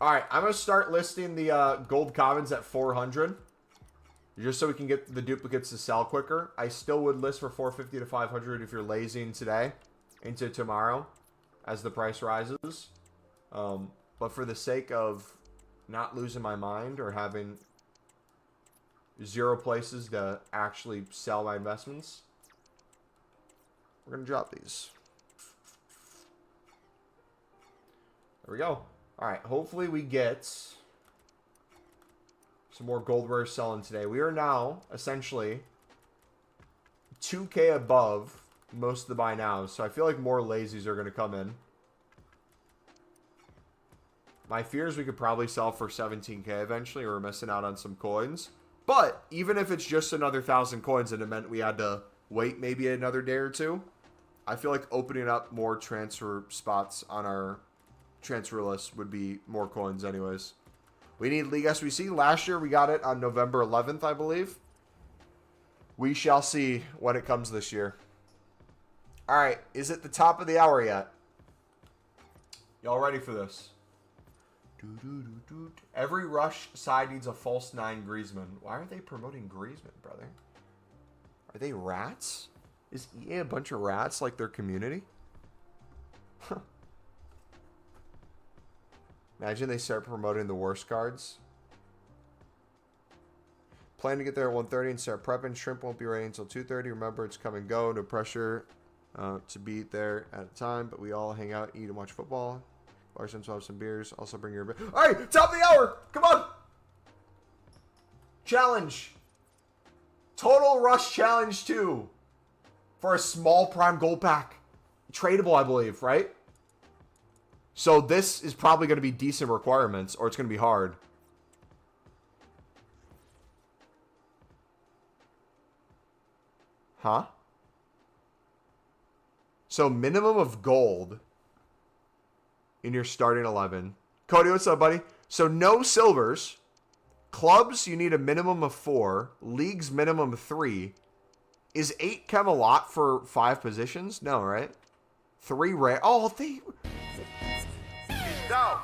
Alright, I'm going to start listing the gold commons at 400. Just so we can get the duplicates to sell quicker. I still would list for 450 to 500 if you're lazying today into tomorrow as the price rises. But for the sake of not losing my mind or having 0 places to actually sell my investments, we're going to drop these. There we go. All right, hopefully we get some more gold rares selling today. We are now essentially 2k above most of the buy nows, so I feel like more lazies are going to come in. My fear is we could probably sell for 17k eventually, or we're missing out on some coins. But even if it's just another 1,000 coins and it meant we had to wait maybe another day or two, I feel like opening up more transfer spots on our transfer list would be more coins anyways. We need League SBC. Last year we got it on November 11th, I believe. We shall see when it comes this year. All right, is it the top of the hour yet? Y'all ready for this? Every Rush side needs a false 9 Griezmann. Why are they promoting Griezmann, brother? Are they rats? Is EA a bunch of rats like their community? Imagine they start promoting the worst cards. Plan to get there at 1:30 and start prepping. Shrimp won't be ready until 2:30. Remember, it's come and go. No pressure to be there at a time, but we all hang out, eat, and watch football. Larson will have some beers. Also bring your beer. All right, top of the hour. Come on. Challenge. Total Rush Challenge 2 for a small prime gold pack. Tradable, I believe, right? So this is probably going to be decent requirements, or it's going to be hard. Huh? So minimum of gold in your starting 11. Cody, what's up, buddy? So no silvers. Clubs, you need a minimum of 4. Leagues, minimum 3. Is 8 come a lot for 5 positions? No, right? 3 rare. Oh, they... Go.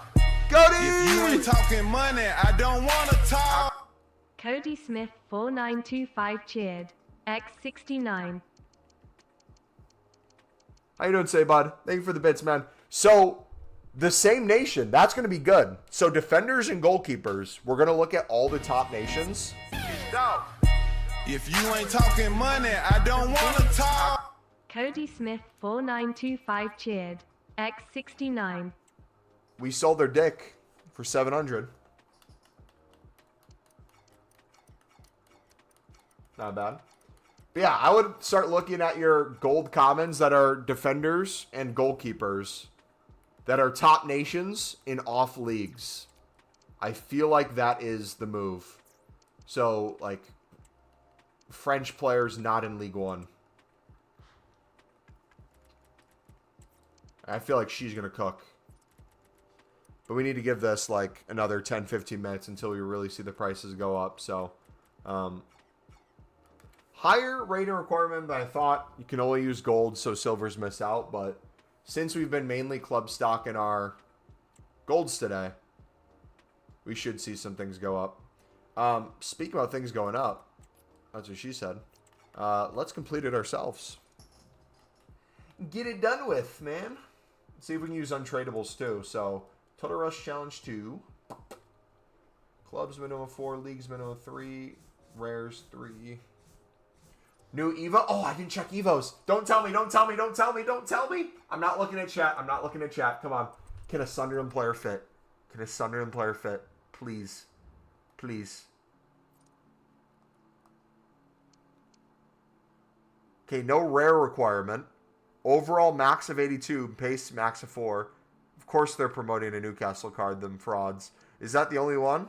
Cody! If you ain't talking money, I don't want to talk. Cody Smith 4925 cheered. X69. How you doing, say, bud? Thank you for the bits, man. So, the same nation. That's going to be good. So, defenders and goalkeepers, we're going to look at all the top nations. Go. If you ain't talking money, I don't want to talk. Cody Smith 4925 cheered. X69. We sold their dick for 700. Not bad. But yeah, I would start looking at your gold commons that are defenders and goalkeepers that are top nations in off leagues. I feel like that is the move. So, like, French players not in League One. I feel like she's going to cook. But we need to give this, like, another 10, 15 minutes until we really see the prices go up. So, higher rating requirement than I thought. You can only use gold, so silver's missed out. But since we've been mainly club stock in our golds today, we should see some things go up. Speaking about things going up, that's what she said. Let's complete it ourselves. Get it done with, man. Let's see if we can use untradables too. So, Total Rush Challenge 2. Clubs minimum 4, leagues minimum 3, rares 3. New Evo. Oh, I didn't check Evos. Don't tell me, don't tell me, don't tell me, don't tell me. I'm not looking at chat. I'm not looking at chat. Come on. Can a Sunderland player fit? Can a Sunderland player fit? Please. Please. Okay, no rare requirement. Overall max of 82, pace max of 4. Of course they're promoting a Newcastle card, them frauds. Is that the only one?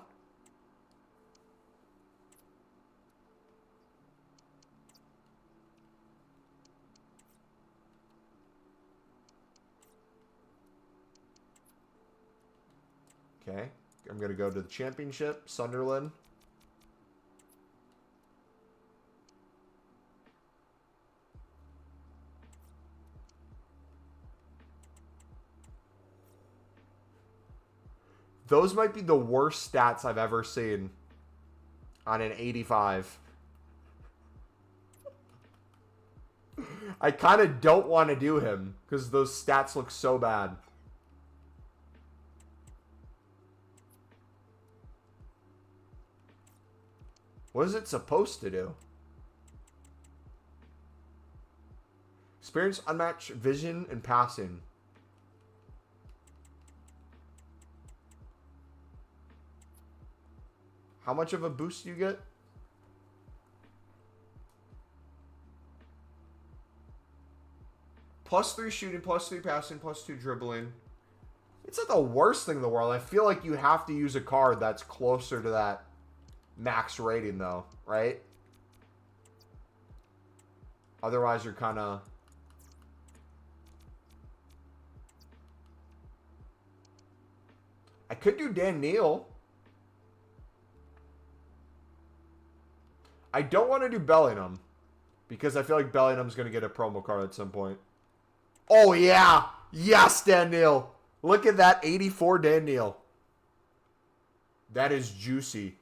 Okay, I'm going to go to the championship, Sunderland. Those might be the worst stats I've ever seen on an 85. I kind of don't want to do him because those stats look so bad. What is it supposed to do? Experience unmatched vision and passing. How much of a boost do you get? +3 shooting, +3 passing, +2 dribbling. It's not the worst thing in the world. I feel like you have to use a card that's closer to that max rating, though, right? Otherwise, you're kind of... I could do Dan Neal. I don't want to do Bellingham because I feel like Bellingham's going to get a promo card at some point. Oh, yeah. Yes, Dan Neal. Look at that 84 Dan Neal. That is juicy.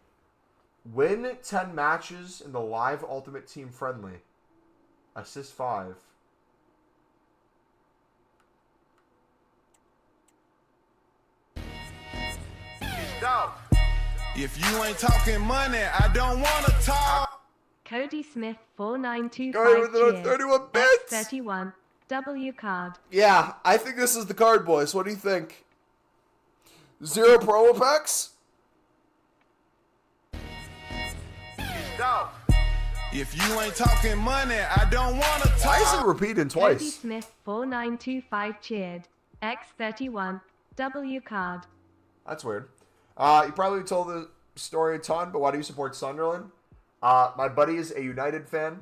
Win 10 matches in the live Ultimate Team Friendly. Assist 5. Go. If you ain't talking money, I don't want to talk. Cody Smith 4925 Go with the cheers. 31 bits. X31. W card. Yeah, I think this is the card, boys. What do you think? 0 promo packs? Go. If you ain't talking money, I don't want to talk. Why is it repeating Cody twice? Smith 4925 cheered. X31. W card. That's weird. You probably told the story a ton, but why do you support Sunderland? My buddy is a United fan.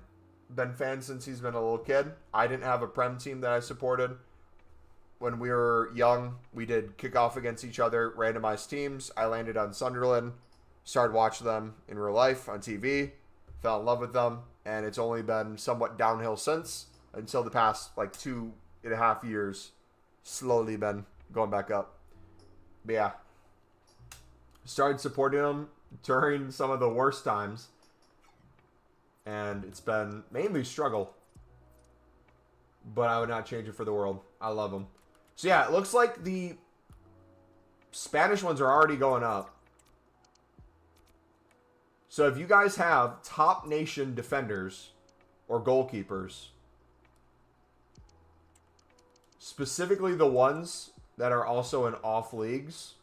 Been fan since he's been a little kid. I didn't have a Prem team that I supported. When we were young, we did kickoff against each other, randomized teams. I landed on Sunderland, started watching them in real life on TV, fell in love with them, and it's only been somewhat downhill since, until the past like 2.5 years, slowly been going back up. But yeah, started supporting them during some of the worst times, and it's been mainly struggle, but I would not change it for the world. I love them. So yeah, it looks like the Spanish ones are already going up. So if you guys have top nation defenders or goalkeepers, specifically the ones that are also in off leagues,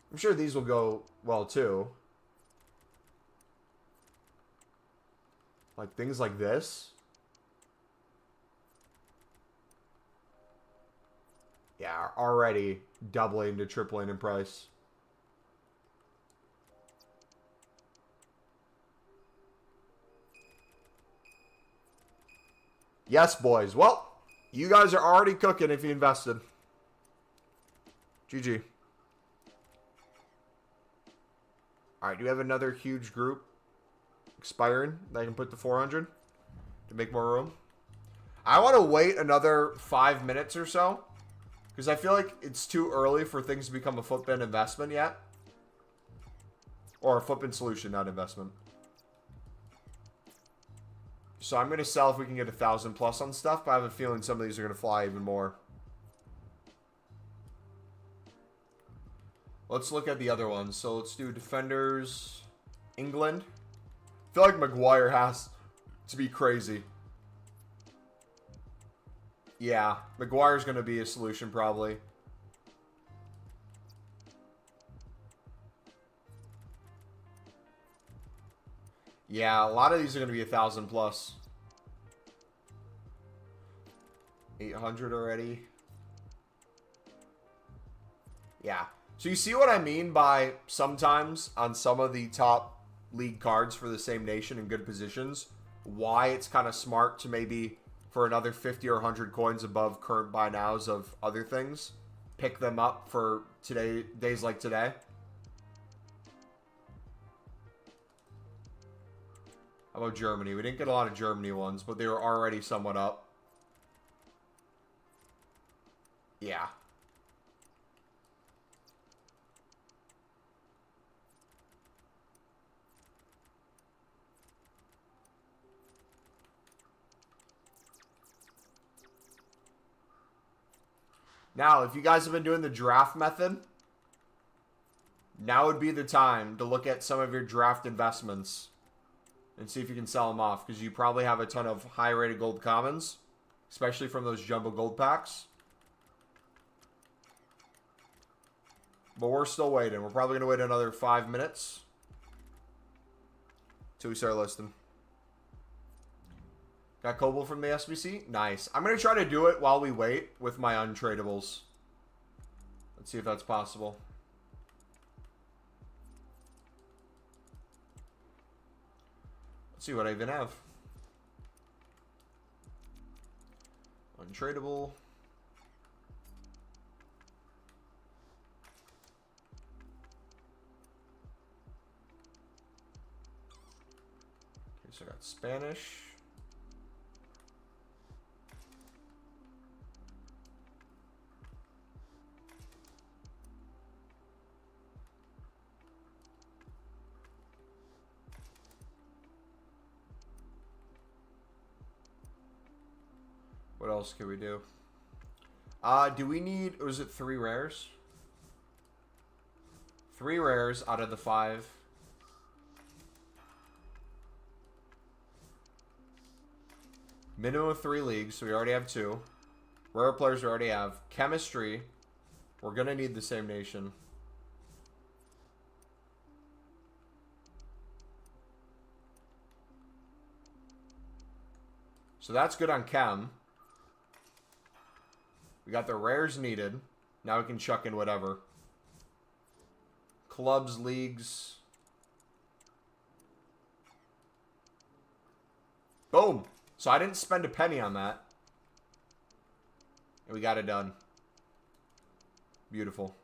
I'm sure these will go well too. Like things like this. Yeah, are already doubling to tripling in price. Yes, boys. Well, you guys are already cooking if you invested. GG. Alright, do we have another huge group expiring that I can put to 400 to make more room? I want to wait another 5 minutes or so, because I feel like it's too early for things to become a footbin investment yet. Or a footbin solution, not investment. So I'm going to sell if we can get 1,000 plus on stuff, but I have a feeling some of these are going to fly even more. Let's look at the other ones. So let's do defenders. England. I feel like Maguire has to be crazy. Yeah, Maguire's going to be a solution probably. Yeah, a lot of these are going to be 1,000 plus. 800 already. Yeah. So you see what I mean by sometimes on some of the top league cards for the same nation in good positions, why it's kind of smart to maybe for another 50 or 100 coins above current buy nows of other things, pick them up for days like today. How about Germany? We didn't get a lot of Germany ones, but they were already somewhat up. Yeah. Now, if you guys have been doing the draft method, now would be the time to look at some of your draft investments and see if you can sell them off, because you probably have a ton of high-rated gold commons, especially from those jumbo gold packs. But we're still waiting. We're probably going to wait another 5 minutes till we start listing. Got Coble from the SBC? Nice. I'm going to try to do it while we wait with my untradables. Let's see if that's possible. Let's see what I even have. Untradable. Okay, so I got Spanish. What else can we do? Do we need, or is it 3 rares? 3 rares out of the 5. Minimum of 3 leagues, so we already have 2. Rare players we already have. Chemistry, we're going to need the same nation. So that's good on Chem. We got the rares needed. Now we can chuck in whatever. Clubs, leagues. Boom. So I didn't spend a penny on that. And we got it done. Beautiful.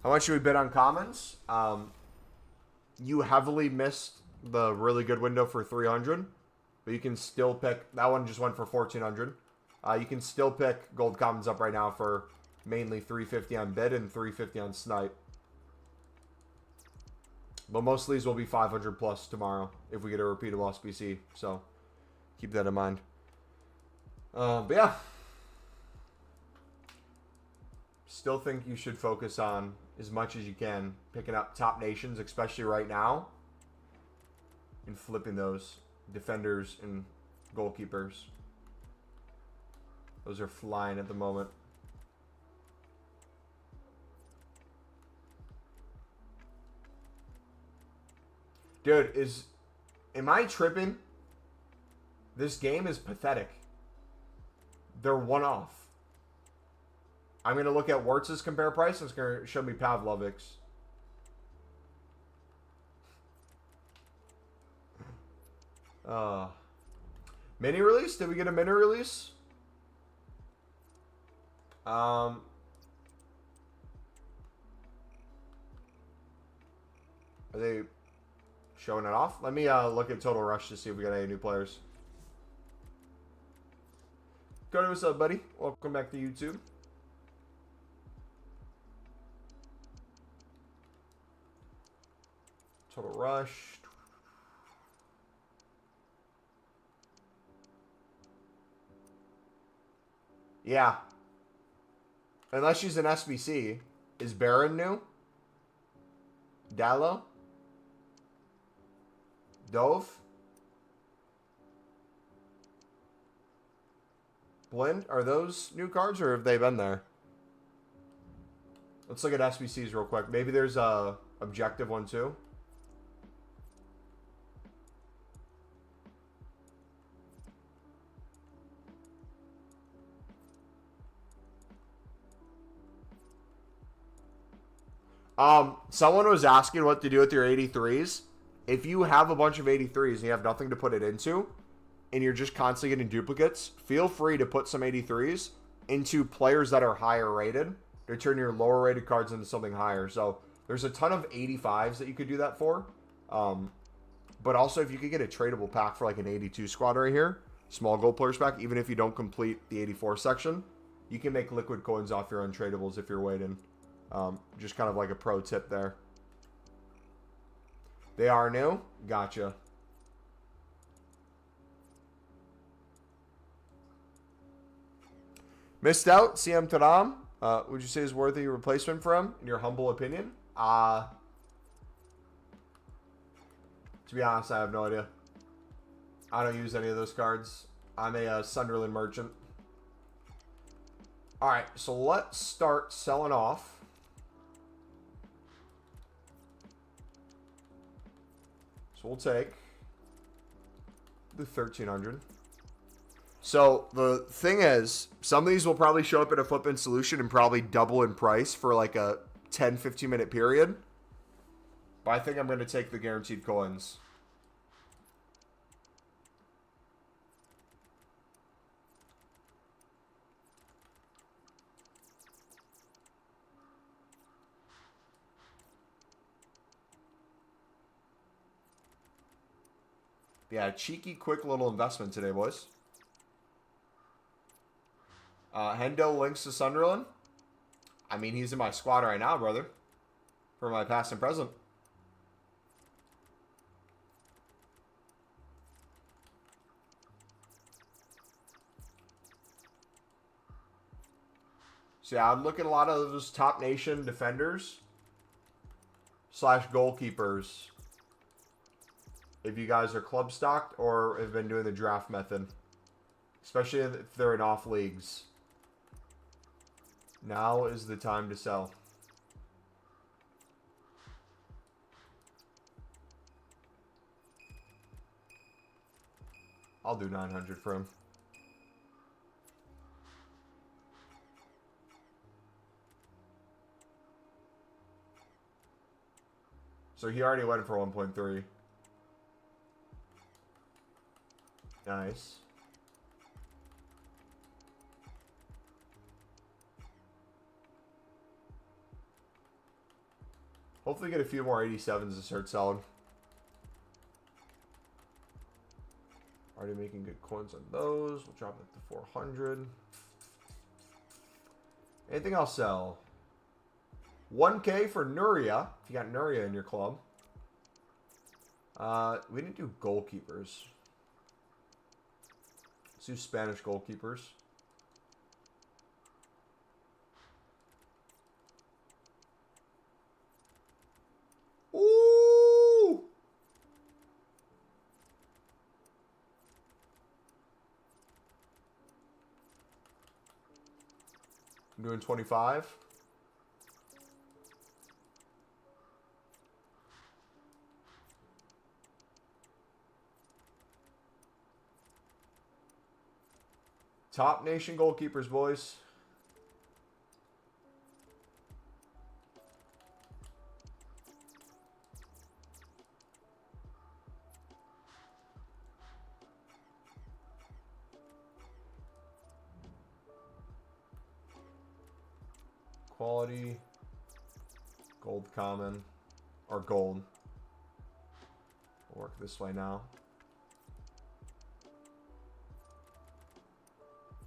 How much should we bid on commons? You heavily missed the really good window for 300. But you can still pick... That one just went for 1,400. You can still pick gold commons up right now for mainly 350 on bid and 350 on snipe. But most of these will be 500 plus tomorrow if we get a repeatable SBC. So keep that in mind. But yeah. Still think you should focus on as much as you can picking up top nations, especially right now, and flipping those defenders and goalkeepers. Those are flying at the moment. Dude, am I tripping? This game is pathetic. They're one off. I'm going to look at Wirtz's compare price, and it's going to show me Pavlovic's. Mini release? Did we get a mini release? Are they showing it off? Let me look at Total Rush to see if we got any new players. Cody, what's up, buddy? Welcome back to YouTube. Total Rush. Yeah. Unless she's an SBC. Is Baron new? Dallo? Dove? Blind? Are those new cards or have they been there? Let's look at SBCs real quick. Maybe there's a objective one too. Someone was asking what to do with your 83s. If you have a bunch of 83s and you have nothing to put it into, and you're just constantly getting duplicates, feel free to put some 83s into players that are higher rated to turn your lower rated cards into something higher. So there's a ton of 85s that you could do that for. But also if you could get a tradable pack for like an 82 squad right here, small gold players pack, even if you don't complete the 84 section, you can make liquid coins off your untradables if you're waiting. Just kind of like a pro tip there. They are new? Gotcha. Missed out, CM Taram. Would you say is worthy replacement for him, in your humble opinion? To be honest, I have no idea. I don't use any of those cards. I'm a Sunderland merchant. Alright, so let's start selling off. So we'll take the 1,300. So the thing is, some of these will probably show up in a flip-in solution and probably double in price for like a 10-15 minute period. But I think I'm going to take the guaranteed coins. Yeah, cheeky, quick little investment today, boys. Hendo links to Sunderland. I mean, he's in my squad right now, brother. For my past and present. So yeah, I'm looking at a lot of those top nation defenders / goalkeepers. If you guys are club stocked or have been doing the draft method. Especially if they're in off leagues. Now is the time to sell. I'll do 900 for him. So he already went for 1.3. Nice. Hopefully get a few more 87s to start selling. Already making good coins on those. We'll drop it to 400. Anything I'll sell? 1K for Nuria. If you got Nuria in your club. We didn't do goalkeepers. Let's do Spanish goalkeepers. Ooh! I'm doing 25. Top nation goalkeepers, boys. Quality. Gold common. Or gold. We'll work this way now.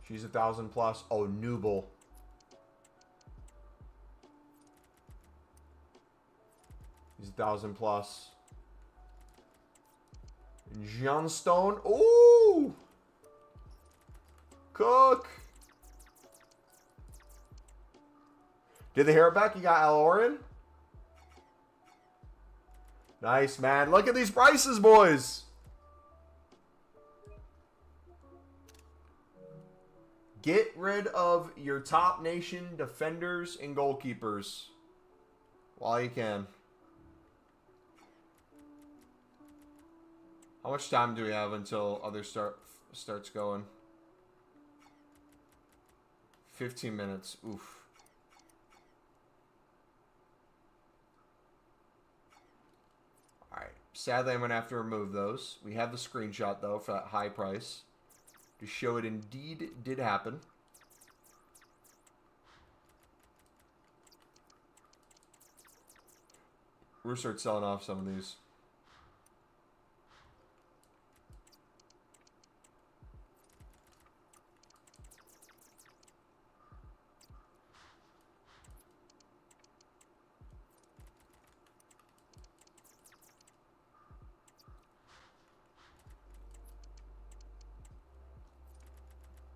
She's 1,000 plus. Oh, Nubel. He's 1,000 plus. Johnstone. Ooh! Cook! Did they hear it back? You got Aloran? Nice, man. Look at these prices, boys. Get rid of your top nation defenders and goalkeepers while you can. How much time do we have until other starts going? 15 minutes. Oof. Alright. Sadly, I'm going to have to remove those. We have the screenshot, though, for that high price. To show it indeed did happen. We're going to start selling off some of these.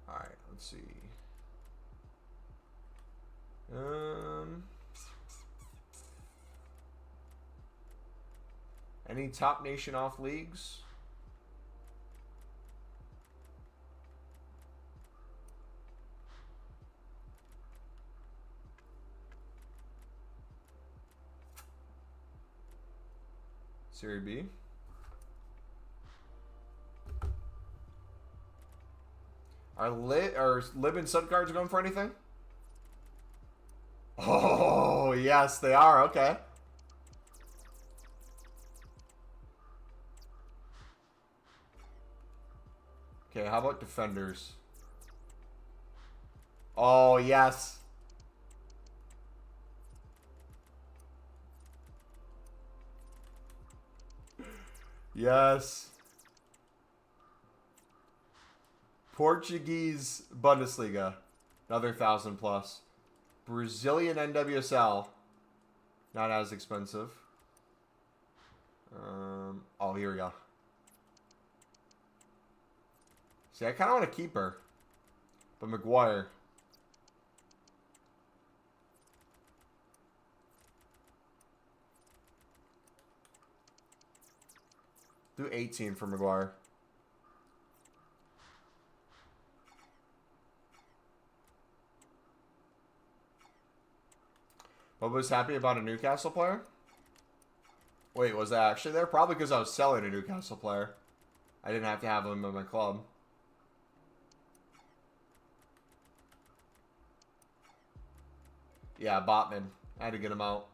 Alright, let's see. Any top nation off leagues? Serie B. Are Lib and Sud cards going for anything? Oh, yes, they are. Okay. Okay, how about defenders? Oh, yes. Yes. Portuguese Bundesliga. Another 1,000 plus. Brazilian NWSL. Not as expensive. Oh, here we go. See, I kind of want to keep her. But McGuire. Do 18 for McGuire. But was happy about a Newcastle player? Wait, was that actually there? Probably because I was selling a Newcastle player. I didn't have to have him in my club. Yeah, Botman. I had to get him out.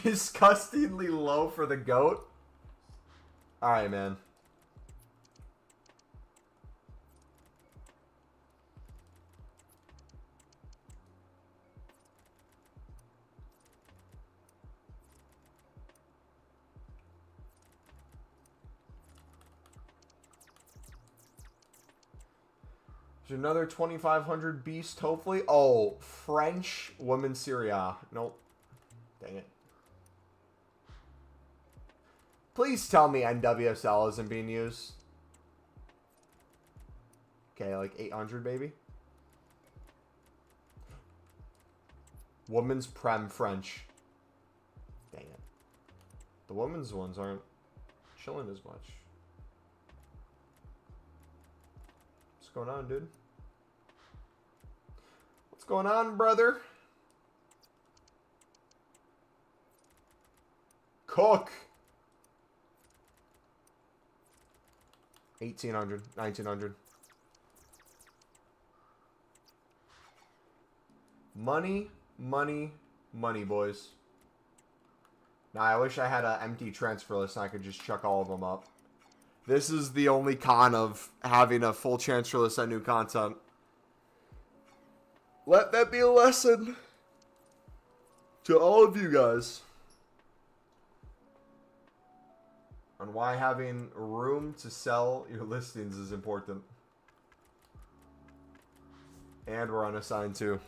Disgustingly low for the GOAT. Alright, man. There's another 2,500 beast, hopefully. Oh, French women's Serie A. Nope. Dang it. Please tell me NWSL isn't being used. Okay, like 800, baby. Women's Prem French. Dang it. The women's ones aren't chilling as much. What's going on, dude? What's going on, brother? Cook. 1,800, 1,900. Money, money, money, boys. Now, I wish I had an empty transfer list and I could just chuck all of them up. This is the only con of having a full transfer list on new content. Let that be a lesson to all of you guys on why having room to sell your listings is important. And we're unassigned too.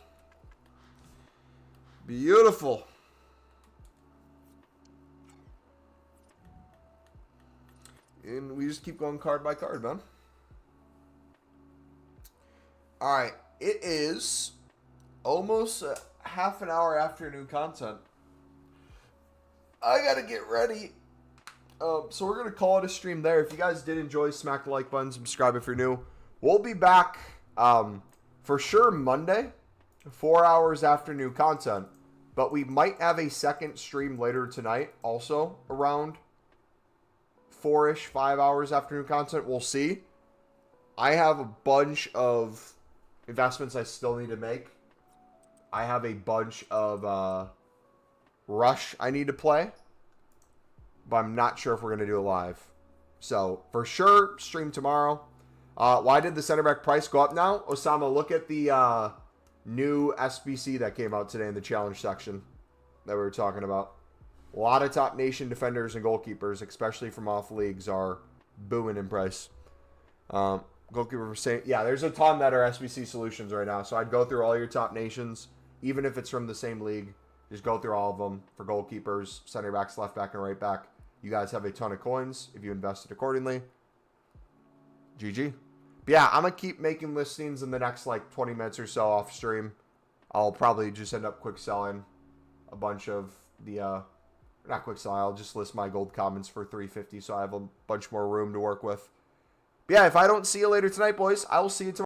Beautiful. And we just keep going card by card, man. Alright, it is almost a half an hour after new content. I gotta get ready. So we're going to call it a stream there. If you guys did enjoy, smack the like button, subscribe if you're new. We'll be back for sure Monday, 4 hours after new content. But we might have a second stream later tonight, also around 4-ish, 5 hours after new content. We'll see. I have a bunch of investments I still need to make. I have a bunch of Rush I need to play. But I'm not sure if we're going to do it live. So, for sure, stream tomorrow. Why did the center back price go up now? Osama, look at the new SBC that came out today in the challenge section that we were talking about. A lot of top nation defenders and goalkeepers, especially from off leagues, are booming in price. Goalkeeper for saying, yeah, there's a ton that are SBC solutions right now. So I'd go through all your top nations, even if it's from the same league. Just go through all of them for goalkeepers, center backs, left back, and right back. You guys have a ton of coins if you invested accordingly. GG. But yeah, I'm going to keep making listings in the next like 20 minutes or so off stream. I'll probably just end up quick selling a bunch of the, not quick selling, I'll just list my gold commons for 350 so I have a bunch more room to work with. But yeah, if I don't see you later tonight, boys, I will see you tomorrow.